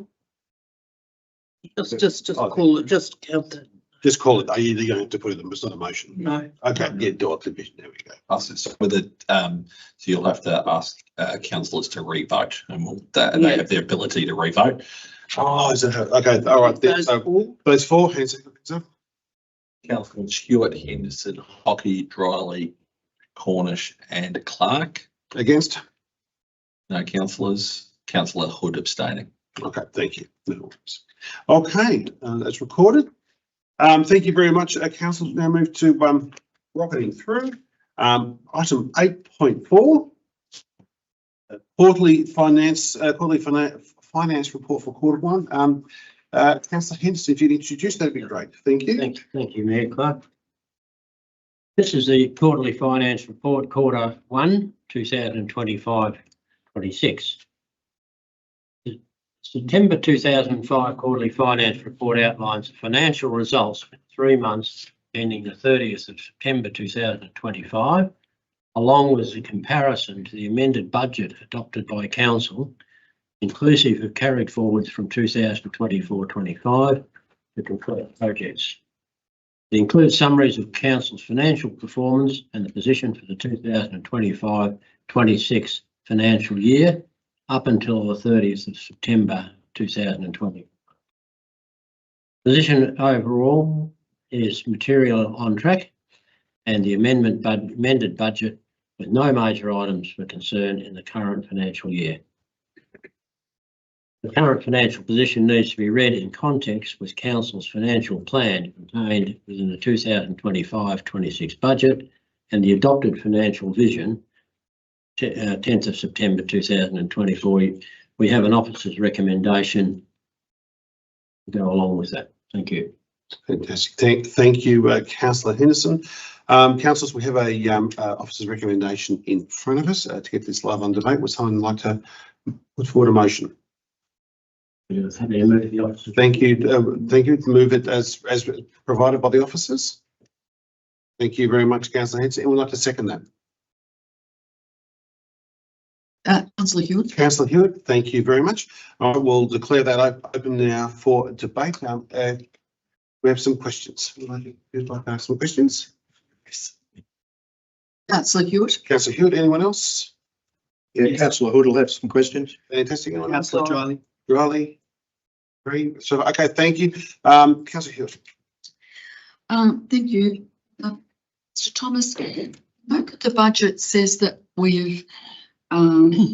Just call it, just count it. Just call it. You don't have to put it in. It's not a motion. No. Okay, yeah, do it division. There we go. So with it, so you'll have to ask councillors to re-vote, and they have the ability to re-vote. Oh, is it? Okay, all right. Then, so those four, hands up. Councillors Hewitt, Henderson, Hockey, Riley, Cornish and Clark. Against? No councillors. Councillor Hood abstaining. Okay, thank you. No worries. Okay, that's recorded. Thank you very much, council. Now move to rocketing through item 8.4, quarterly finance report for Q1. Councillor Henderson, if you'd introduce, that'd be great. Thank you. Thank you, Mayor Clark. This is the quarterly finance report, Q1, 2025-26. The September 2005 quarterly finance report outlines the financial results for 3 months ending the 30th of September 2025, along with the comparison to the amended budget adopted by Council, inclusive of carried forwards from 2024-25 to complete projects. It includes summaries of Council's financial performance and the position for the 2025-26 financial year up until the 30th of September 2020. Position overall is material on track, and the amended budget with no major items for concern in the current financial year. The current financial position needs to be read in context with Council's financial plan contained within the 2025-26 budget and the adopted financial vision, 10th of September 2024. We have an officer's recommendation to go along with that. Thank you. Fantastic. Thank you, Councillor Henderson. Councillors, we have a officer's recommendation in front of us to get this live on debate. Would someone like to put forward a motion? Thank you. Thank you. Move it as provided by the officers. Thank you very much, Councillor Henderson. And we'd like to second that. Councillor Hewitt. Councillor Hewitt, thank you very much. I will declare that open now for debate. We have some questions. Would you like to ask some questions? Councillor Hewitt. Councillor Hewitt, anyone else? Yeah, councillor Hood will have some questions. Fantastic. Anyone else? Councillor Dryly. Riley? Agree? So, okay, thank you. Councillor Hewitt. Thank you. Mr Thomas, look at the budget says that we've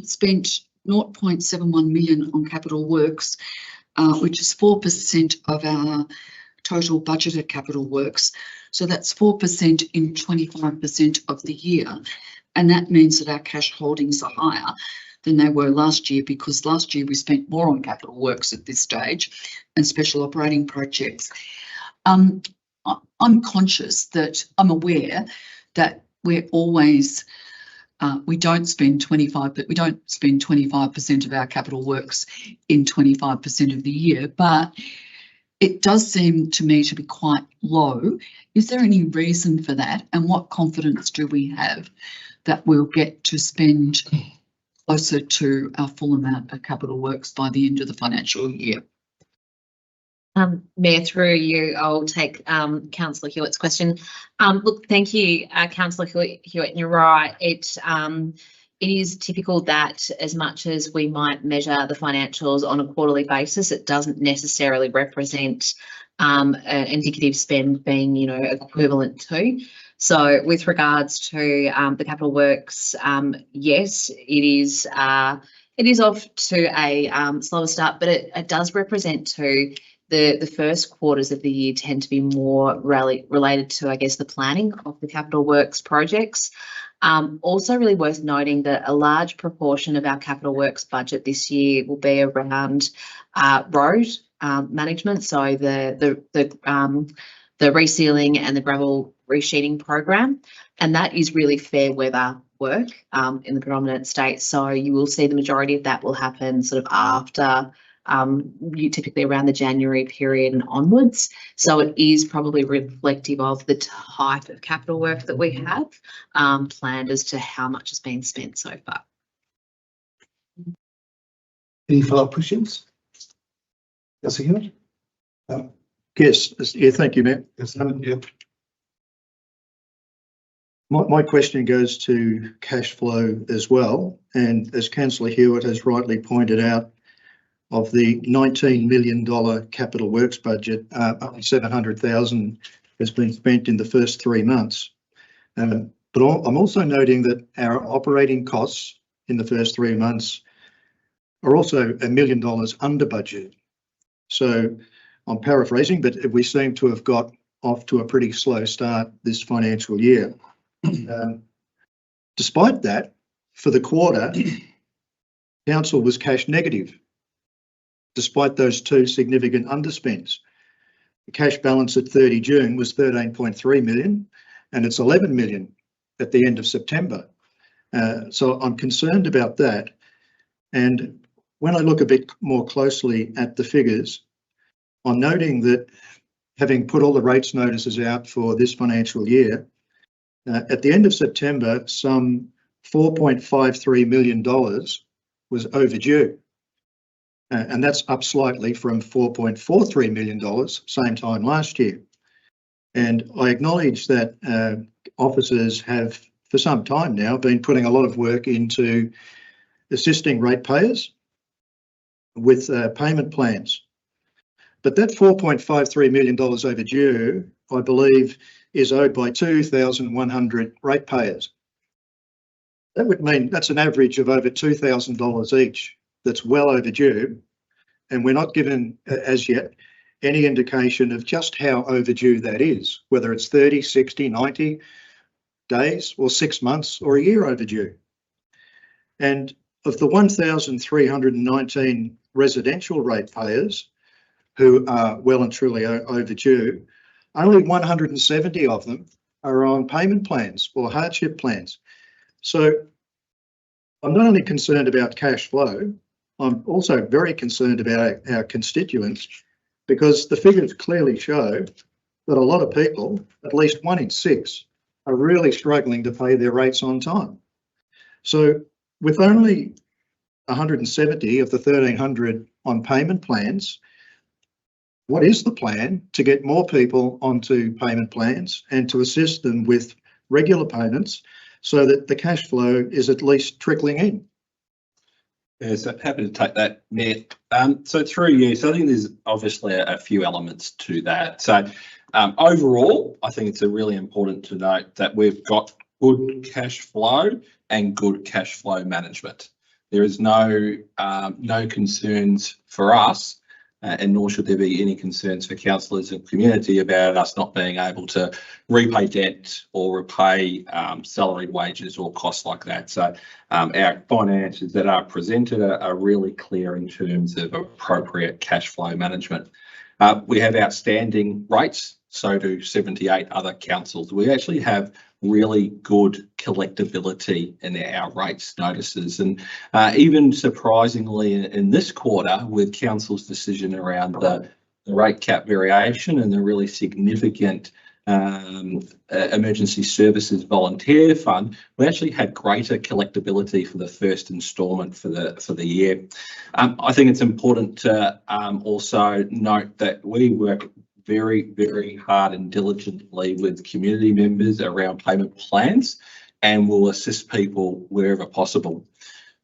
spent 0.71 million on capital works, which is 4% of our total budgeted capital works. So that's 4% in 25% of the year. And that means that our cash holdings are higher than they were last year, because last year we spent more on capital works at this stage and special operating projects. I'm conscious that I'm aware that we're always we don't spend 25% of our capital works in 25% of the year, but it does seem to me to be quite low. Is there any reason for that? And what confidence do we have that we'll get to spend closer to our full amount of capital works by the end of the financial year? Mayor, through you, I'll take Councillor Hewitt's question. Look, thank you, Councillor Hewitt, and you're right. It is typical that as much as we might measure the financials on a quarterly basis, it doesn't necessarily represent an indicative spend being, you know, equivalent to. So with regards to the capital works, yes, it is off to a slower start, but it does represent to the first quarters of the year tend to be more related to, I guess, the planning of the capital works projects. Also really worth noting that a large proportion of our capital works budget this year will be around road management, so the resealing and the gravel resheeting program, and that is really fair weather work in the predominant states. So you will see the majority of that will happen sort of after typically around the January period and onwards. So it is probably reflective of the type of capital work that we have planned as to how much has been spent so far. Any follow-up questions? Councillor Hewitt? Yes, yeah, thank you, Matt. Yeah. My question goes to cash flow as well. And as Councillor Hewitt has rightly pointed out, of the $19 million capital works budget, only $700,000 has been spent in the first 3 months. But I'm also noting that our operating costs in the first 3 months are also $1 million under budget. So I'm paraphrasing, but we seem to have got off to a pretty slow start this financial year. Despite that, for the quarter, council was cash negative, despite those 2 significant underspends. The cash balance at 30 June was 13.3 million, and it's 11 million at the end of September. So I'm concerned about that. And when I look a bit more closely at the figures, I'm noting that having put all the rates notices out for this financial year, at the end of September, some $4.53 million was overdue. And that's up slightly from $4.43 million same time last year. And I acknowledge that officers have, for some time now, been putting a lot of work into assisting ratepayers with payment plans. But that $4.53 million overdue, I believe, is owed by 2,100 ratepayers. That would mean that's an average of over $2,000 each. That's well overdue, and we're not given as yet any indication of just how overdue that is, whether it's 30, 60, 90 days or 6 months or a year overdue. And of the 1,319 residential ratepayers who are well and truly overdue, only 170 of them are on payment plans or hardship plans. So I'm not only concerned about cash flow, I'm also very concerned about our constituents, because the figures clearly show that a lot of people, at least 1 in 6, are really struggling to pay their rates on time. So with only 170 of the 1,300 on payment plans, what is the plan to get more people onto payment plans and to assist them with regular payments so that the cash flow is at least trickling in. Yeah, so happy to take that, Mayor. So through you, so I think there's obviously a few elements to that. So overall, I think it's really important to note that we've got good cash flow and good cash flow management. There is no concerns for us, and nor should there be any concerns for councillors and community about us not being able to repay debt or repay salary, wages or costs like that. So our finances that are presented are really clear in terms of appropriate cash flow management. We have outstanding rates, so do 78 other councils. We actually have really good collectability in our rates notices, and even surprisingly in this quarter with council's decision around the rate cap variation and the really significant emergency services volunteer fund, we actually had greater collectability for the first instalment for the year. I think it's important to also note that we work very, very hard and diligently with community members around payment plans, and will assist people wherever possible.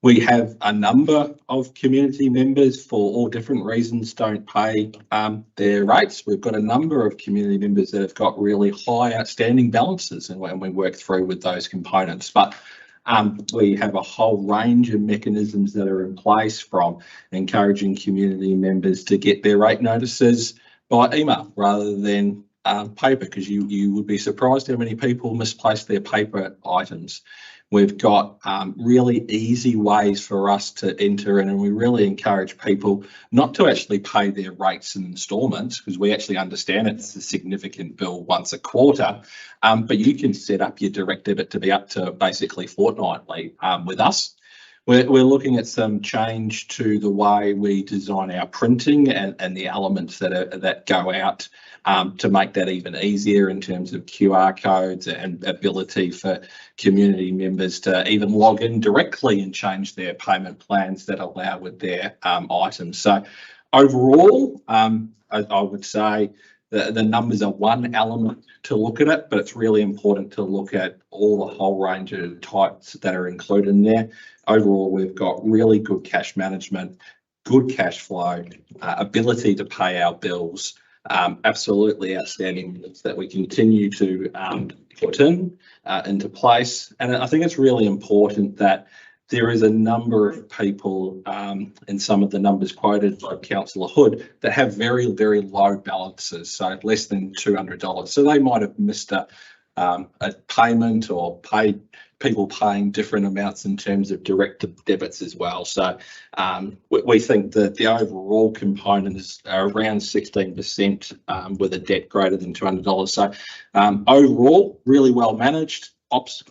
We have a number of community members for all different reasons don't pay their rates. We've got a number of community members that have got really high outstanding balances, and we work through with those components. But we have a whole range of mechanisms that are in place, from encouraging community members to get their rate notices by email rather than paper, because you would be surprised how many people misplace their paper items. We've got really easy ways for us to enter in, and we really encourage people not to actually pay their rates in instalments, because we actually understand it's a significant bill once a quarter, but you can set up your direct debit to be up to basically fortnightly with us. We're looking at some change to the way we design our printing and the elements that go out to make that even easier in terms of QR codes and ability for community members to even log in directly and change their payment plans that allow with their items. So overall, I would say the numbers are one element to look at it, but it's really important to look at all the whole range of types that are included in there. Overall, we've got really good cash management, good cash flow, ability to pay our bills, absolutely outstanding limits that we continue to put into place. And I think it's really important that there is a number of people in some of the numbers quoted by Councillor Hood that have very, very low balances, so less than $200. So they might have missed a payment or people paying different amounts in terms of direct debits as well. So we think that the overall component is around 16% with a debt greater than $200. So overall, really well managed.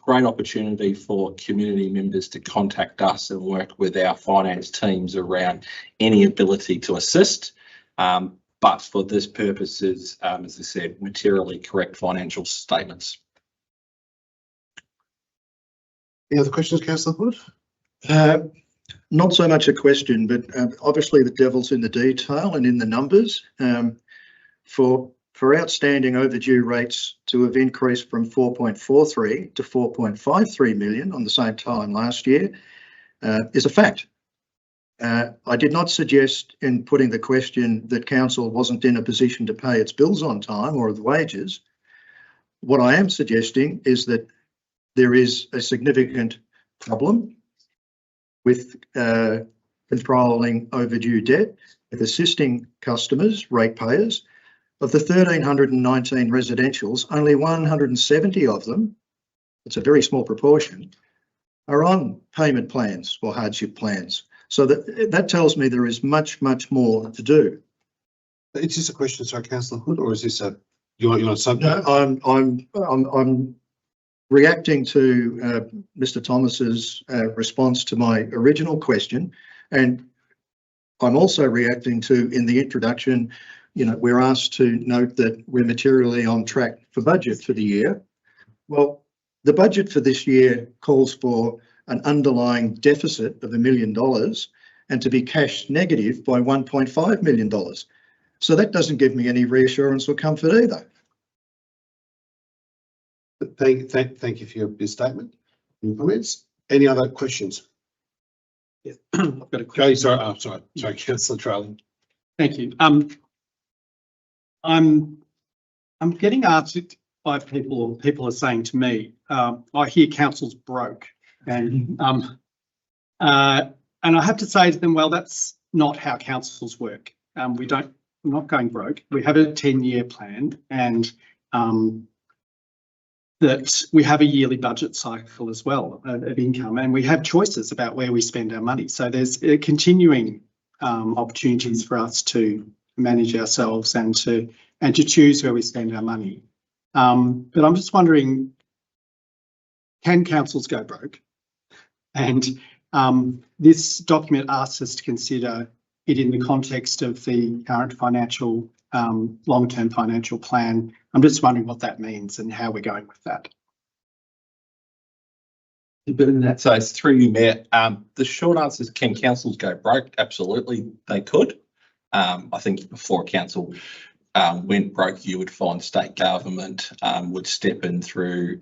Great opportunity for community members to contact us and work with our finance teams around any ability to assist. But for this purposes, as I said, materially correct financial statements. Any other questions, Councillor Hood? Not so much a question, but obviously the devil's in the detail and in the numbers. For outstanding overdue rates to have increased from 4.43 to 4.53 million on the same time last year is a fact. I did not suggest in putting the question that council wasn't in a position to pay its bills on time or the wages. What I am suggesting is that there is a significant problem with controlling overdue debt, with assisting customers, ratepayers. Of the 1,319 residentials, only 170 of them, it's a very small proportion, are on payment plans or hardship plans. So that tells me there is much, much more to do. Is this a question, sorry, Councillor Hood, or is this you want something? No, I'm reacting to Mr. Thomas's response to my original question, and I'm also reacting to, in the introduction, we're asked to note that we're materially on track for budget for the year. Well, the budget for this year calls for an underlying deficit of $1 million and to be cash negative by $1.5 million. So that doesn't give me any reassurance or comfort either. Thank you for your statement. Any comments? Any other questions? I've got a Go, question. sorry, councillor Trailing. Thank you. I'm getting asked by people, or people are saying to me, I hear council's broke, and I have to say to them, well, that's not how councils work. We're not going broke. We have a 10-year plan, and that we have a yearly budget cycle as well of income, and we have choices about where we spend our money. So there's continuing opportunities for us to manage ourselves and to choose where we spend our money. But I'm just wondering, can councils go broke? And this document asks us to consider it in the context of the current financial, long-term financial plan. I'm just wondering what that means and how we're going with that. So it's through you, Mayor. The short answer is, can councils go broke? Absolutely, they could. I think before a council went broke, you would find state government would step in through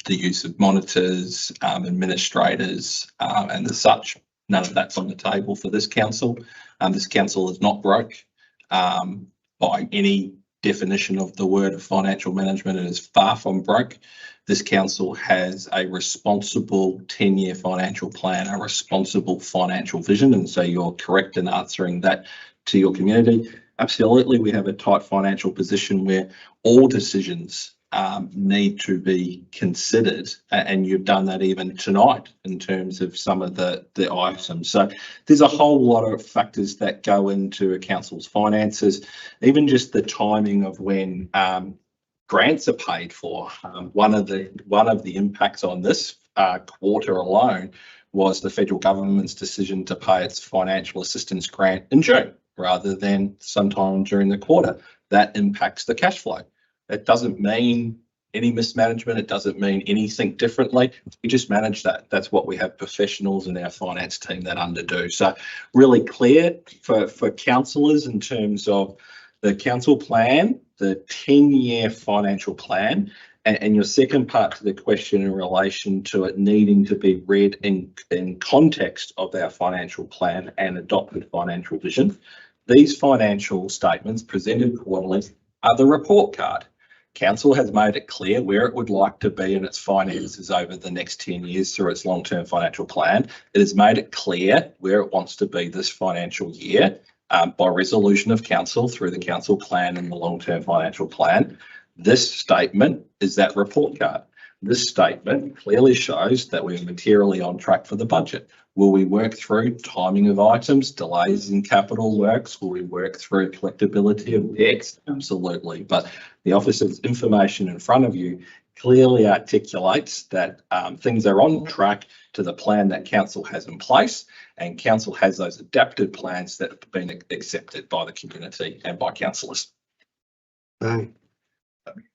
the use of monitors, administrators, and as such. None of that's on the table for this council. This council is not broke by any definition of the word of financial management. It is far from broke. This council has a responsible 10-year financial plan, a responsible financial vision, and so you're correct in answering that to your community. Absolutely, we have a tight financial position where all decisions need to be considered, and you've done that even tonight in terms of some of the items. So there's a whole lot of factors that go into a council's finances, even just the timing of when grants are paid for. One of the impacts on this quarter alone was the federal government's decision to pay its financial assistance grant in June rather than sometime during the quarter. That impacts the cash flow. It doesn't mean any mismanagement. It doesn't mean anything differently. We just manage that. That's what we have professionals in our finance team that underdo. So really clear for councillors in terms of the council plan, the 10-year financial plan, and your second part to the question in relation to it needing to be read in context of our financial plan and adopted financial vision. These financial statements presented quarterly are the report card. Council has made it clear where it would like to be in its finances over the next 10 years through its long-term financial plan. It has made it clear where it wants to be this financial year by resolution of council through the council plan and the long-term financial plan. This statement is that report card. This statement clearly shows that we're materially on track for the budget. Will we work through timing of items, delays in capital works? Will we work through collectability of debts? Absolutely. But the Office of Information in front of you clearly articulates that things are on track to the plan that council has in place, and council has those adapted plans that have been accepted by the community and by councillors.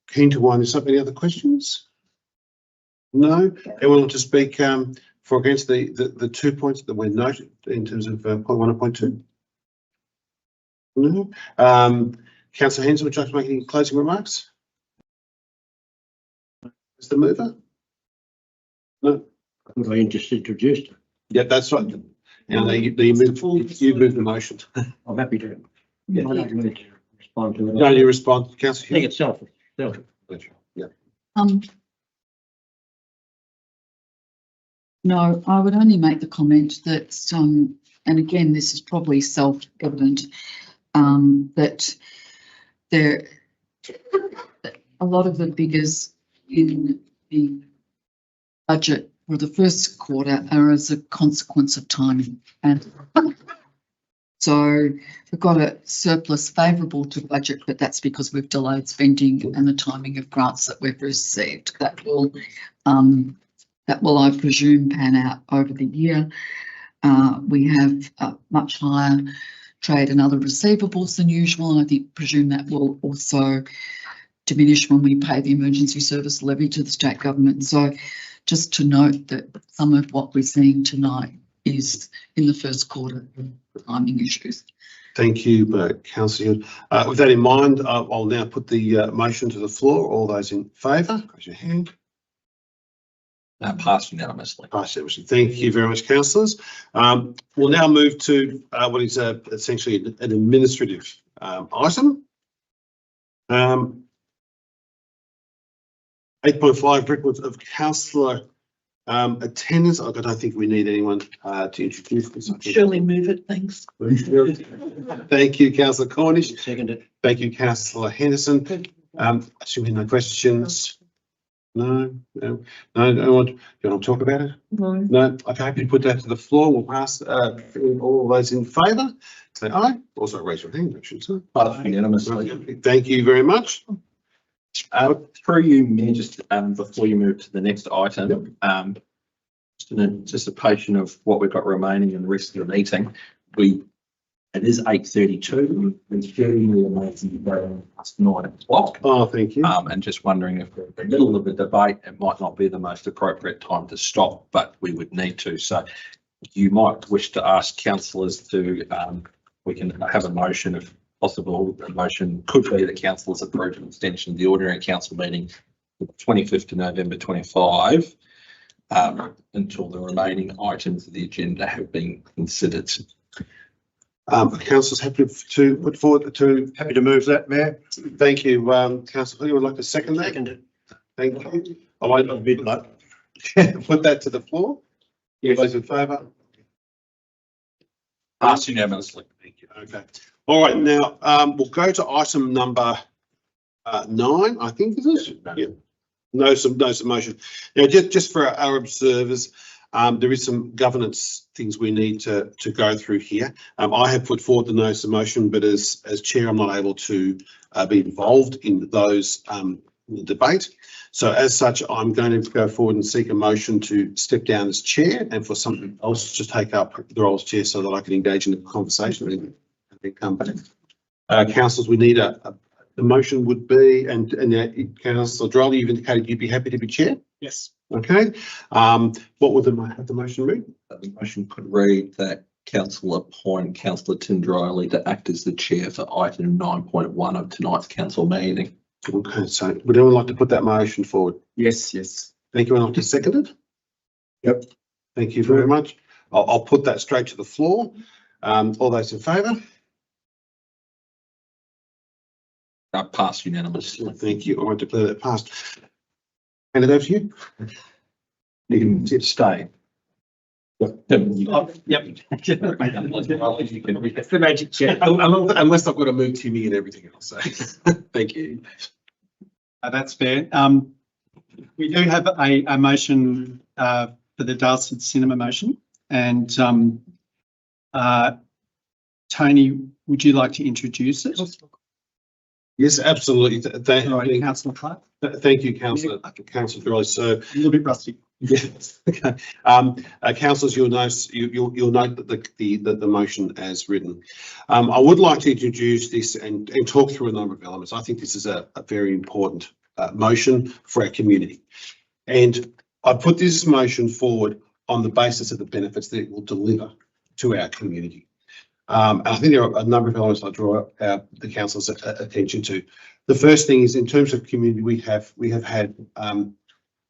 Keen to wind this up. Any other questions? No? Anyone want to speak for or against the 2 points that were noted in terms of point 1 and point 2? No? Councillor Hensel, would you like to make any closing remarks? Is the mover? No? I just introduced. Yeah, that's right. Now you move the motion. I'm happy to. Yeah, I don't need to respond to it. No, you respond, I Councillor. think it's selfish. Yeah. No, I would only make the comment that, and again, this is probably self-evident, that a lot of the figures in the budget for the first quarter are as a consequence of timing. And so we've got a surplus favourable to budget, but that's because we've delayed spending and the timing of grants that we've received. That will, I presume, pan out over the year. We have much higher trade and other receivables than usual, and I presume that will also diminish when we pay the emergency service levy to the state government. So just to note that some of what we're seeing tonight is in the first quarter timing issues. Thank you, Councillor. With that in mind, I'll now put the motion to the floor. All those in favour, raise your hand. Passed unanimously. Thank you very much, councillors. We'll now move to what is essentially an administrative item. 8.5 records of councillor attendance. I don't think we need anyone to introduce this. Surely move it, thanks. Thank you, councillor Cornish. Seconded. Thank you, councillor Henderson. Assuming no questions. No. You want to talk about it? No. Okay, happy to put that to the floor. We'll pass. All those in favour, say aye. Also raise your hand, I should say. Passed unanimously. Thank you very much. Through you, Mayor, just before you move to the next item, just in anticipation of what we've got remaining in the rest of the meeting, it is 8:32. It's really amazing past 9 o'clock. Oh, thank you. And just wondering if we're in the middle of a debate, it might not be the most appropriate time to stop, but we would need to. So you might wish to ask councillors to, we can have a motion if possible. A motion could be that councillors approve an extension of the ordinary council meeting, 25th of November 25, until the remaining items of the agenda have been considered. Councillors happy to put forward to. Happy to move that, Mayor. Thank you, councillor. You would like to second that? Seconded. Thank you. I might not put that to the floor. Yes. Those in favour? Passed unanimously. Thank you. Okay. All right. Now we'll go to item number 9. I think is it? Yeah. No motion. Now, just for our observers, there is some governance things we need to go through here. I have put forward the notice of motion, but as chair, I'm not able to be involved in those the debate. So as such, I'm going to go forward and seek a motion to step down as chair and for someone else to take up the role as chair so that I can engage in the conversation and then come back. Councillors, we need the motion would be, and Councillor Droll, you've indicated you'd be happy to be chair. Yes. Okay. What would the motion read? The motion could read that council appoint councillor Tim Dryley to act as the chair for item 9.1 of tonight's council meeting. Okay, so would anyone like to put that motion forward? Yes. Thank you. Anyone like to second it? Yep. Thank you very much. I'll put that straight to the floor. All those in favour? Passed unanimously. Thank you. I won't declare that passed. Hand it over to you. You can stay. Yep. That's the magic chair. Unless I've got to move Timmy and everything else. So. Thank you. That's fair. We do have a motion for the Darlington Cinema motion, and Tony, would you like to introduce it? Yes, absolutely. Councillor Clark. Thank you, Councillor Dryley. So A little bit rusty. yes, okay. Councillors, you'll note the motion as written. I would like to introduce this and talk through a number of elements. I think this is a very important motion for our community, and I put this motion forward on the basis of the benefits that it will deliver to our community. And I think there are a number of elements I draw the council's attention to. The first thing is, in terms of community, we have had a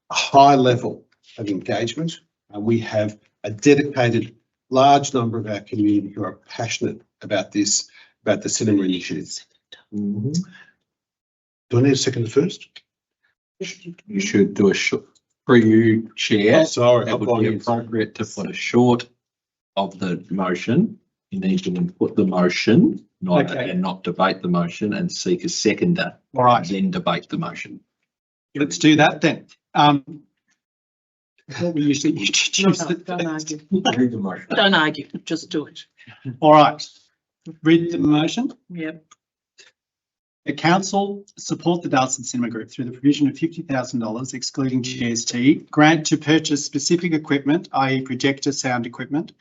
high level of engagement, and we have a dedicated large number of our community who are passionate about this, about the cinema initiative. Do I need to second first? You should do a short, for you, Chair. Sorry, It would be appropriate to put a short of the motion. You need to put the motion, and not debate the motion, and seek a seconder. All right. Then debate the motion. Let's do that then. What we usually introduce. Don't argue. Read the motion. Don't argue, just do it. All right. Read the motion. Yep. The council support the Darlington Cinema Group through the provision of $50,000, excluding GST, grant to purchase specific equipment, i.e. projector sound equipment,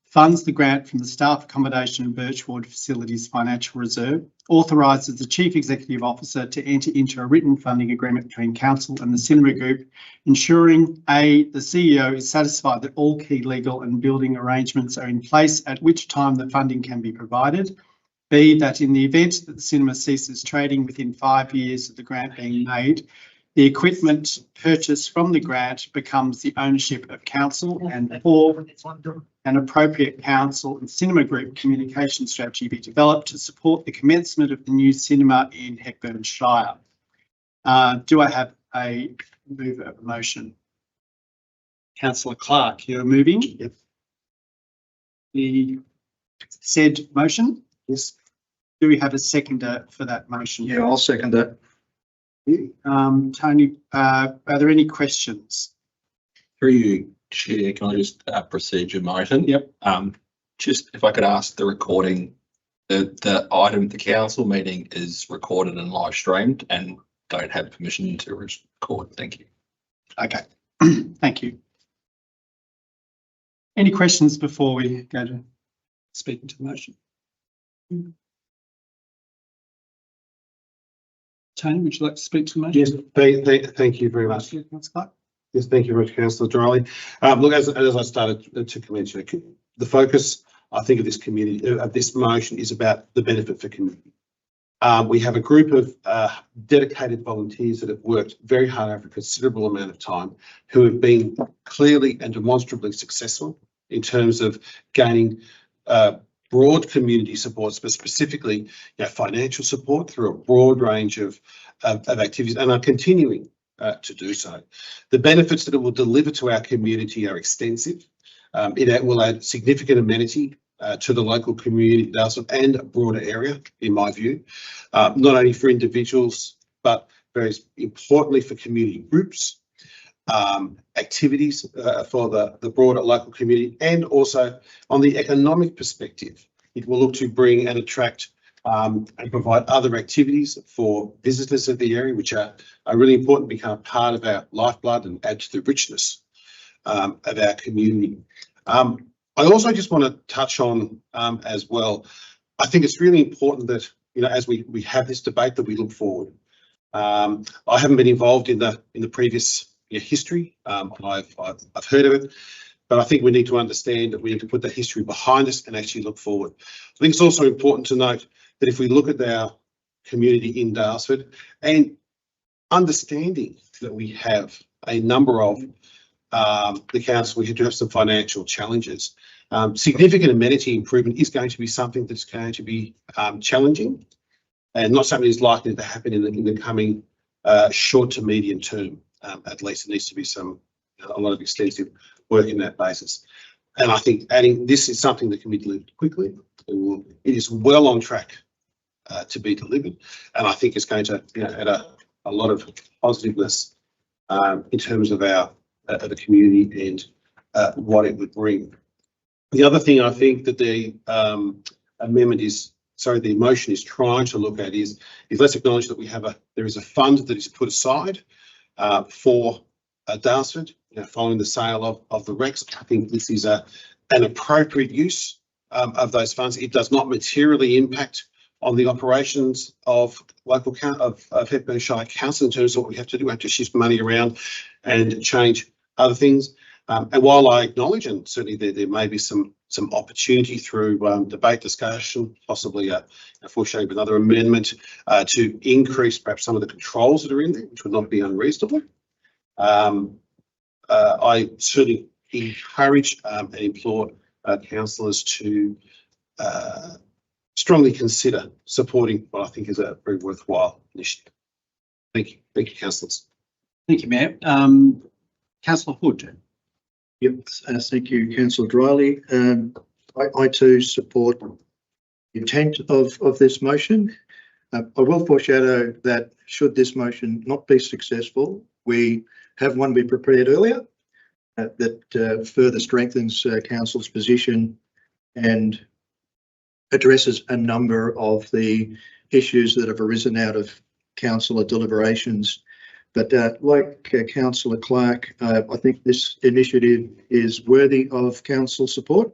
funds the grant from the Staff Accommodation and Birchwood Facilities Financial Reserve, authorises the Chief Executive Officer to enter into a written funding agreement between Council and the Cinema Group, ensuring A, the CEO is satisfied that all key legal and building arrangements are in place, at which time the funding can be provided. B, that in the event that the cinema ceases trading within 5 years of the grant being made, the equipment purchased from the grant becomes the ownership of council, and 4, an appropriate council and cinema group communication strategy be developed to support the commencement of the new cinema in Hepburn Shire. Do I have a mover of a motion? Councillor Clark, you're moving. Yep. The said motion. Yes. Do we have a seconder for that motion? Yeah, I'll second that. Tony, are there any questions? Through you, Chair, can I just proceed your motion? Yep. Just if I could ask the recording, the item, the council meeting is recorded and live streamed and don't have permission to record. Thank you. Okay, thank you. Any questions before we go to speaking to the motion? Tony, would you like to speak to the motion? Yes, thank you very much. Councillor Clark? Yes, thank you very much, Councillor Dryling. Look, as I started to commence, the focus, I think, of this community, of this motion is about the benefit for community. We have a group of dedicated volunteers that have worked very hard over a considerable amount of time, who have been clearly and demonstrably successful in terms of gaining broad community supports, but specifically financial support through a broad range of activities, and are continuing to do so. The benefits that it will deliver to our community are extensive. It will add significant amenity to the local community and a broader area, in my view, not only for individuals, but very importantly for community groups, activities for the broader local community, and also on the economic perspective, it will look to bring and attract and provide other activities for visitors of the area, which are really important to become part of our lifeblood and add to the richness of our community. I also just want to touch on as well, I think it's really important that, as we have this debate, that we look forward. I haven't been involved in the previous history. I've heard of it, but I think we need to understand that we need to put that history behind us and actually look forward. I think it's also important to note that if we look at our community in Daylesford and understanding that we have a number of the council, we do have some financial challenges. Significant amenity improvement is going to be something that's going to be challenging, and not something that's likely to happen in the coming short to medium term. At least it needs to be a lot of extensive work in that basis. And I think adding this is something that can be delivered quickly. It is well on track to be delivered, and I think it's going to add a lot of positiveness in terms of the community and what it would bring. The other thing I think that the the motion is trying to look at is let's acknowledge that there is a fund that is put aside for Daylesford, following the sale of the Rex. I think this is an appropriate use of those funds. It does not materially impact on the operations of of Hepburn Shire Council in terms of what we have to do. We have to shift money around and change other things. And while I acknowledge, and certainly there may be some opportunity through debate, discussion, possibly a foreshadowing of another amendment to increase perhaps some of the controls that are in there, which would not be unreasonable. I certainly encourage and implore councillors to strongly consider supporting what I think is a very worthwhile initiative. Thank you. Thank you, councillors. Thank you, Mayor. Councillor Hood. Yep, thank you, Councillor Dryling. I too support the intent of this motion. I will foreshadow that should this motion not be successful, we have one we prepared earlier that further strengthens council's position and addresses a number of the issues that have arisen out of councillor deliberations. But like Councillor Clark, I think this initiative is worthy of council support.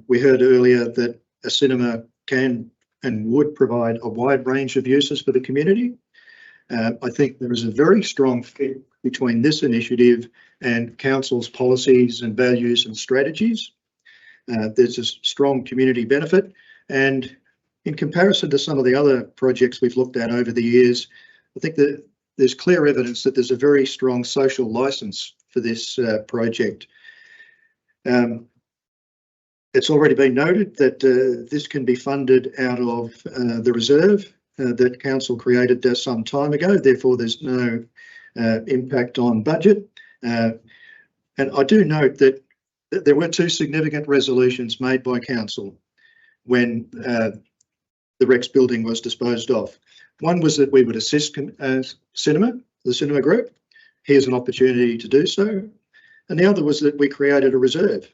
We heard earlier that a cinema can and would provide a wide range of uses for the community. I think there is a very strong fit between this initiative and council's policies and values and strategies. There's a strong community benefit, and in comparison to some of the other projects we've looked at over the years, I think that there's clear evidence that there's a very strong social licence for this project. It's already been noted that this can be funded out of the reserve that council created some time ago. Therefore, there's no impact on budget. And I do note that there were two significant resolutions made by council when the Rex building was disposed of. One was that we would assist the cinema group. Here's an opportunity to do so. And the other was that we created a reserve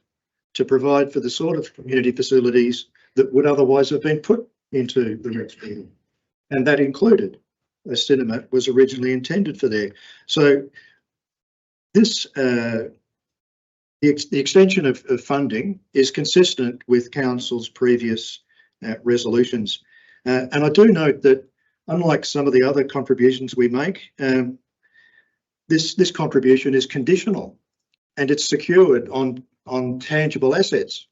to provide for the sort of community facilities that would otherwise have been put into the Rex building. And that included a cinema was originally intended for there. So this, the extension of funding is consistent with council's previous resolutions. And I do note that unlike some of the other contributions we make, this contribution is conditional and it's secured on tangible assets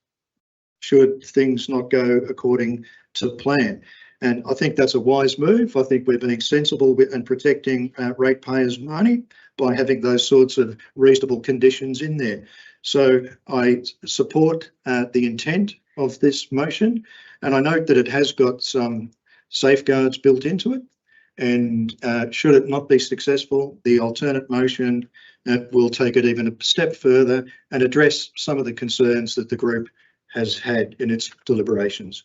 should things not go according to plan. And I think that's a wise move. I think we're being sensible and protecting ratepayers' money by having those sorts of reasonable conditions in there. So I support the intent of this motion, and I note that it has got some safeguards built into it. And should it not be successful, the alternate motion will take it even a step further and address some of the concerns that the group has had in its deliberations.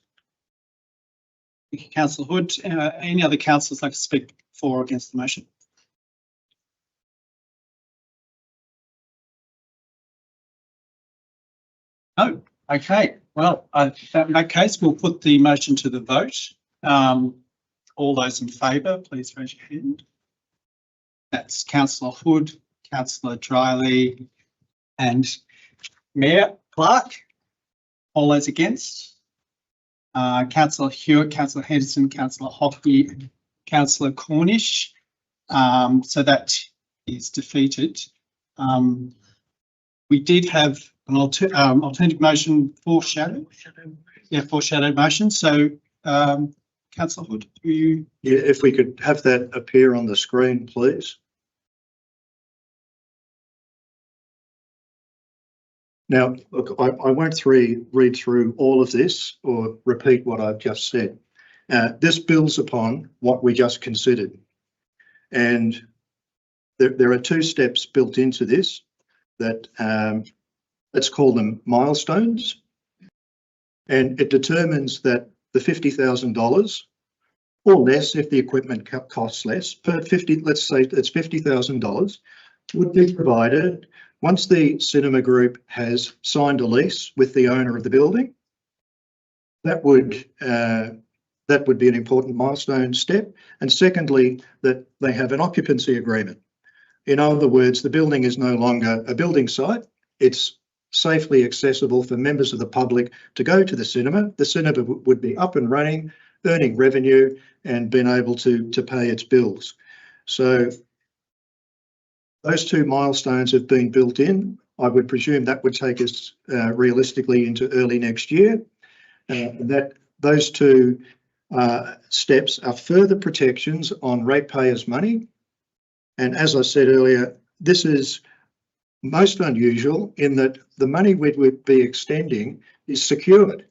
Thank you, Councillor Hood. Any other councillors like to speak for or against the motion? No. Okay. Well, in that case, we'll put the motion to the vote. All those in favour, please raise your hand. That's Councillor Hood, Councillor Drylee, and Mayor Clark. All those against? Councillor Hewitt, Councillor Henderson, Councillor Hockey, Councillor Cornish. So that is defeated. We did have an alternative motion foreshadowed. Yeah, foreshadowed motion. So, Councillor Hood, do you? Yeah, if we could have that appear on the screen, please. Now, look, I won't read through all of this or repeat what I've just said. This builds upon what we just considered. And there are two steps built into this that let's call them milestones. And it determines that the $50,000 or less, if the equipment costs less, per 50, let's say it's $50,000, would be provided once the cinema group has signed a lease with the owner of the building. That would be an important milestone step. And secondly, that they have an occupancy agreement. In other words, the building is no longer a building site. It's safely accessible for members of the public to go to the cinema. The cinema would be up and running, earning revenue and being able to pay its bills. So those two milestones have been built in. I would presume that would take us realistically into early next year. Those two steps are further protections on ratepayers' money. And as I said earlier, this is most unusual in that the money we would be extending is secured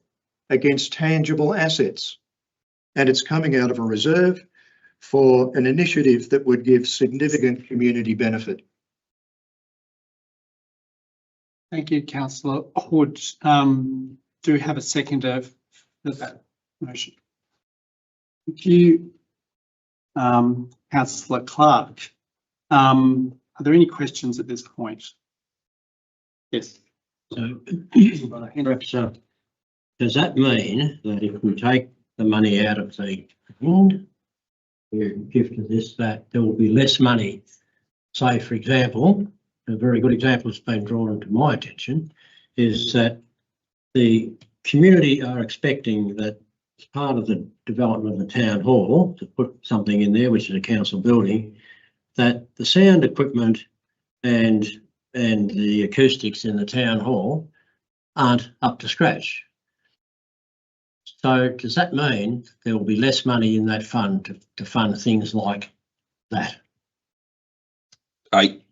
against tangible assets. And it's coming out of a reserve for an initiative that would give significant community benefit. Thank you, Councillor Hood. Do we have a seconder for that motion? Thank you, Councillor Clark. Are there any questions at this point? Yes. So perhaps, does that mean that if we take the money out of the fund, we give to this, that there will be less money? Say, for example, a very good example that's been drawn to my attention is that the community are expecting that as part of the development of the town hall, to put something in there, which is a council building, that the sound equipment and the acoustics in the town hall aren't up to scratch. So does that mean there will be less money in that fund to fund things like that?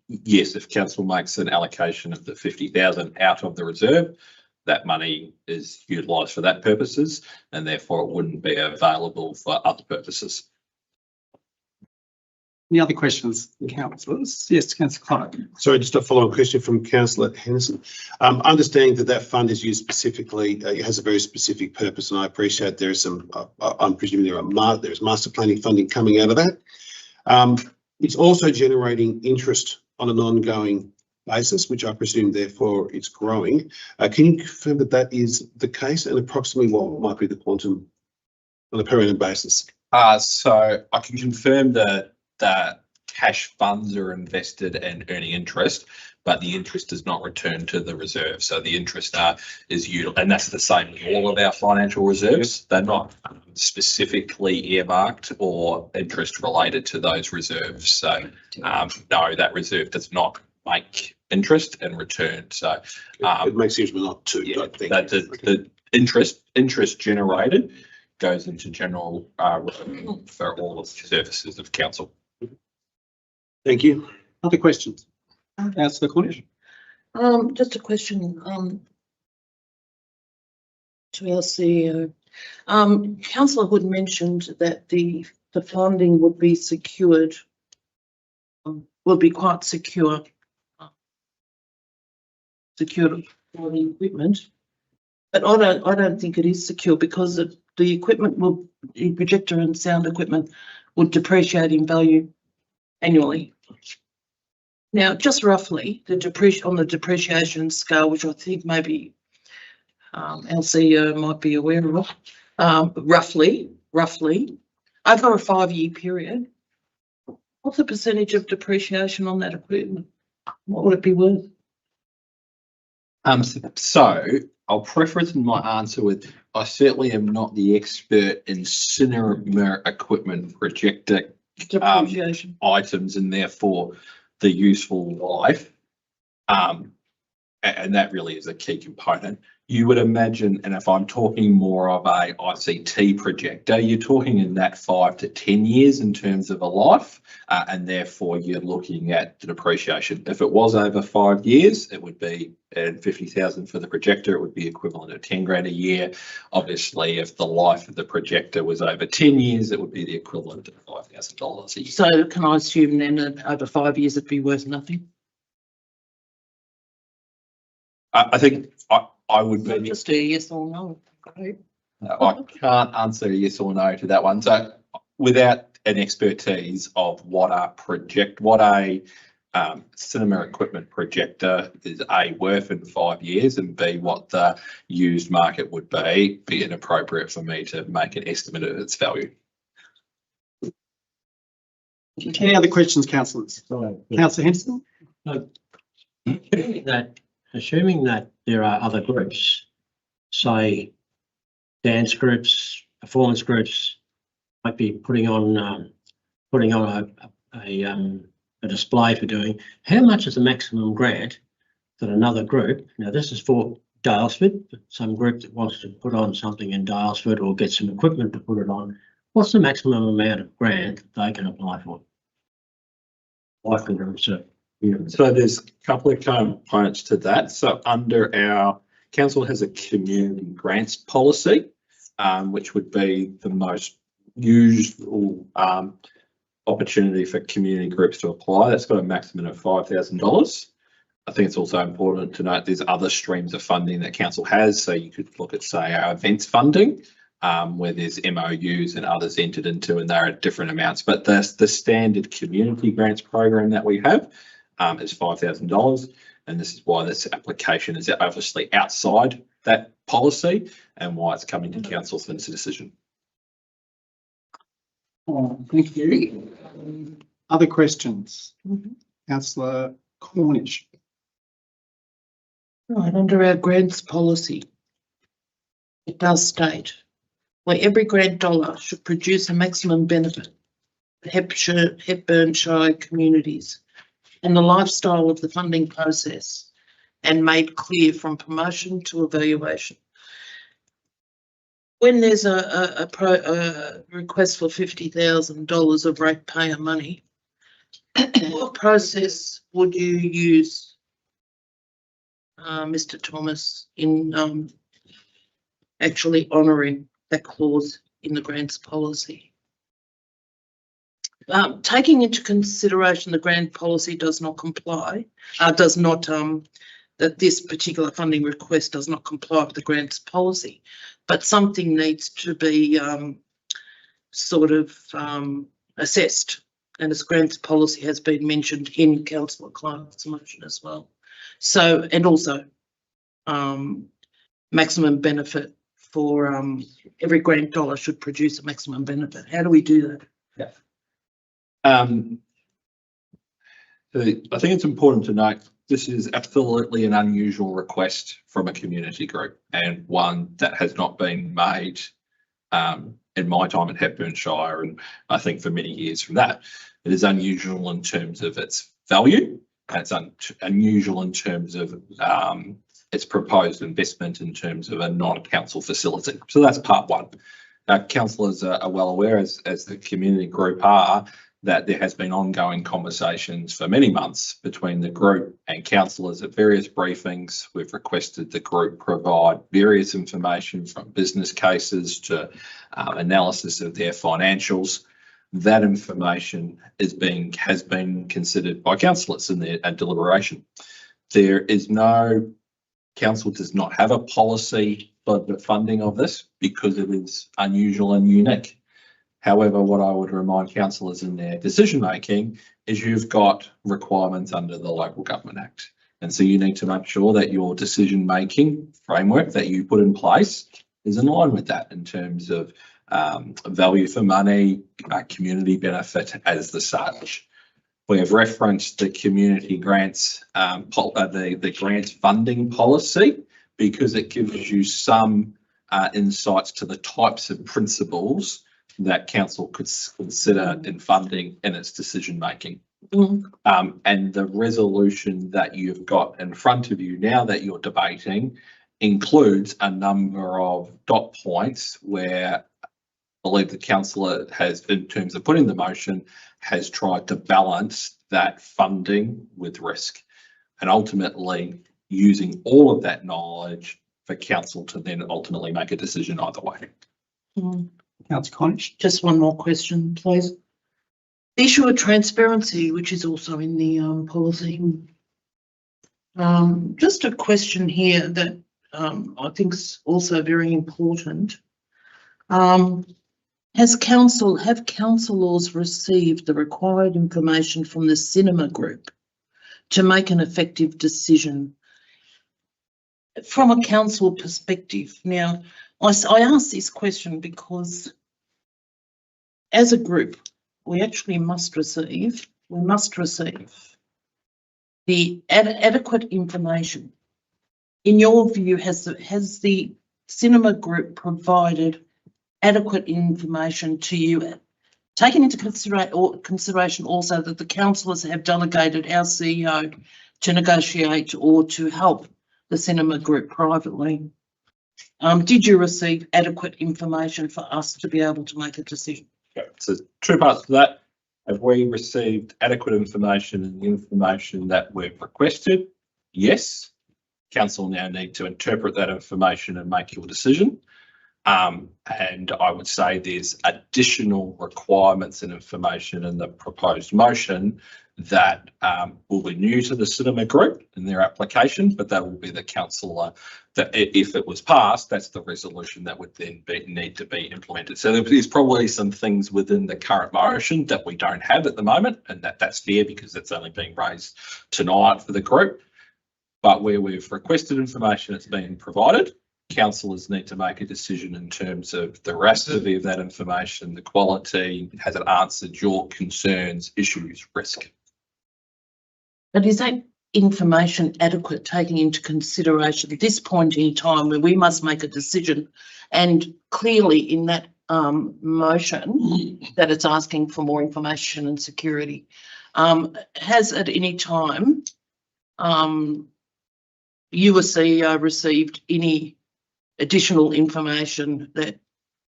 Yes, if council makes an allocation of the 50,000 out of the reserve, that money is utilised for that purposes, and therefore it wouldn't be available for other purposes. Any other questions, councillors? Yes, Councillor Clark. Sorry, just a follow-up question from Councillor Henderson. Understanding that fund is used specifically, it has a very specific purpose, and I appreciate there is some, I'm presuming there's master planning funding coming out of that. It's also generating interest on an ongoing basis, which I presume therefore it's growing. Can you confirm that that is the case, and approximately what might be the quantum on a per annum basis? So I can confirm that the cash funds are invested and earning interest, but the interest does not return to the reserve. So the interest is utilized, and that's the same with all of our financial reserves. They're not specifically earmarked or interest related to those reserves. So no, that reserve does not make interest and return. So It makes sense, but not too. yeah, I think. the interest generated goes into general revenue for all of the services of council. Thank you. Other questions? Councillor Cornish. Just a question, to our CEO. Councillor Hood mentioned that the funding would be secured, will be quite secure. Secured for the equipment, but I don't think it is secure because the equipment will, the projector and sound equipment would depreciate in value annually. Now, just roughly, on the depreciation scale, which I think maybe our CEO might be aware of, roughly over a 5-year period, what's the percentage of depreciation on that equipment? What would it be worth? So I'll preface my answer with, I certainly am not the expert in cinema equipment projector Depreciation. items and therefore the useful life. And that really is a key component. You would imagine, and if I'm talking more of a ICT projector, you're talking in that 5 to 10 years in terms of a life, and therefore you're looking at the depreciation. If it was over 5 years, it would be at 50,000 for the projector, it would be equivalent to 10 grand a year. Obviously, if the life of the projector was over 10 years, it would be the equivalent to $5,000 a year. So can I assume then that over 5 years it'd be worth nothing? I think I would be. Just a yes or no. Great. I can't answer a yes or no to that one. So without an expertise of what a cinema equipment projector is A, worth in 5 years, and B, what the used market would be inappropriate for me to make an estimate of its value. Any other questions, councillors? Councillor Henderson. Assuming that there are other groups, say dance groups, performance groups, might be putting on a display for doing, how much is the maximum grant that another group, now this is for Daylesford, some group that wants to put on something in Daylesford or get some equipment to put it on, what's the maximum amount of grant that they can apply for? So there's a couple of components to that. So under our council has a community grants policy, which would be the most usual opportunity for community groups to apply. That's got a maximum of $5,000. I think it's also important to note there's other streams of funding that council has. So you could look at, say, our events funding, where there's MOUs and others entered into, and they're at different amounts. But the standard community grants program that we have is $5,000, and this is why this application is obviously outside that policy and why it's coming to council for this decision. Thank you. Other questions? Councillor Cornish. Right, under our grants policy, it does state where every grant dollar should produce a maximum benefit for Hepburn-Shire communities and the lifestyle of the funding process, and made clear from promotion to evaluation. When there's a request for $50,000 of ratepayer money, What process would you use, Mr. Thomas, in actually honouring that clause in the grants policy? Taking into consideration the grant policy does not comply, that this particular funding request does not comply with the grants policy, but something needs to be assessed. And as grants policy has been mentioned in Councillor Clark's motion as well. So, and also maximum benefit for every grant dollar should produce a maximum benefit. How do we do that? I think it's important to note this is absolutely an unusual request from a community group, and one that has not been made in my time at Hepburn Shire, and I think for many years from that. It is unusual in terms of its value, and it's unusual in terms of its proposed investment in terms of a non-council facility. So that's part one. Councillors are well aware, as the community group are, that there has been ongoing conversations for many months between the group and councillors at various briefings. We've requested the group provide various information from business cases to analysis of their financials. That information has been considered by councillors in their deliberation. Council does not have a policy for the funding of this because it is unusual and unique. However, what I would remind councillors in their decision making is you've got requirements under the Local Government Act. And so you need to make sure that your decision making framework that you put in place is in line with that in terms of value for money, community benefit as the such. We have referenced the community grants, the grants funding policy, because it gives you some insights to the types of principles that council could consider in funding in its decision making. And the resolution that you've got in front of you now that you're debating includes a number of dot points where I believe the councillor has, in terms of putting the motion, has tried to balance that funding with risk, and ultimately using all of that knowledge for council to then ultimately make a decision either way. Councillor Cornish. Just one more question, please. Issue of transparency, which is also in the policy. Just a question here that I think is also very important. Have councillors received the required information from the cinema group to make an effective decision? From a council perspective, now, I ask this question because as a group, we actually must receive the adequate information. In your view, has the cinema group provided adequate information to you, taking into consideration also that the councillors have delegated our CEO to negotiate or to help the cinema group privately? Did you receive adequate information for us to be able to make a decision? Okay, so two parts to that. Have we received adequate information and the information that we've requested? Yes. Council now need to interpret that information and make your decision. And I would say there's additional requirements and information in the proposed motion that will be new to the cinema group in their application, but that will be the councillor that, if it was passed, that's the resolution that would then need to be implemented. So there's probably some things within the current motion that we don't have at the moment, and that's fair because that's only being raised tonight for the group. But where we've requested information, it's been provided. Councillors need to make a decision in terms of the veracity of that information, the quality, has it answered your concerns, issues, risk. But is that information adequate, taking into consideration at this point in time where we must make a decision, and clearly in that motion that it's asking for more information and security? Has at any time you as CEO received any additional information that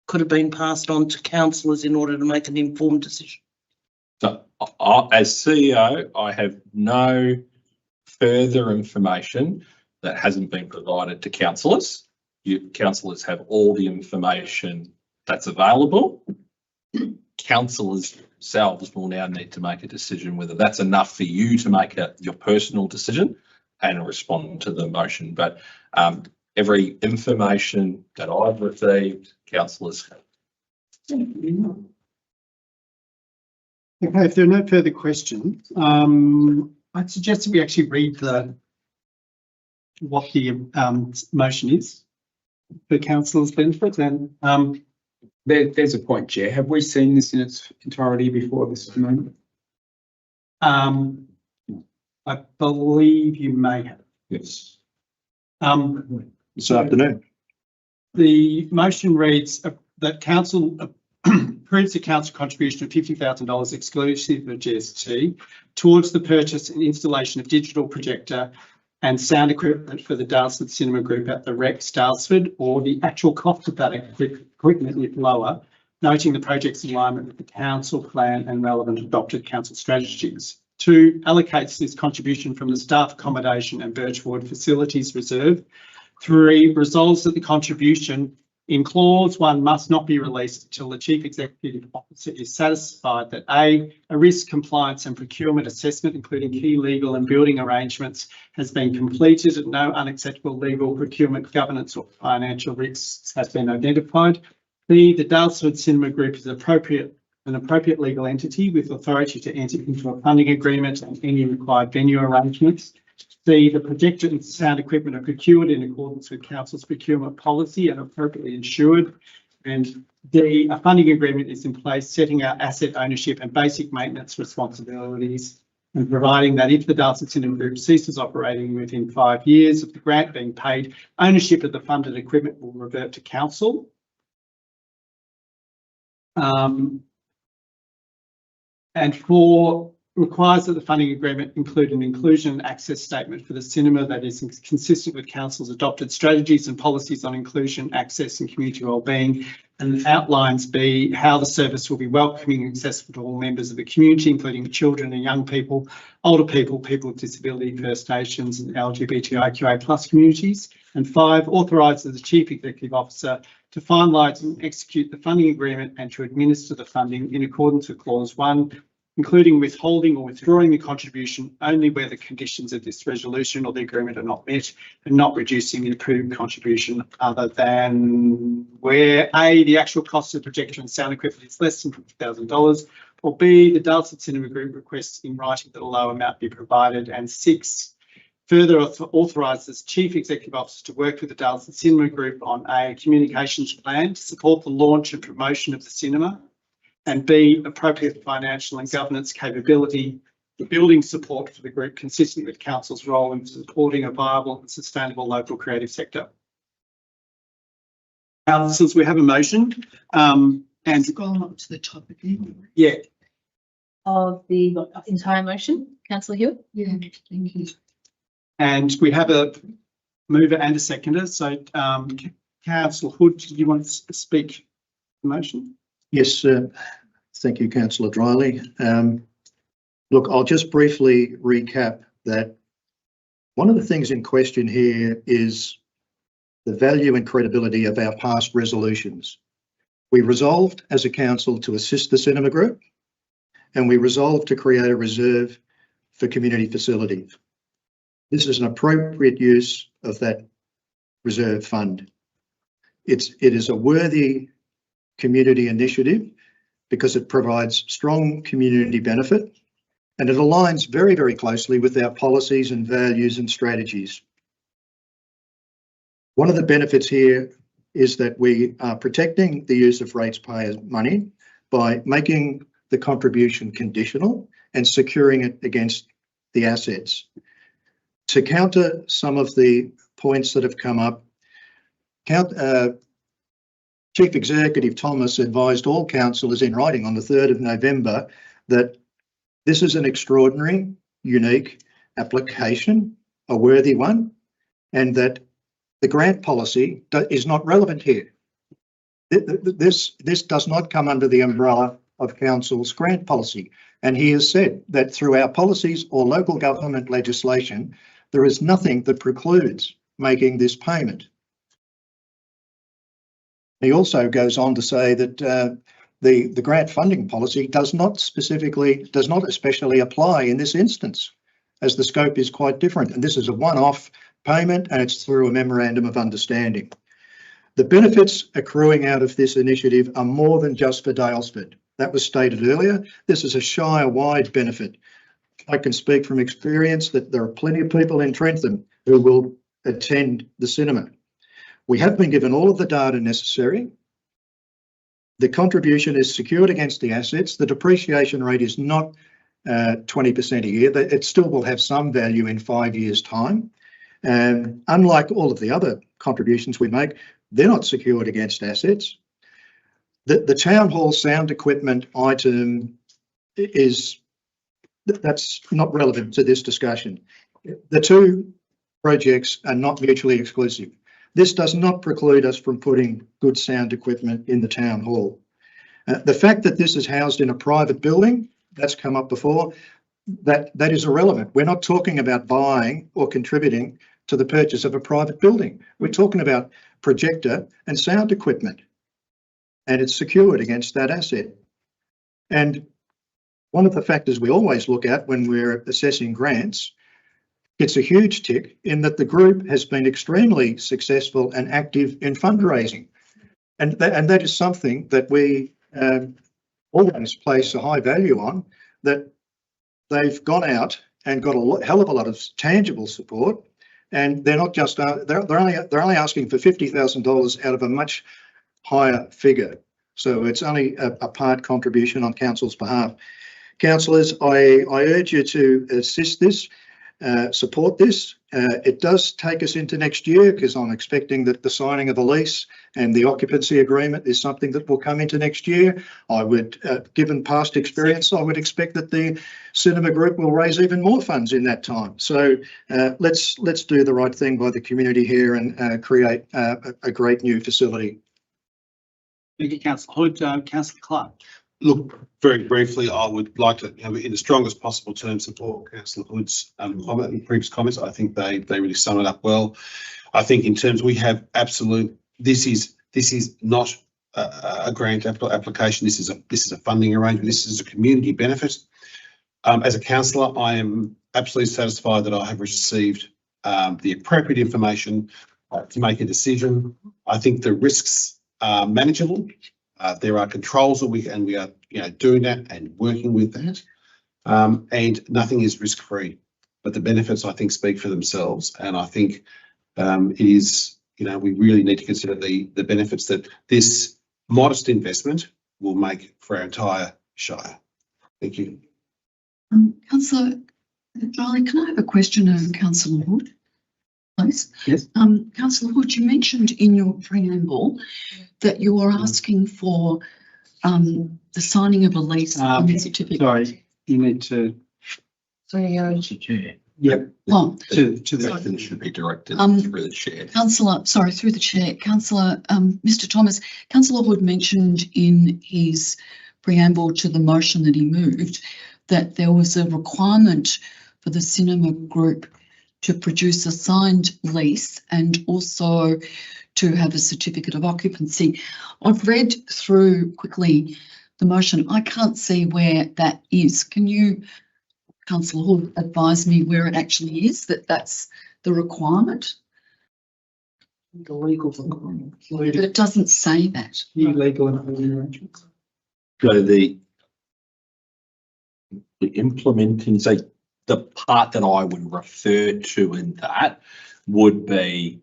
could have been passed on to councillors in order to make an informed decision? So as CEO, I have no further information that hasn't been provided to councillors. You councillors have all the information that's available. Councillors themselves will now need to make a decision whether that's enough for you to make your personal decision and respond to the motion. But every information that I've received, councillors have. Okay, if there are no further questions, I'd suggest that we actually read what the motion is for councillors' benefit. And There's a point, Chair. Have we seen this in its entirety before this moment? I believe you may have. Yes. This afternoon. The motion reads that council approves the council contribution of $50,000 exclusive of GST towards the purchase and installation of digital projector and sound equipment for the Daylesford Cinema Group at the Rex Daylesford, or the actual cost of that equipment if lower, noting the project's alignment with the council plan and relevant adopted council strategies. 2, allocates this contribution from the staff accommodation and Birchwood facilities reserve. 3, resolves that the contribution in clause 1 must not be released until the Chief Executive Officer is satisfied that A, risk compliance and procurement assessment, including key legal and building arrangements, has been completed and no unacceptable legal, procurement, governance or financial risks has been identified. B, the Daylesford Cinema Group is an appropriate legal entity with authority to enter into a funding agreement and any required venue arrangements. C, the projector and sound equipment are procured in accordance with council's procurement policy and appropriately insured. And D, a funding agreement is in place setting out asset ownership and basic maintenance responsibilities, and providing that if the Daylesford Cinema Group ceases operating within 5 years of the grant being paid, ownership of the funded equipment will revert to council. And 4, requires that the funding agreement include an inclusion and access statement for the cinema that is consistent with council's adopted strategies and policies on inclusion, access and community wellbeing, and outlines B, how the service will be welcoming and accessible to all members of the community, including children and young people, older people, people with disability, First Nations and LGBTIQA+ communities. And 5, authorises the Chief Executive Officer to finalise and execute the funding agreement and to administer the funding in accordance with clause 1, including withholding or withdrawing the contribution only where the conditions of this resolution or the agreement are not met, and not reducing the approved contribution other than where A, the actual cost of projector and sound equipment is less than $50,000, or B, the Daylesford Cinema Group requests in writing that a low amount be provided, and 6, further authorises Chief Executive Officer to work with the Daylesford Cinema Group on a communications plan to support the launch and promotion of the cinema, and B, appropriate financial and governance capability, building support for the group consistent with council's role in supporting a viable and sustainable local creative sector. Councillors, we have a motion. And Scroll up to the top again. yeah, Of the entire motion, councillor Hewitt? Yeah, thank you. and we have a mover and a seconder. So Councillor Hood, do you want to speak the motion? Yes, thank you, Councillor Dryly. Look, I'll just briefly recap that one of the things in question here is the value and credibility of our past resolutions. We resolved as a council to assist the cinema group, and we resolved to create a reserve for community facilities. This is an appropriate use of that reserve fund. It is a worthy community initiative because it provides strong community benefit, and it aligns very, very closely with our policies and values and strategies. One of the benefits here is that we are protecting the use of ratepayers' money by making the contribution conditional and securing it against the assets. To counter some of the points that have come up, Chief Executive Thomas advised all councillors in writing on the 3rd of November that this is an extraordinary, unique application, a worthy one, and that the grant policy is not relevant here. This does not come under the umbrella of council's grant policy. And he has said that through our policies or local government legislation, there is nothing that precludes making this payment. He also goes on to say that the grant funding policy does not especially apply in this instance, as the scope is quite different. And this is a one-off payment and it's through a memorandum of understanding. The benefits accruing out of this initiative are more than just for Daylesford. That was stated earlier. This is a shire-wide benefit. I can speak from experience that there are plenty of people in Trentham who will attend the cinema. We have been given all of the data necessary. The contribution is secured against the assets. The depreciation rate is not 20% a year. It still will have some value in 5 years' time. And unlike all of the other contributions we make, they're not secured against assets. The town hall sound equipment item that's not relevant to this discussion. The two projects are not mutually exclusive. This does not preclude us from putting good sound equipment in the town hall. The fact that this is housed in a private building, that's come up before, that is irrelevant. We're not talking about buying or contributing to the purchase of a private building. We're talking about projector and sound equipment, and it's secured against that asset. And one of the factors we always look at when we're assessing grants, it's a huge tick in that the group has been extremely successful and active in fundraising. And that is something that we always place a high value on, that they've gone out and got a hell of a lot of tangible support. And they're not just, they're only asking for $50,000 out of a much higher figure. So it's only a part contribution on council's behalf. Councillors, I urge you to assist this, support this. It does take us into next year because I'm expecting that the signing of a lease and the occupancy agreement is something that will come into next year. I would, given past experience, I would expect that the cinema group will raise even more funds in that time. So let's do the right thing by the community here and create a great new facility. Thank you, Councillor Hood. Councillor Clark. Look, very briefly, I would like to, in the strongest possible terms, support Councillor Hood's comment and previous comments. I think they really sum it up well. I think in terms we have absolute, this is not a grant application. This is a funding arrangement. This is a community benefit. As a councillor, I am absolutely satisfied that I have received the appropriate information to make a decision. I think the risks are manageable. There are controls that we are doing that and working with that, and nothing is risk free. But the benefits, I think, speak for themselves, and I think it is, we really need to consider the benefits that this modest investment will make for our entire shire. Thank you. Councillor Charlie, can I have a question of Councillor Hood, please? Yes. Councillor Hood, you mentioned in your preamble that you are asking for the signing of a lease on the certificate. Sorry, you need to. Yep. Oh, To the. Question should be directed through the chair. Councillor, sorry, through the chair. Councillor, Mr. Thomas, Councillor Hood mentioned in his preamble to the motion that he moved that there was a requirement for the cinema group to produce a signed lease and also to have a certificate of occupancy. I've read through quickly the motion. I can't see where that is. Can you, Councillor Hood, advise me where it actually is, that's the requirement? The legal requirement. But it doesn't say that. Legal and holding arrangements. So the implementing, so the part that I would refer to in that would be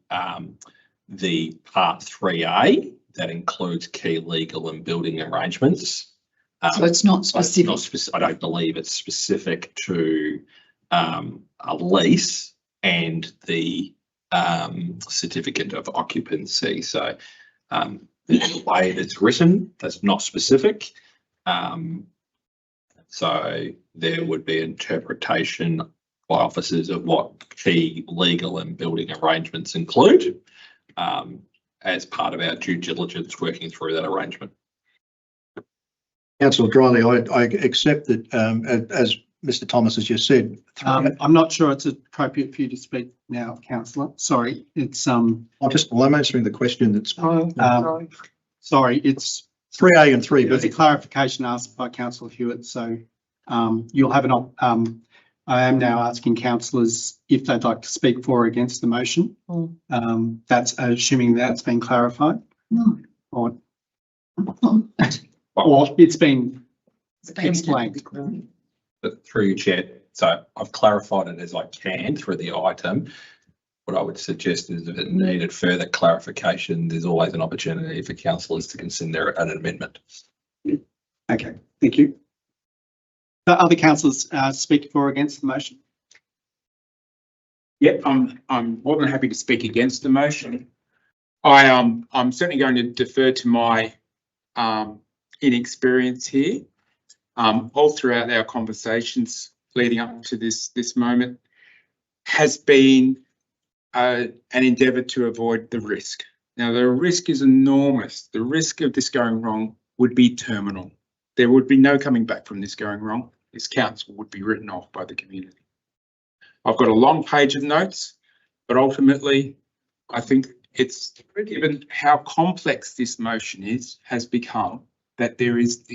the part 3A that includes key legal and building arrangements. So it's not specific. I don't believe it's specific to a lease and the certificate of occupancy. So the way it's written, that's not specific. So there would be interpretation by officers of what key legal and building arrangements include as part of our due diligence working through that arrangement. Councillor Dryly, I accept that, as Mr Thomas has just said. I'm not sure it's appropriate for you to speak now, councillor. Sorry, it's I'm answering the question that's sorry, it's 3A and 3B. There's a clarification asked by councillor Hewitt, so you'll have I am now asking councillors if they'd like to speak for or against the motion. That's assuming that's been clarified. No. Or it's been explained. But through you, Chair, so I've clarified it as I can through the item. What I would suggest is if it needed further clarification, there's always an opportunity for councillors to consider an amendment. Okay, thank you. Other councillors speak for or against the motion? Yep, I'm more than happy to speak against the motion. I'm certainly going to defer to my inexperience here. All throughout our conversations leading up to this moment has been an endeavour to avoid the risk. Now, the risk is enormous. The risk of this going wrong would be terminal. There would be no coming back from this going wrong. This council would be written off by the community. I've got a long page of notes, but ultimately, I think it's given how complex this motion has become, that there is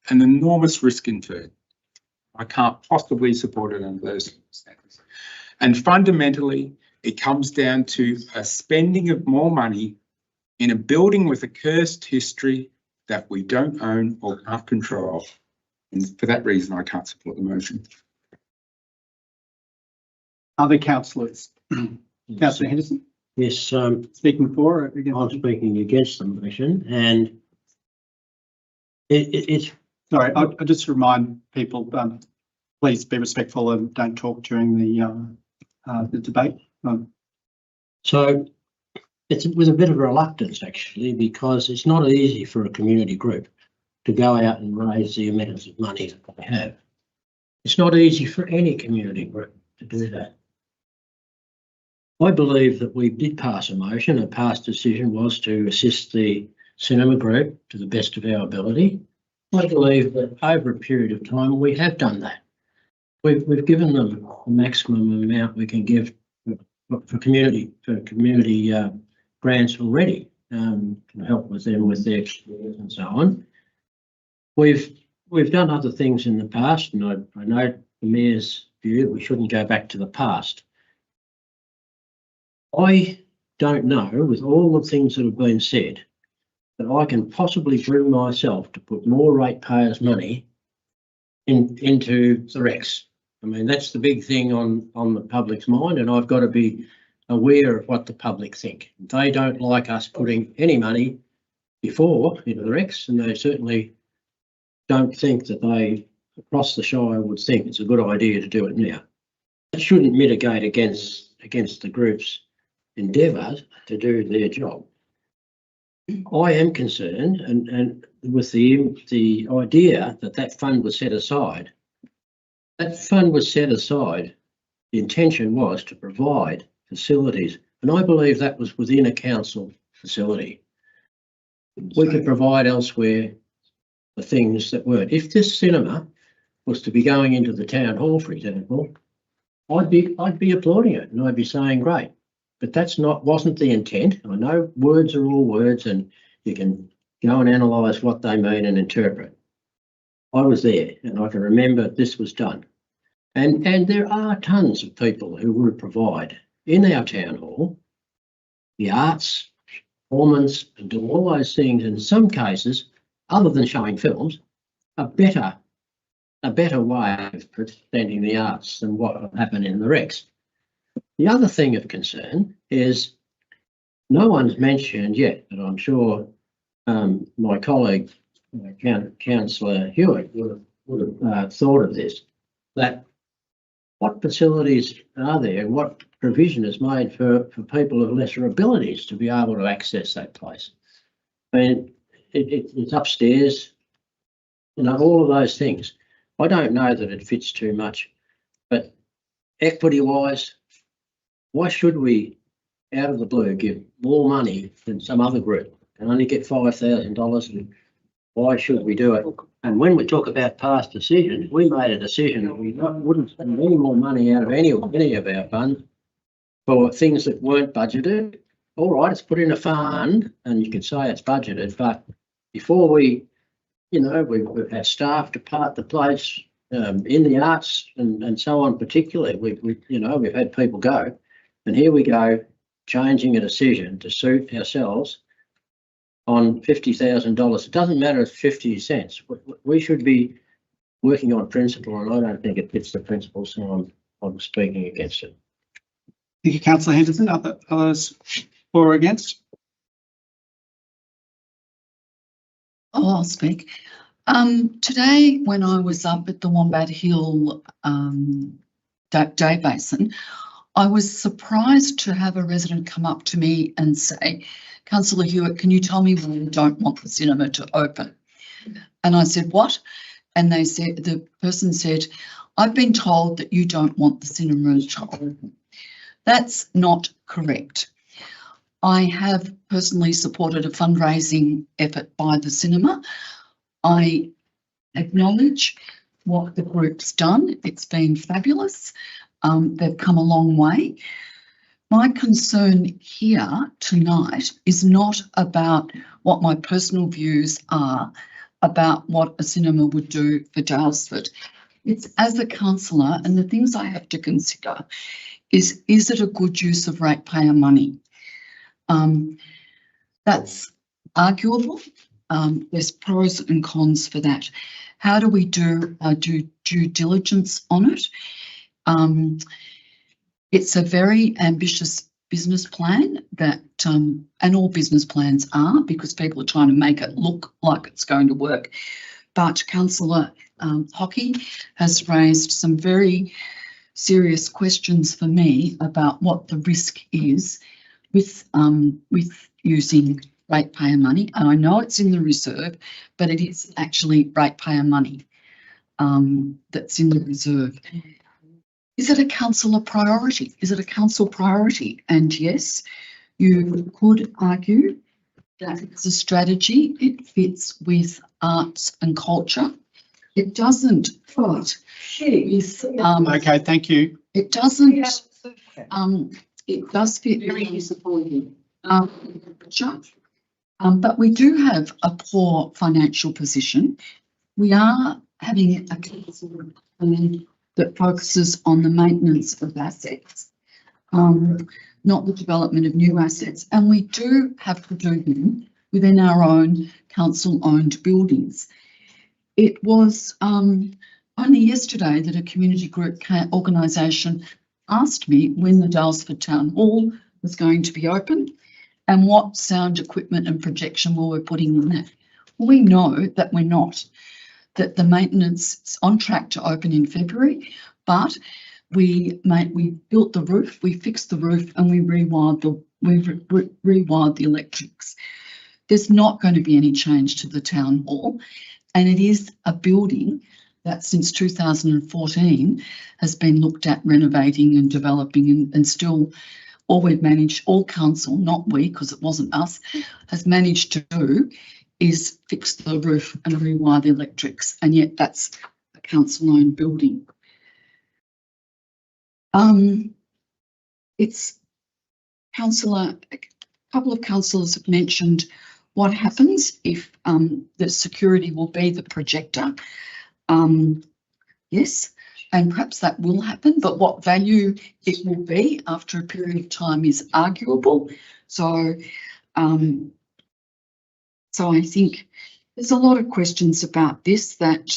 an enormous risk inferred. I can't possibly support it under those circumstances. And fundamentally, it comes down to a spending of more money in a building with a cursed history that we don't own or can't control. And for that reason, I can't support the motion. Other councillors? Councillor Henderson? Yes, Speaking for or against? I'm speaking against the motion, and it's. Sorry, I'll just remind people, please be respectful and don't talk during the debate. So it's with a bit of reluctance, actually, because it's not easy for a community group to go out and raise the amounts of money that they have. It's not easy for any community group to do that. I believe that we did pass a motion. A past decision was to assist the cinema group to the best of our ability. I believe that over a period of time we have done that. We've given them the maximum amount we can give for community grants already, to help with them with their careers and so on. We've done other things in the past, and I know the Mayor's view that we shouldn't go back to the past. I don't know, with all the things that have been said, that I can possibly bring myself to put more ratepayers' money into the Rex. I mean, that's the big thing on the public's mind, and I've got to be aware of what the public think. They don't like us putting any money before into the Rex, and they certainly don't think that they across the Shire would think it's a good idea to do it now. That shouldn't mitigate against the group's endeavour to do their job. I am concerned, and with the idea that fund was set aside. That fund was set aside. The intention was to provide facilities, and I believe that was within a council facility. We could provide elsewhere the things that weren't. If this cinema was to be going into the town hall, for example, I'd be applauding it, and I'd be saying great. But wasn't the intent. I know words are all words, and you can go and analyse what they mean and interpret. I was there, and I can remember this was done. And there are tons of people who would provide in our town hall the arts, performance, and do all those things. In some cases, other than showing films, a better way of presenting the arts than what will happen in the Rex. The other thing of concern is no one's mentioned yet, but I'm sure my colleague, Councillor Hewitt, would have thought of this, that what facilities are there, what provision is made for people of lesser abilities to be able to access that place? I mean, it's upstairs, you know, all of those things. I don't know that it fits too much, but equity-wise, why should we, out of the blue, give more money than some other group and only get $5,000? And why should we do it And when we talk about past decisions, we made a decision that we wouldn't spend any more money out of any of our funds for things that weren't budgeted. All right, it's put in a fund and you can say it's budgeted, but before we, you know, we've had staff depart the place in the arts and so on particularly. We've had people go, and here we go changing a decision to suit ourselves on $50,000. It doesn't matter if 50 cents. We should be working on principle, and I don't think it fits the principle, so I'm speaking against it. Thank you, councillor Henderson. Others for or against? Oh, I'll speak. Today, when I was up at the Wombat Hill Day Basin, I was surprised to have a resident come up to me and say, "Councillor Hewitt, can you tell me why you don't want the cinema to open?" And I said, "What?" And the person said, "I've been told that you don't want the cinema to open." That's not correct. I have personally supported a fundraising effort by the cinema. I acknowledge what the group's done. It's been fabulous. They've come a long way. My concern here tonight is not about what my personal views are about what a cinema would do for Daylesford. It's as a councillor, and the things I have to consider is it a good use of ratepayer money? That's arguable. There's pros and cons for that. How do we do due diligence on it? It's a very ambitious business plan that, and all business plans are, because people are trying to make it look like it's going to work. But Councillor Hockey has raised some very serious questions for me about what the risk is with using ratepayer money. And I know it's in the reserve, but it is actually ratepayer money that's in the reserve. Is it a councillor priority? Is it a council priority? And yes, you could argue that it's a strategy. It fits with arts and culture. It doesn't fit with, Okay, thank you. it doesn't, it does fit very supportive. But we do have a poor financial position. We are having a council plan that focuses on the maintenance of assets, not the development of new assets. And we do have to do them within our own council-owned buildings. It was only yesterday that a community group organisation asked me when the Daylesford Town Hall was going to be open and what sound equipment and projection we were putting in that. We know that we're not, that the maintenance is on track to open in February, but we built the roof, we fixed the roof, and we rewired the electrics. There's not going to be any change to the town hall, and it is a building that since 2014 has been looked at renovating and developing, and still all we've managed, all council, not we, because it wasn't us, has managed to do is fix the roof and rewire the electrics, and yet that's a council-owned building. It's a couple of councillors have mentioned what happens if the security will be the projector. Yes, and perhaps that will happen, but what value it will be after a period of time is arguable. So I think there's a lot of questions about this that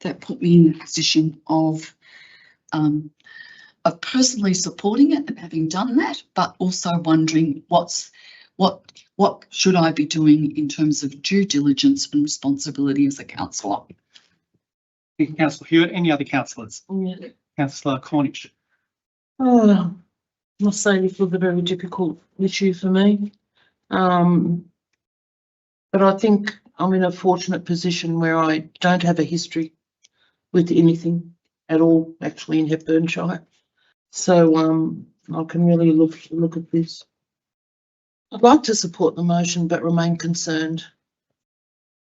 that put me in the position of personally supporting it and having done that, but also wondering what should I be doing in terms of due diligence and responsibility as a councillor. Thank you, Councillor Hewitt. Any other councillors? Yeah. Councillor Cornish. Oh, I must say this was a very difficult issue for me. But I think I'm in a fortunate position where I don't have a history with anything at all, actually, in Hepburnshire. So I can really look at this. I'd like to support the motion, but remain concerned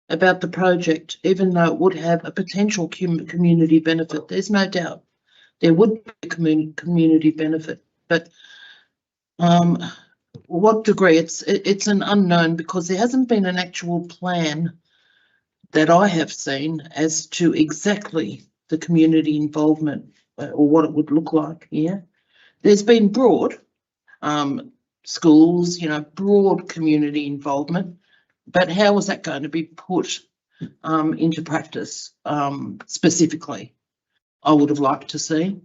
about the project, even though it would have a potential community benefit. There's no doubt there would be a community benefit, but what degree? It's an unknown because there hasn't been an actual plan that I have seen as to exactly the community involvement or what it would look like here. There's been broad schools, you know, broad community involvement, but how is that going to be put into practice specifically? I would have liked to see.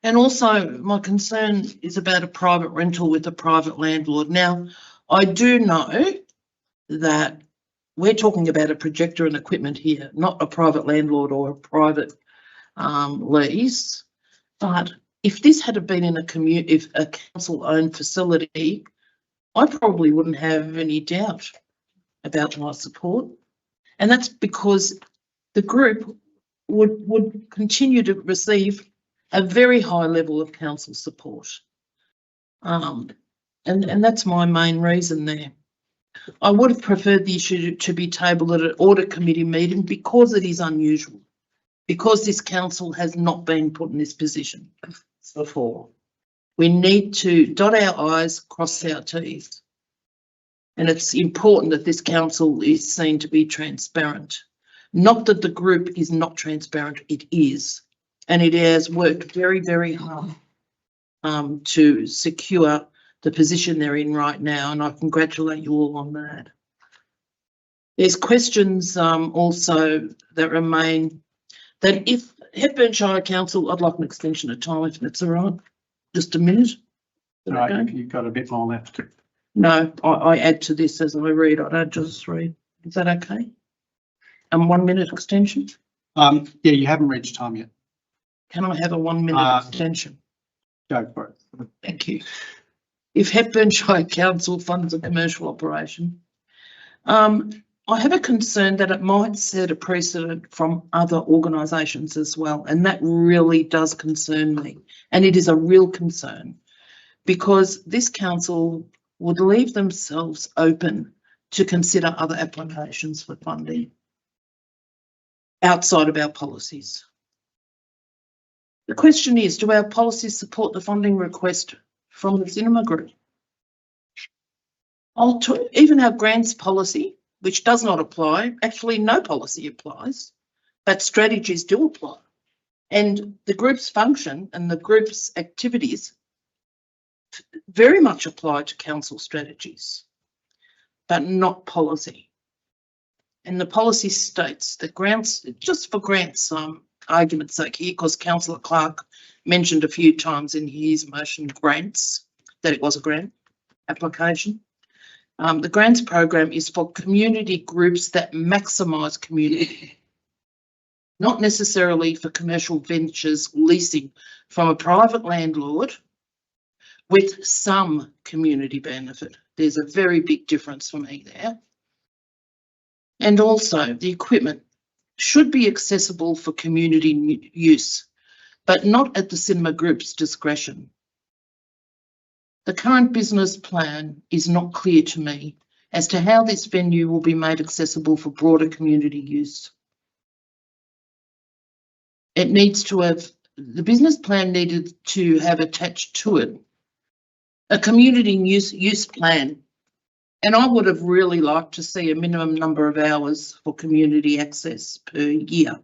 And also my concern is about a private rental with a private landlord. Now, I do know that we're talking about a projector and equipment here, not a private landlord or a private lease. But if this had been in if a council-owned facility, I probably wouldn't have any doubt about my support. And that's because the group would continue to receive a very high level of council support. And that's my main reason there. I would have preferred the issue to be tabled at an audit committee meeting because it is unusual, because this council has not been put in this position before. We need to dot our I's, cross our T's. And it's important that this council is seen to be transparent. Not that the group is not transparent, it is. And it has worked very, very hard to secure the position they're in right now, and I congratulate you all on that. There's questions also that remain that if Hepburn Shire Council, I'd like an extension of time if that's all right. Just a minute. Right, you've got a bit more left. No, I add to this as I read. I don't just read. Is that okay? And 1 minute extension? Yeah, you haven't reached time yet. Can I have a 1 minute extension? Go for it. Thank you. If Hepburn Shire Council funds a commercial operation, I have a concern that it might set a precedent from other organisations as well, and that really does concern me. And it is a real concern because this council would leave themselves open to consider other applications for funding outside of our policies. The question is, do our policies support the funding request from the cinema group? Even our grants policy, which does not apply, actually no policy applies, but strategies do apply. And the group's function and the group's activities very much apply to council strategies, but not policy. And the policy states that grants, just for grants, argument's sake here, because Councillor Clark mentioned a few times in his motion grants, that it was a grant application. The grants program is for community groups that maximise community, not necessarily for commercial ventures leasing from a private landlord with some community benefit. There's a very big difference for me there. And also the equipment should be accessible for community use, but not at the cinema group's discretion. The current business plan is not clear to me as to how this venue will be made accessible for broader community use. It needs to have, the business plan needed to have attached to it a community use plan. And I would have really liked to see a minimum number of hours for community access per year.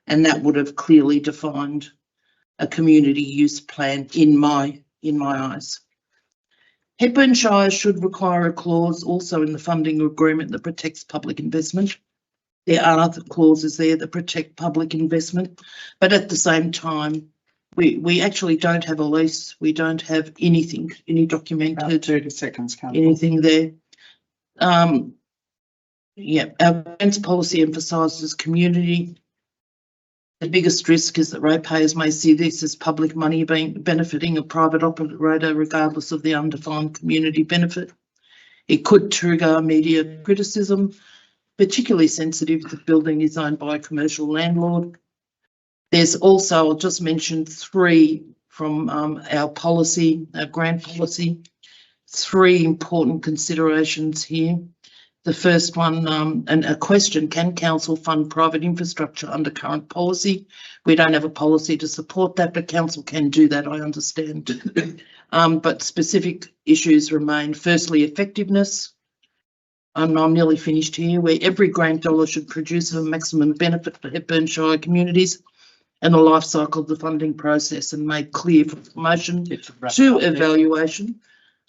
And that would have clearly defined a community use plan in my eyes. Hepburn Shire should require a clause also in the funding agreement that protects public investment. There are other clauses there that protect public investment, but at the same time, we actually don't have a lease. We don't have anything, any documented 30 seconds, Councillor. anything there. Yeah, our grants policy emphasises community. The biggest risk is that ratepayers may see this as public money benefiting a private operator regardless of the undefined community benefit. It could trigger media criticism, particularly sensitive if the building is owned by a commercial landlord. There's also, I'll just mention 3 from our policy, our grant policy, 3 important considerations here. The first one, and a question, can council fund private infrastructure under current policy? We don't have a policy to support that, but council can do that, I understand. But specific issues remain. Firstly, effectiveness. I'm nearly finished here, where every grant dollar should produce a maximum benefit for Hepburn Shire communities and the life cycle of the funding process and made clear from promotion to evaluation.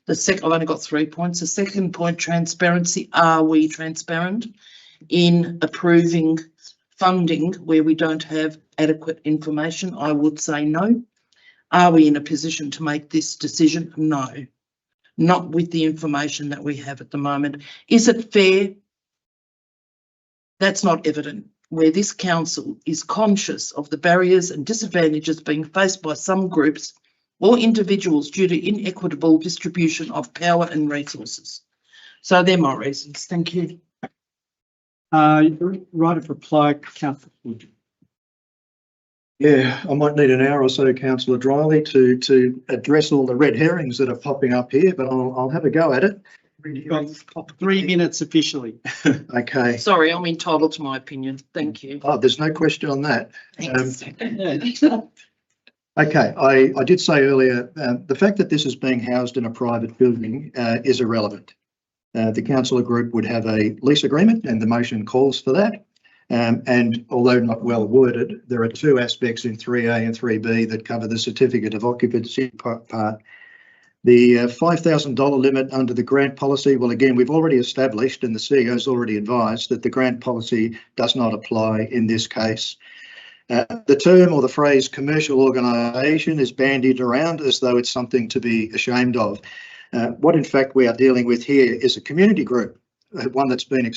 The second, I've only got 3 points. The second point, transparency. Are we transparent in approving funding where we don't have adequate information? I would say no. Are we in a position to make this decision? No. Not with the information that we have at the moment. Is it fair? That's not evident. Where this council is conscious of the barriers and disadvantages being faced by some groups or individuals due to inequitable distribution of power and resources. So they're my reasons. Thank you. Right of reply, Councillor Hood. Yeah, I might need an hour or so, Councillor Dryly, to address all the red herrings that are popping up here, but I'll have a go at it. You've got 3 minutes officially. Okay. Sorry, I'm entitled to my opinion. Thank you. Oh, there's no question on that. Thanks. Okay, I did say earlier, the fact that this is being housed in a private building is irrelevant. The councillor group would have a lease agreement and the motion calls for that. And although not well worded, there are 2 aspects in 3A and 3B that cover the certificate of occupancy part. The $5,000 limit under the grant policy, well, again, we've already established and the CEO's already advised that the grant policy does not apply in this case. The term or the phrase commercial organisation is bandied around as though it's something to be ashamed of. What in fact we are dealing with here is a community group, one that's been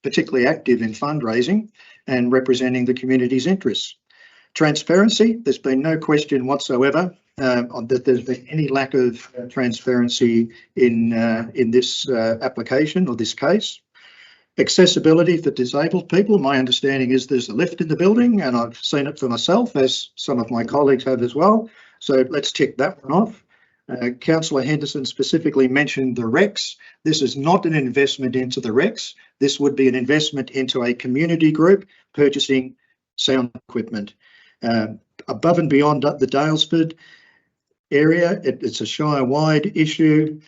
particularly active in fundraising and representing the community's interests. Transparency, there's been no question whatsoever that there's been any lack of transparency in this application or this case. Accessibility for disabled people, my understanding is there's a lift in the building and I've seen it for myself, as some of my colleagues have as well. So let's tick that one off. Councillor Henderson specifically mentioned the REX. This is not an investment into the REX. This would be an investment into a community group purchasing sound equipment. Above and beyond the Dalesford area, it's a Shire-wide issue.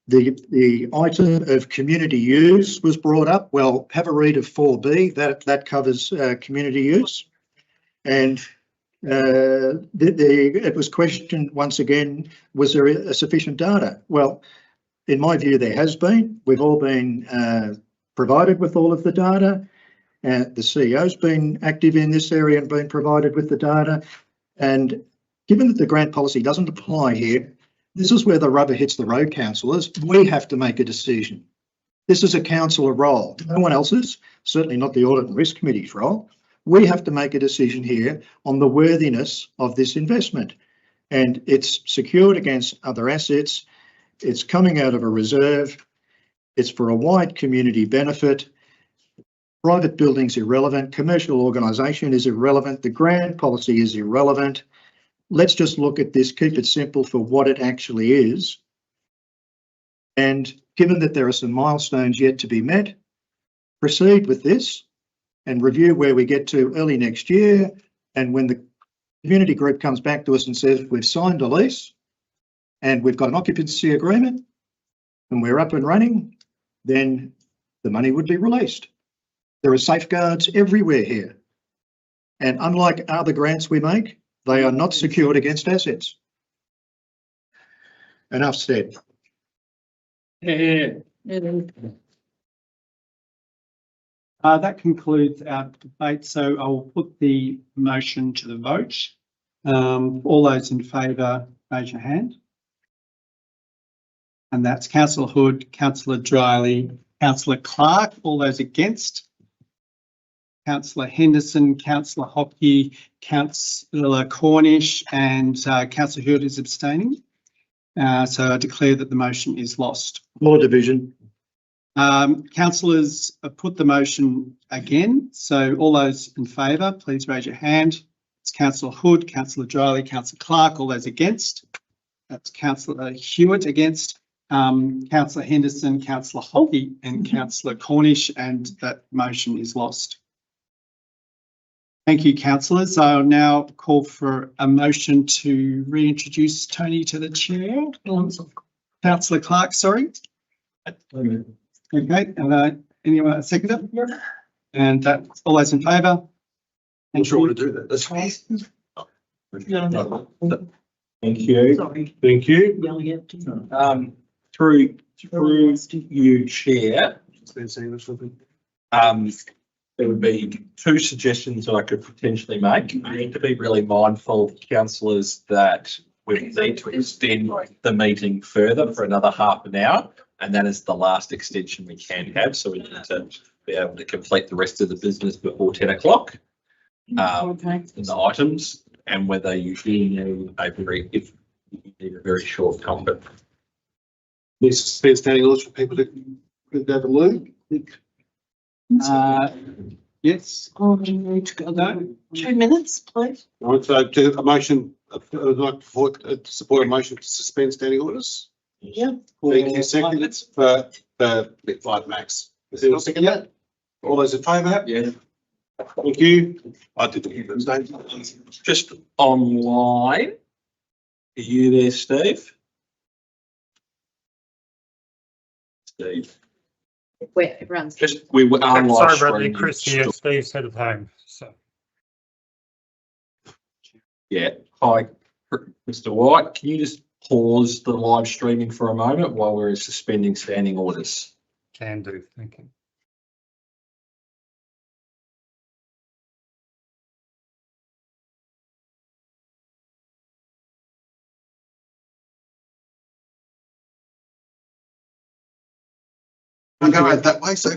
The item of community use was brought up. Well, have a read of 4B, that covers community use. And it was questioned once again, was there sufficient data? Well, in my view, there has been. We've all been provided with all of the data. The CEO's been active in this area and been provided with the data. And given that the grant policy doesn't apply here, this is where the rubber hits the road, councillors. We have to make a decision. This is a councillor role, no one else's, certainly not the Audit and Risk Committee's role. We have to make a decision here on the worthiness of this investment. And it's secured against other assets. It's coming out of a reserve. It's for a wide community benefit. Private buildings irrelevant. Commercial organisation is irrelevant. The grant policy is irrelevant. Let's just look at this, keep it simple for what it actually is. And given that there are some milestones yet to be met, proceed with this and review where we get to early next year. And when the community group comes back to us and says, we've signed a lease and we've got an occupancy agreement and we're up and running, then the money would be released. There are safeguards everywhere here. And unlike other grants we make, they are not secured against assets. Enough said. That concludes our debate, so I'll put the motion to the vote. All those in favour, raise your hand. And that's Councillor Hood, Councillor Dryly, Councillor Clark. All those against? Councillor Henderson, Councillor Hockey, Councillor Cornish, and Councillor Hewitt is abstaining. So I declare that the motion is lost. Law Division. Councillors, put the motion again. So all those in favour, please raise your hand. It's Councillor Hood, Councillor Dryly, Councillor Clark. All those against? That's Councillor Hewitt against. Councillor Henderson, Councillor Hockey and Councillor Cornish, and that motion is lost. Thank you, councillors. I'll now call for a motion to reintroduce Tony to the chair. Councillor Clark, sorry. Okay, and anyone second it? And that, all those in favour? I'm sure we'll do that. That's fine. Thank you. Sorry. Thank you. Yelling at you. Through you, Chair, there would be two suggestions that I could potentially make. We need to be really mindful, councillors, that we need to extend the meeting further for another half an hour, and that is the last extension we can have, so we need to be able to complete the rest of the business before 10 o'clock. In the items, and whether you do need if you need a very short comment. This suspend standing orders for people to go to loo. Yes. Oh, we need to go. No. 2 minutes, please. Right, so to a motion, I'd like to support a motion to suspend standing orders. Yeah. Thank you, second for 5 max. Is there a second that? All those in favour? Yeah. Thank you. I did abstain. Just online. Are you there, Steve? Steve, Where everyone's. just we were Sorry, online Bradley, streaming. Chris here, Steve's head of home, so. Yeah. Hi, Mr. White. Can you just pause the live streaming for a moment while we're suspending standing orders? Can do, thank you. I'll go out that way, so.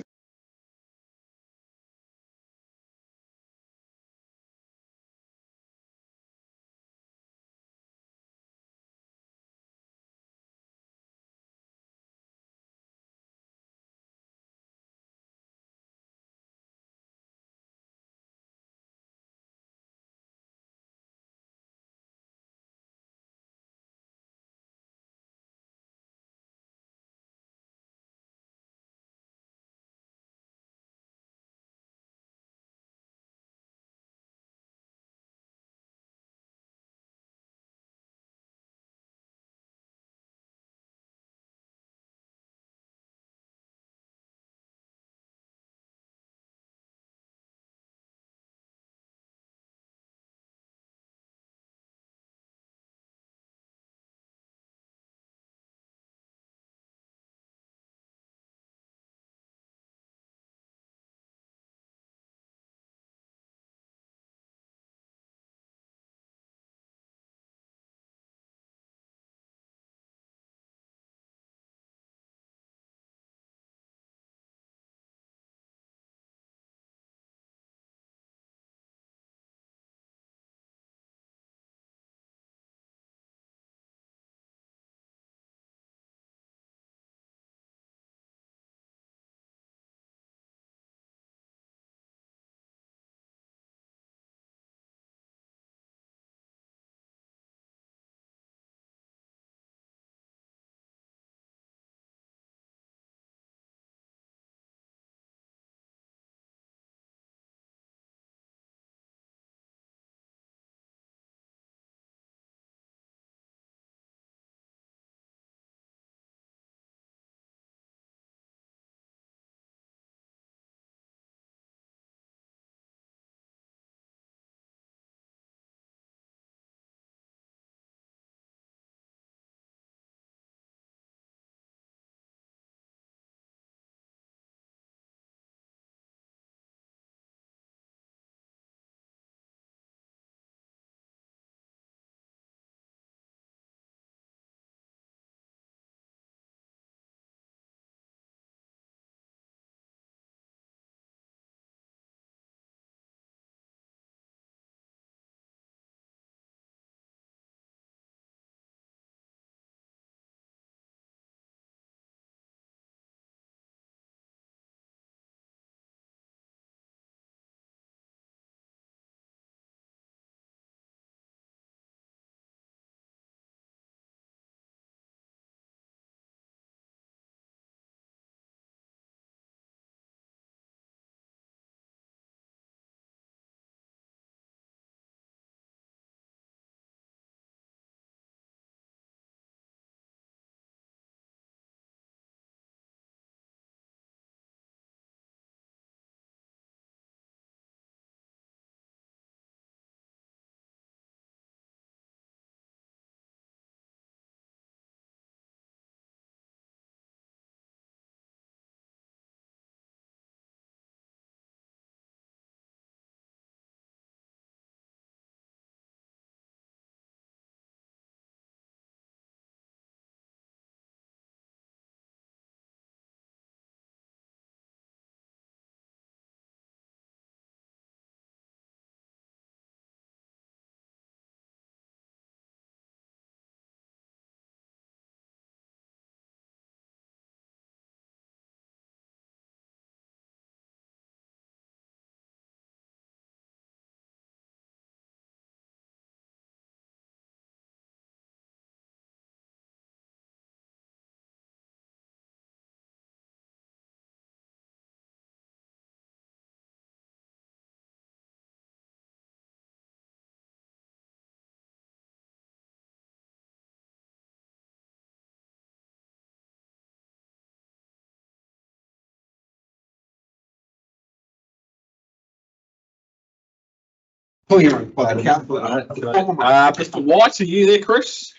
Call your own, councillor. Mr. White, are you there, Chris?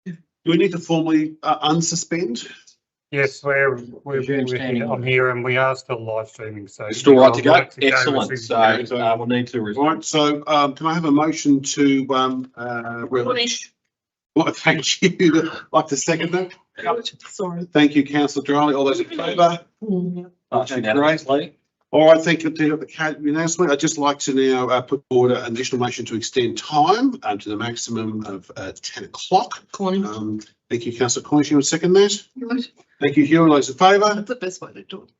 Do we need to formally unsuspend? Yes, I'm here and we are still live streaming, so. Still right to go? I'd like Excellent. as So soon as you we'll need to resume. Right, so can I have a motion to Finish. Well, thank you. Like to second that? Sorry. Thank you, councillor Dryly. All those in favour? Pass Okay, unanimously. All right, thank you to the announcement. I'd just like to now put forward an additional motion to extend time to the maximum of 10 o'clock. Corning. Thank you, councillor Cornish. You would second that? Right. Thank you, Hugh. All those in favour? That's the best way to do it.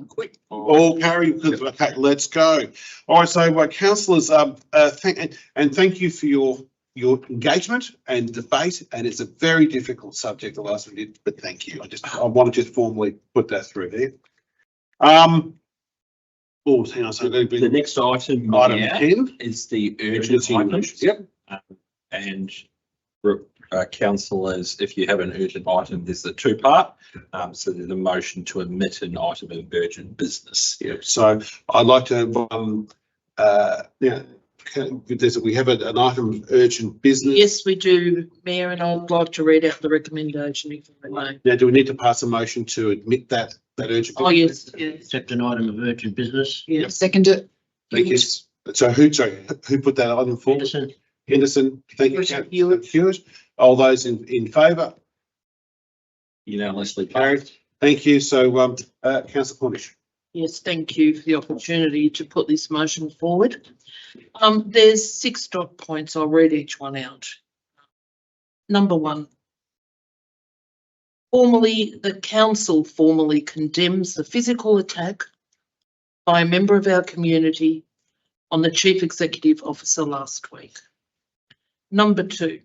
Quick. All carried. Okay, let's go. All right, so councillors, thank you for your engagement and debate, and it's a very difficult subject, the last one did, but thank you. I want to just formally put that through there. Hang on, so The next item item here 10. is the urgent Urgency items. Yep. And councillors, if you have an urgent item, there's the two-part. So there's a motion to omit an item of urgent business. Yeah, so I'd like to, we have an item of urgent business. Yes, we do, Mayor, and I'd like to read out the recommendation if I may. Now, do we need to pass a motion to admit that urgent? Oh, yes, yes. Accept an item of urgent business. Yes. Second it. Thank you. So who put that item forward? Henderson. Henderson, thank you. Hewitt. Hewitt. All those in favour? Unanimously Carried. Thank you. So, councillor Cornish. Yes, thank you for the opportunity to put this motion forward. There's 6 dot points. I'll read each one out. Number 1. The council formally condemns the physical attack by a member of our community on the Chief Executive Officer last week. Number 2.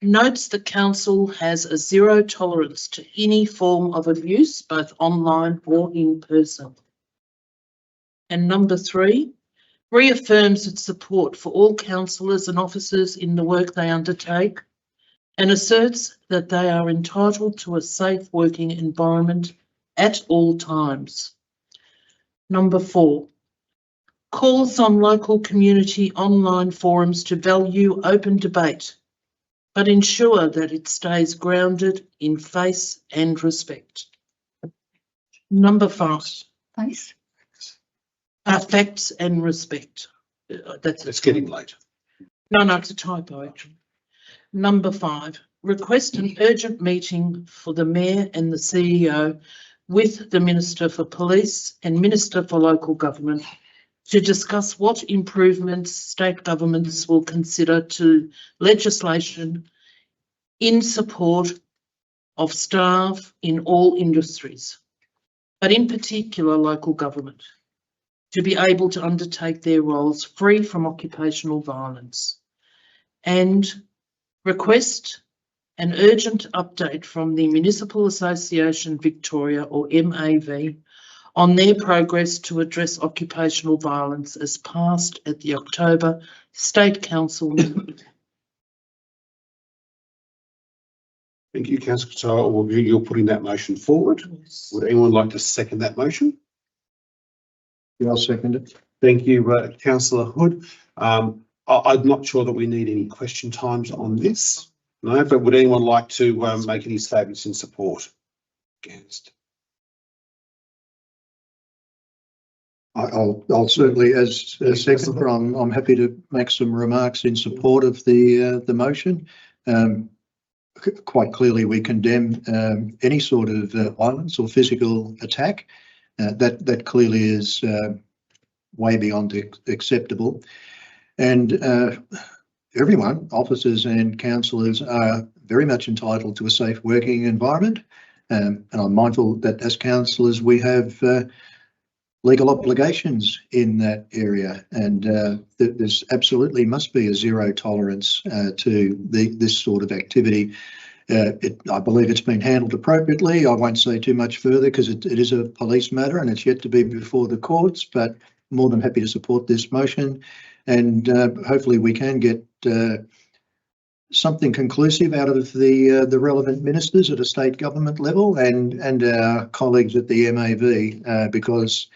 Notes the council has a zero tolerance to any form of abuse, both online or in person. And number 3, reaffirms its support for all councillors and officers in the work they undertake and asserts that they are entitled to a safe working environment at all times. Number 4, calls on local community online forums to value open debate, but ensure that it stays grounded in faith and respect. Number 5. Face. Facts and respect. It's getting late. No, it's a typo actually. Number 5, request an urgent meeting for the Mayor and the CEO with the Minister for Police and Minister for Local Government to discuss what improvements state governments will consider to legislation in support of staff in all industries, but in particular local government, to be able to undertake their roles free from occupational violence, and request an urgent update from the Municipal Association Victoria, or MAV, on their progress to address occupational violence as passed at the October State Council meeting. Thank you, councillor. So you're putting that motion forward. Yes. Would anyone like to second that motion? Yeah, I'll second it. Thank you, councillor Hood. I'm not sure that we need any question times on this. No, but would anyone like to make any statements in support? Against? I'll certainly, as a seconder, I'm happy to make some remarks in support of the motion. Quite clearly, we condemn any sort of violence or physical attack. That clearly is way beyond acceptable. And everyone, officers and councillors, are very much entitled to a safe working environment. And I'm mindful that as councillors, we have legal obligations in that area, and there's absolutely must be a zero tolerance to this sort of activity. I believe it's been handled appropriately. I won't say too much further because it is a police matter and it's yet to be before the courts, but more than happy to support this motion, and hopefully we can get something conclusive out of the relevant ministers at a state government level and our colleagues at the MAV, because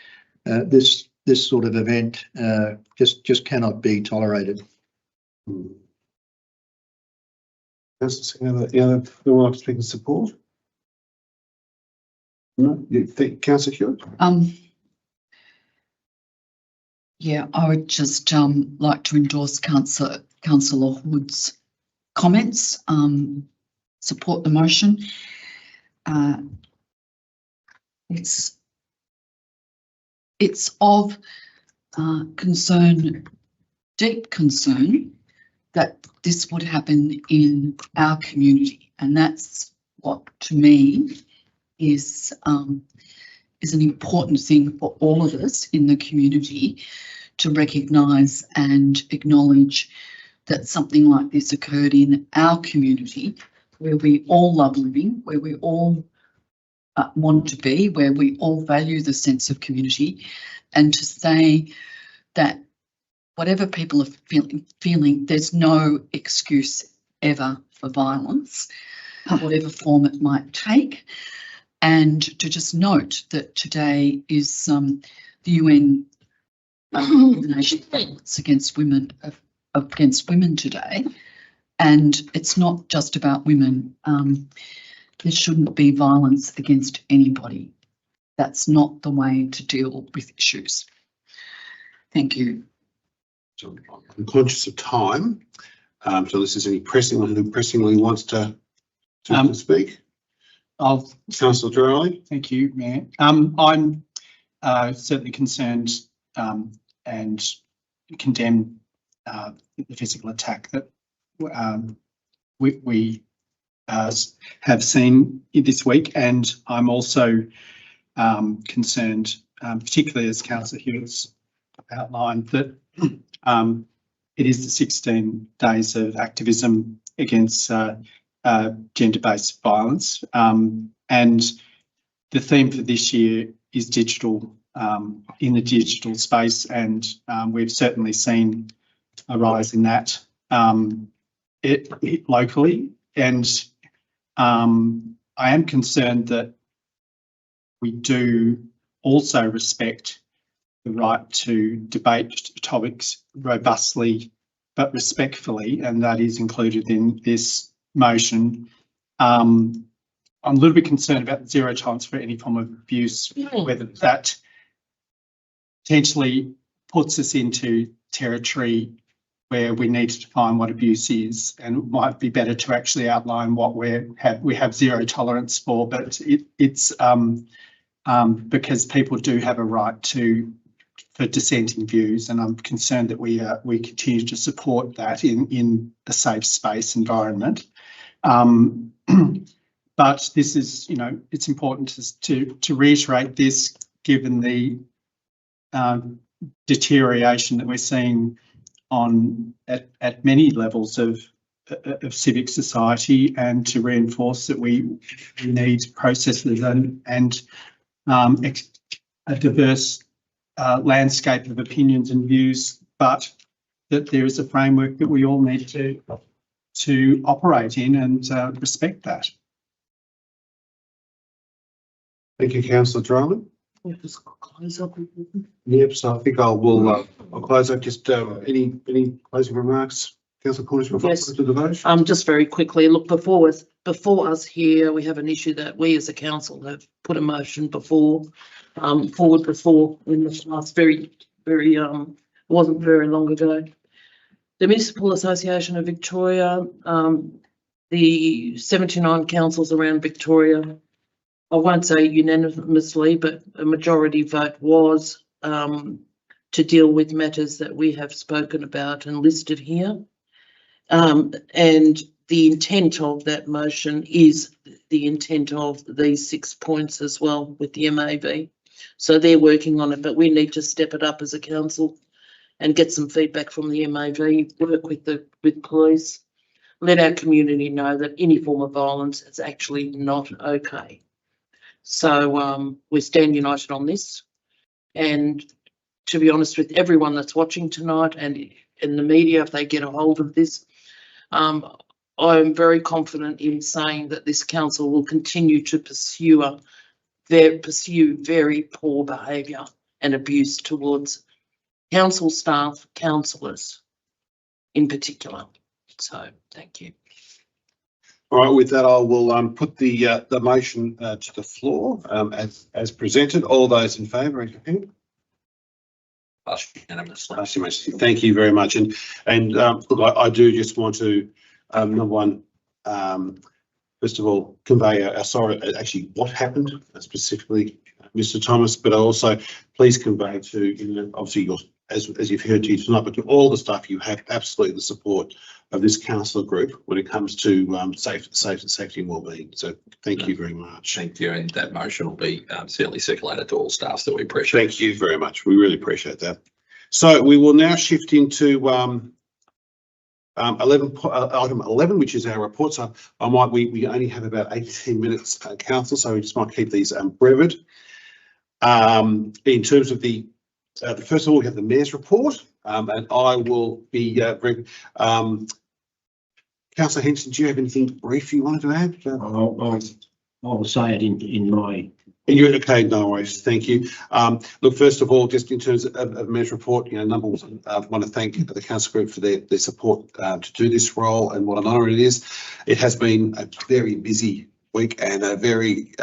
this this sort of event just cannot be tolerated. Councillor, any other who would like to speak in support? No, you think, Councillor Hewitt? Yeah, I would just like to endorse Councillor Hood's comments, support the motion. It's of concern, deep concern, that this would happen in our community, and that's what, to me, is an important thing for all of us in the community to recognise and acknowledge that something like this occurred in our community, where we all love living, where we all want to be, where we all value the sense of community, and to say that whatever people are feeling, there's no excuse ever for violence, whatever form it might take. And to just note that today is the UN Nation against women today, and it's not just about women. There shouldn't be violence against anybody. That's not the way to deal with issues. Thank you. So I'm conscious of time, so this is any pressing who pressingly wants to speak. Councillor Durrell. Thank you, Mayor. I'm certainly concerned and condemn the physical attack that we have seen this week, and I'm also concerned, particularly as Councillor Hughes outlined, that it is the 16 days of activism against gender-based violence, and the theme for this year is digital, in the digital space, and we've certainly seen a rise in that locally, and I am concerned that we do also respect the right to debate topics robustly but respectfully, and that is included in this motion. I'm a little bit concerned about zero tolerance for any form of abuse, whether that potentially puts us into territory where we need to define what abuse is, and it might be better to actually outline what we have zero tolerance for. But it's because people do have a right for dissenting views, and I'm concerned that we continue to support that in a safe space environment. But this is, it's important to reiterate this, given the deterioration that we're seeing at many levels of civic society, and to reinforce that we need processes and a diverse landscape of opinions and views, but that there is a framework that we all need to operate in and respect that. Thank you, Councillor Dryland. We'll just close up. Yep, so I think I'll close up. Just any closing remarks, Councillor Cornish, before Yes. we to the vote? Just very quickly, look, before us here, we have an issue that we as a council have put a motion forward before in the last very, it wasn't very long ago. The Municipal Association of Victoria, the 79 councils around Victoria, I won't say unanimously, but a majority vote was to deal with matters that we have spoken about and listed here. And the intent of that motion is the intent of these 6 points as well with the MAV. So they're working on it, but we need to step it up as a council and get some feedback from the MAV, work with police, let our community know that any form of violence is actually not okay. So we stand united on this, and to be honest with everyone that's watching tonight and in the media, if they get a hold of this, I'm very confident in saying that this council will continue to pursue very poor behaviour and abuse towards council staff, councillors in particular. So, thank you. All right, with that, I will put the motion to the floor as presented. All those in favour, raise your hand. Passed unanimously. Passed unanimously. Thank you very much. And look, I do just want to number one, first of all, convey our sorry actually what happened specifically, Mr. Thomas, but also please convey to obviously your as you've heard tonight, but to all the staff, you have absolutely the support of this council group when it comes to safety and wellbeing. So thank you very much. Thank you, and that motion will be certainly circulated to all staff that we appreciate. Thank you very much. We really appreciate that. So we will now shift into item 11, which is our report. So we only have about 18 minutes, council, so we just might keep these brevet. In terms of the first of all, we have the Mayor's report, and I will be Councillor Henson, do you have anything brief you wanted to add? I'll say it in my. You're okay, no worries. Thank you. Look, first of all, just in terms of Mayor's report, number one, I want to thank the council group for their support to do this role, and what an honour it is. It has been a very busy week and a very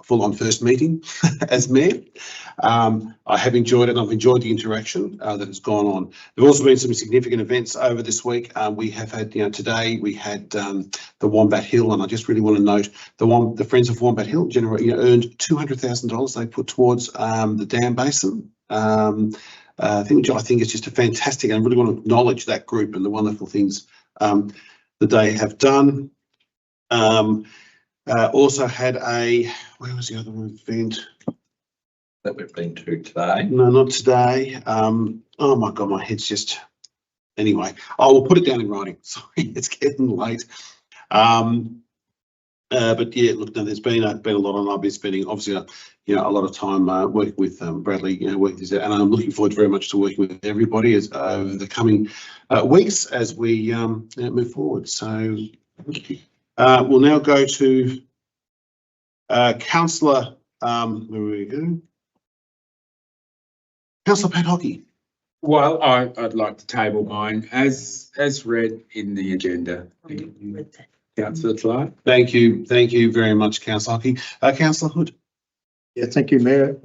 full-on first meeting as Mayor. I have enjoyed it, and I've enjoyed the interaction that has gone on. There have also been some significant events over this week. We have had, today we had the Wombat Hill, and I just really want to note the Friends of Wombat Hill earned $200,000 they put towards the dam basin. I think it's just a fantastic, and I really want to acknowledge that group and the wonderful things that they have done. Also had where was the other event that we've been to today? No, not today. Oh my God, my head's just, anyway, I will put it down in writing. Sorry, it's getting late. But yeah, look, no, there's been a lot on. I've been spending obviously a lot of time working with Bradley, working this out, and I'm looking forward very much to working with everybody as over the coming weeks as we move forward. So we'll now go to Councillor, where we go? Councillor Pat Hockey. Well, I'd like to table mine as read in the agenda. Councillor Clark. Thank you very much, Councillor Hockey. Councillor Hood. Yeah, thank you, Mayor.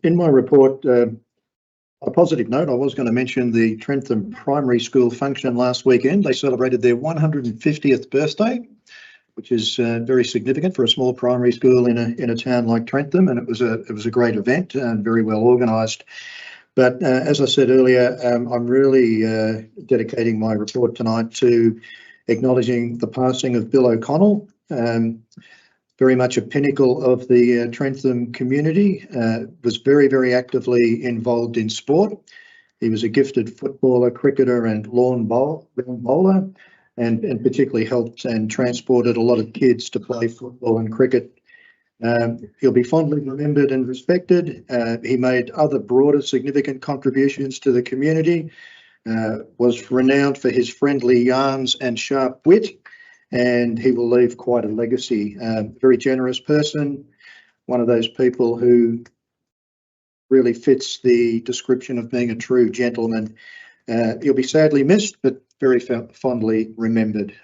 In my report, a positive note, I was going to mention the Trentham Primary School function last weekend. They celebrated their 150th birthday, which is very significant for a small primary school in a town like Trentham, and it was a great event and very well organised. But as I said earlier, I'm really dedicating my report tonight to acknowledging the passing of Bill O'Connell, very much a pinnacle of the Trentham community, was very, very actively involved in sport. He was a gifted footballer, cricketer and lawn bowler, and particularly helped and transported a lot of kids to play football and cricket. He'll be fondly remembered and respected. He made other broader significant contributions to the community, was renowned for his friendly yarns and sharp wit, and he will leave quite a legacy. Very generous person, one of those people who really fits the description of being a true gentleman. He'll be sadly missed, but very fondly remembered.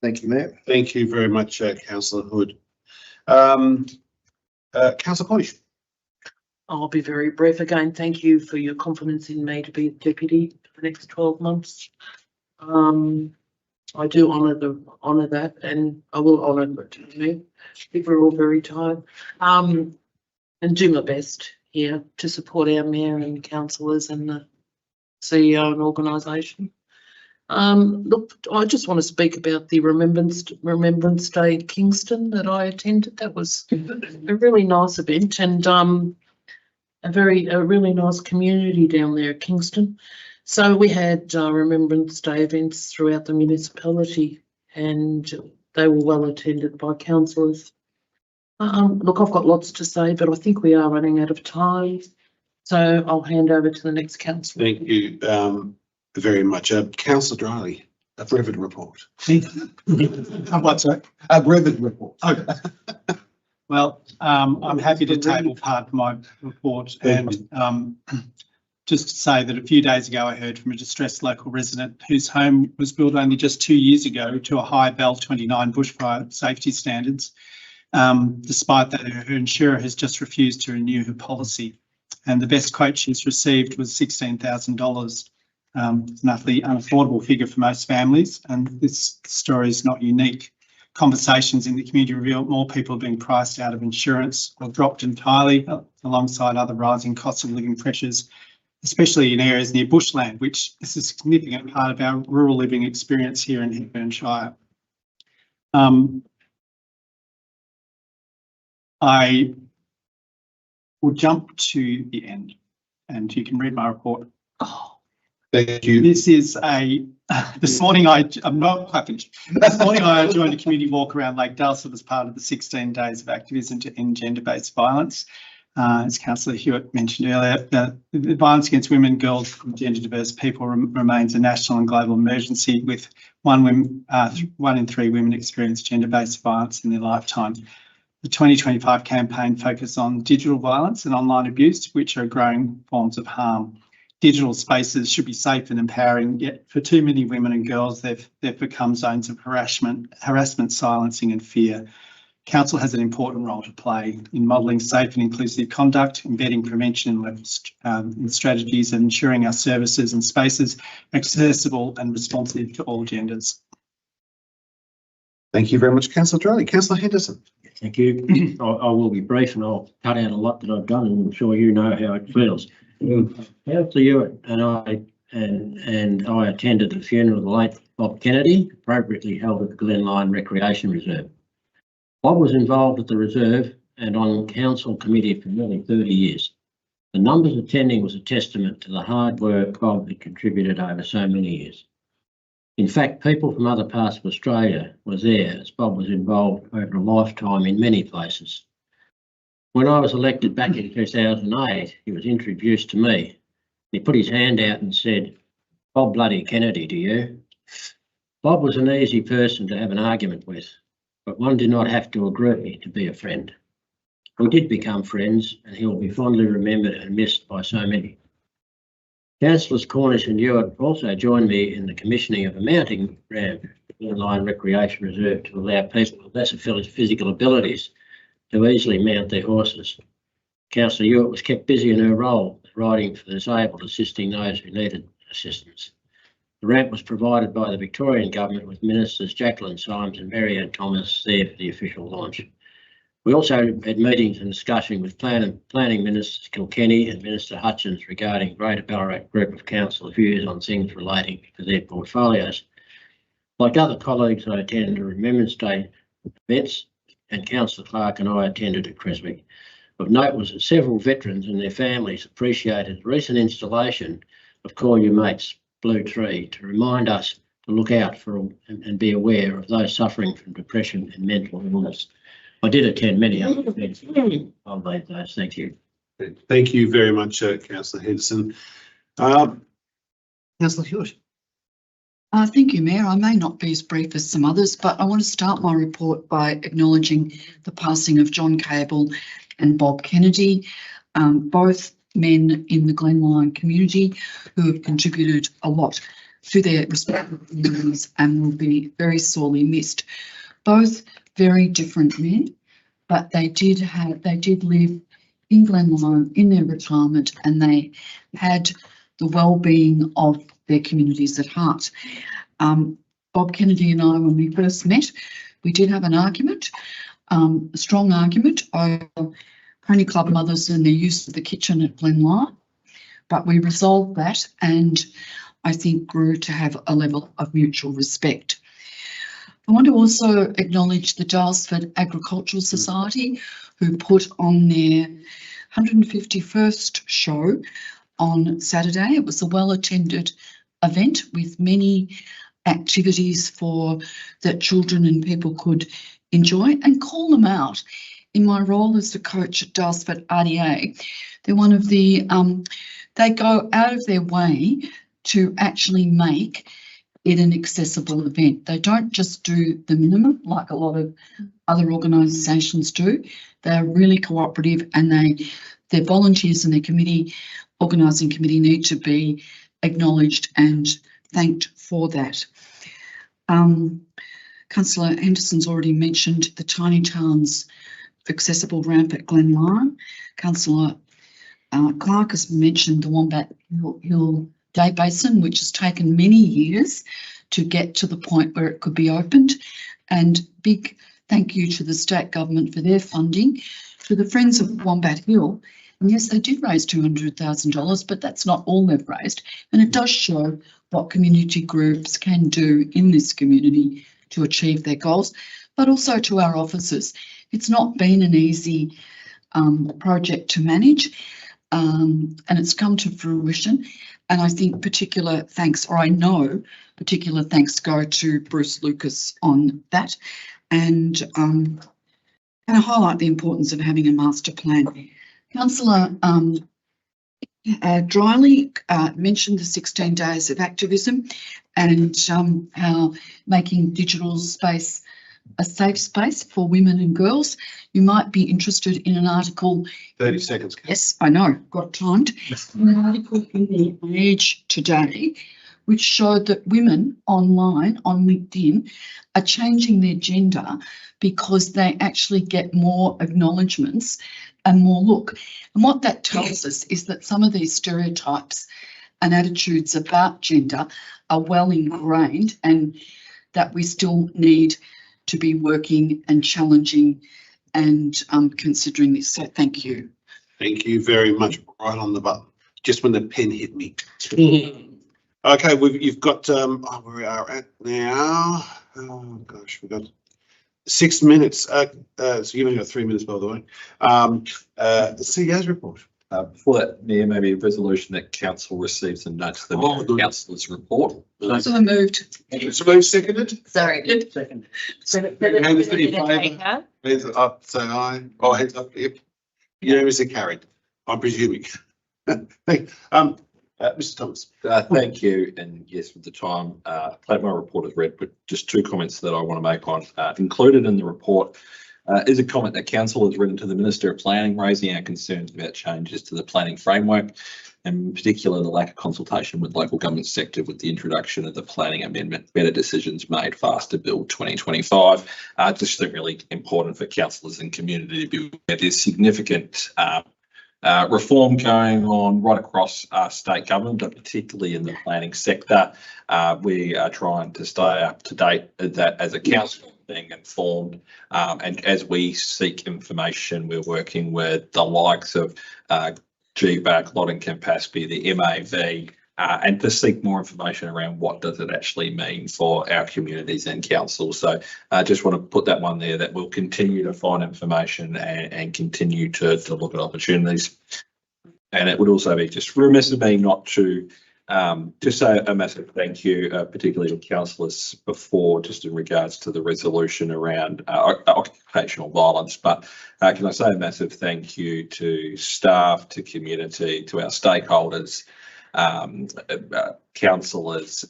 Thank you, Mayor. Thank you very much, Councillor Hood. Councillor Cornish. I'll be very brief again. Thank you for your confidence in me to be deputy for the next 12 months. I do honour that, and I will honour it to you. I think we're all very tired. And do my best here to support our mayor and councillors and the CEO and organisation. Look, I just want to speak about the Remembrance Day in Kingston that I attended. That was a really nice event, and a really nice community down there at Kingston. So we had Remembrance Day events throughout the municipality, and they were well attended by councillors. Look, I've got lots to say, but I think we are running out of time. So I'll hand over to the next councillor. Thank you very much. Councillor Driley, a brevet report. What's that? A brevet report. Okay. Well, I'm happy to table part of my report and just to say that a few days ago I heard from a distressed local resident whose home was built only just 2 years ago to a high BEL 29 bushfire safety standards. Despite that, her insurer has just refused to renew her policy, and the best quote she's received was $16,000. It's an utterly unaffordable figure for most families, and this story is not unique. Conversations in the community reveal more people are being priced out of insurance or dropped entirely, alongside other rising costs of living pressures, especially in areas near bushland, which is a significant part of our rural living experience here in Hepburn Shire. I will jump to the end, and you can read my report. Thank you. This is this morning I'm not quite finished. This morning I joined a community walk around Lake Dulcet as part of the 16 days of activism to end gender-based violence. As Councillor Hewitt mentioned earlier, the violence against women, girls and gender diverse people remains a national and global emergency, with 1 in 3 women experience gender-based violence in their lifetime. The 2025 campaign focused on digital violence and online abuse, which are growing forms of harm. Digital spaces should be safe and empowering, yet for too many women and girls, they've become zones of harassment, silencing and fear. Council has an important role to play in modelling safe and inclusive conduct, embedding prevention in strategies, and ensuring our services and spaces are accessible and responsive to all genders. Thank you very much, Councillor Drowley. Councillor Henderson. Thank you. I will be brief and I'll cut out a lot that I've done, and I'm sure you know how it feels. Councillor Hewitt and I attended the funeral of the late Bob Kennedy, appropriately held at the Glenline Recreation Reserve. Bob was involved at the reserve and on council committee for nearly 30 years. The numbers attending was a testament to the hard work Bob had contributed over so many years. In fact, people from other parts of Australia were there, as Bob was involved over a lifetime in many places. When I was elected back in 2008, he was introduced to me. He put his hand out and said, "Bob bloody Kennedy, do you?" Bob was an easy person to have an argument with, but one did not have to agree to be a friend. We did become friends, and he will be fondly remembered and missed by so many. Councillors Cornish and Hewitt also joined me in the commissioning of a mounting ramp at the Glenline Recreation Reserve to allow people with lesser physical abilities to easily mount their horses. Councillor Hewitt was kept busy in her role, riding for the disabled, assisting those who needed assistance. The ramp was provided by the Victorian Government, with Ministers Jacqueline Symes and Mary-Ann Thomas there for the official launch. We also had meetings and discussion with Planning Ministers Kilkenny and Minister Hutchins regarding Greater Ballarat Group of Council views on things relating to their portfolios. Like other colleagues, I attended Remembrance Day events, and Councillor Clark and I attended at Creswick. Of note was that several veterans and their families appreciated the recent installation of Call Your Mates Blue Tree to remind us to look out for and be aware of those suffering from depression and mental illness. I did attend many other events. I'll leave those. Thank you. Thank you very much, Councillor Henderson. Councillor Hewitt. Thank you, Mayor. I may not be as brief as some others, but I want to start my report by acknowledging the passing of John Cable and Bob Kennedy, both men in the Glenline community who have contributed a lot to their respective communities and will be very sorely missed. Both very different men, but they did live in Glenline in their retirement, and they had the well-being of their communities at heart. Bob Kennedy and I, when we first met, we did have an argument, a strong argument over pony club mothers and their use of the kitchen at Glenline, but we resolved that and I think grew to have a level of mutual respect. I want to also acknowledge the Daylesford Agricultural Society, who put on their 151st show on Saturday. It was a well-attended event with many activities for that children and people could enjoy, and call them out. In my role as the coach at Daylesford RDA, they're one of the, they go out of their way to actually make it an accessible event. They don't just do the minimum like a lot of other organisations do. They're really cooperative, and their volunteers and their organising committee need to be acknowledged and thanked for that. Councillor Henderson's already mentioned the Tiny Towns accessible ramp at Glen Lyon. Councillor Clark has mentioned the Wombat Hill Day Basin, which has taken many years to get to the point where it could be opened. And big thank you to the state government for their funding, to the Friends of Wombat Hill. And yes, they did raise $200,000, but that's not all they've raised. And it does show what community groups can do in this community to achieve their goals, but also to our officers. It's not been an easy project to manage, and it's come to fruition. And I think particular thanks go to Bruce Lucas on that. And I highlight the importance of having a master plan. Councillor Dryly mentioned the 16 days of activism and how making digital space a safe space for women and girls. You might be interested in an article. 30 seconds. Yes, I know, got timed. An article in the Age today, which showed that women online on LinkedIn are changing their gender because they actually get more acknowledgements and more look. And what that tells us is that some of these stereotypes and attitudes about gender are well ingrained, and that we still need to be working and challenging and considering this. So thank you. Thank you very much. Right on the button, just when the pen hit me. Okay, you've got, where we are at now. Oh gosh, we've got 6 minutes. So you've only got 3 minutes, by the way. The CEO's report. Before that, Mayor, maybe a resolution that council receives and notes the councillor's report. So moved. So moved, seconded. Sorry. Second. Hands in favour. Hands up, say aye. Oh, hands up. Yep. Unanimously carried, I'm presuming. Thank Mr. Thomas. Thank you. And yes, with the time, my report is read, but just 2 comments that I want to make on. Included in the report is a comment that council has written to the Minister of Planning, raising our concerns about changes to the planning framework, and in particular the lack of consultation with local government sector with the introduction of the planning amendment, Better Decisions Made Faster Bill 2025. Just think really important for councillors and community to be aware there's significant reform going on right across state government, but particularly in the planning sector. We are trying to stay up to date with that as a council, being informed, and as we seek information, we're working with the likes of GBAC, Lot and Campaspe, the MAV, and to seek more information around what does it actually mean for our communities and councils. So I just want to put that one there, that we'll continue to find information and continue to look at opportunities. And it would also be just remiss of me not to just say a massive thank you, particularly to councillors before, just in regards to the resolution around occupational violence. But can I say a massive thank you to staff, to community, to our stakeholders, councillors,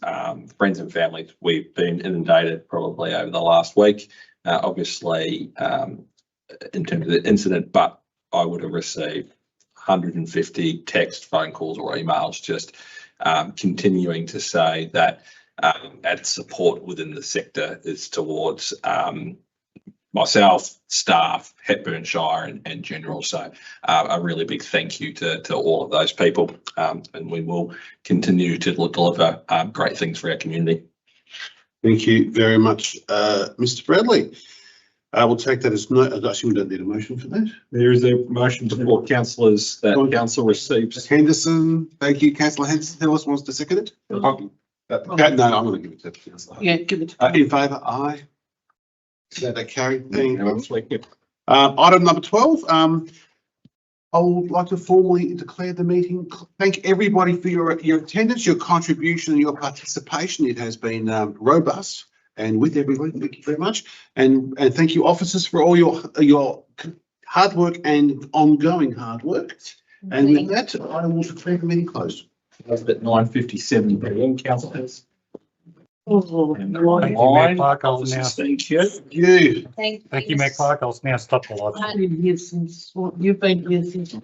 friends and families. We've been inundated probably over the last week, obviously in terms of the incident, but I would have received 150 text, phone calls or emails just continuing to say that our support within the sector is towards myself, staff, Hepburn Shire and general. So a really big thank you to all of those people, and we will continue to deliver great things for our community. Thank you very much, Mr. Bradley. We'll take that as no. I assume we don't need a motion for that. There is a motion before councillors that council receives. Henderson, thank you, Councillor Henderson. Who else wants to second it? No, I'm going to give it to Councillor. Yeah, give it to in favour, aye. So that carried. Thank you. Item number 12. I would like to formally declare the meeting. Thank everybody for your attendance, your contribution, and your participation. It has been robust. And with everybody, thank you very much. And thank you, officers, for all your hard work and ongoing hard work. And with that, I will declare the meeting closed. At 9:57 p.m. councillors. Oh, Thank you, Mayor Clark. I'll now, Thank you. You. Thank thank you, Mayor Clark. I'll now stop the live. You've been here since, what, you've been here since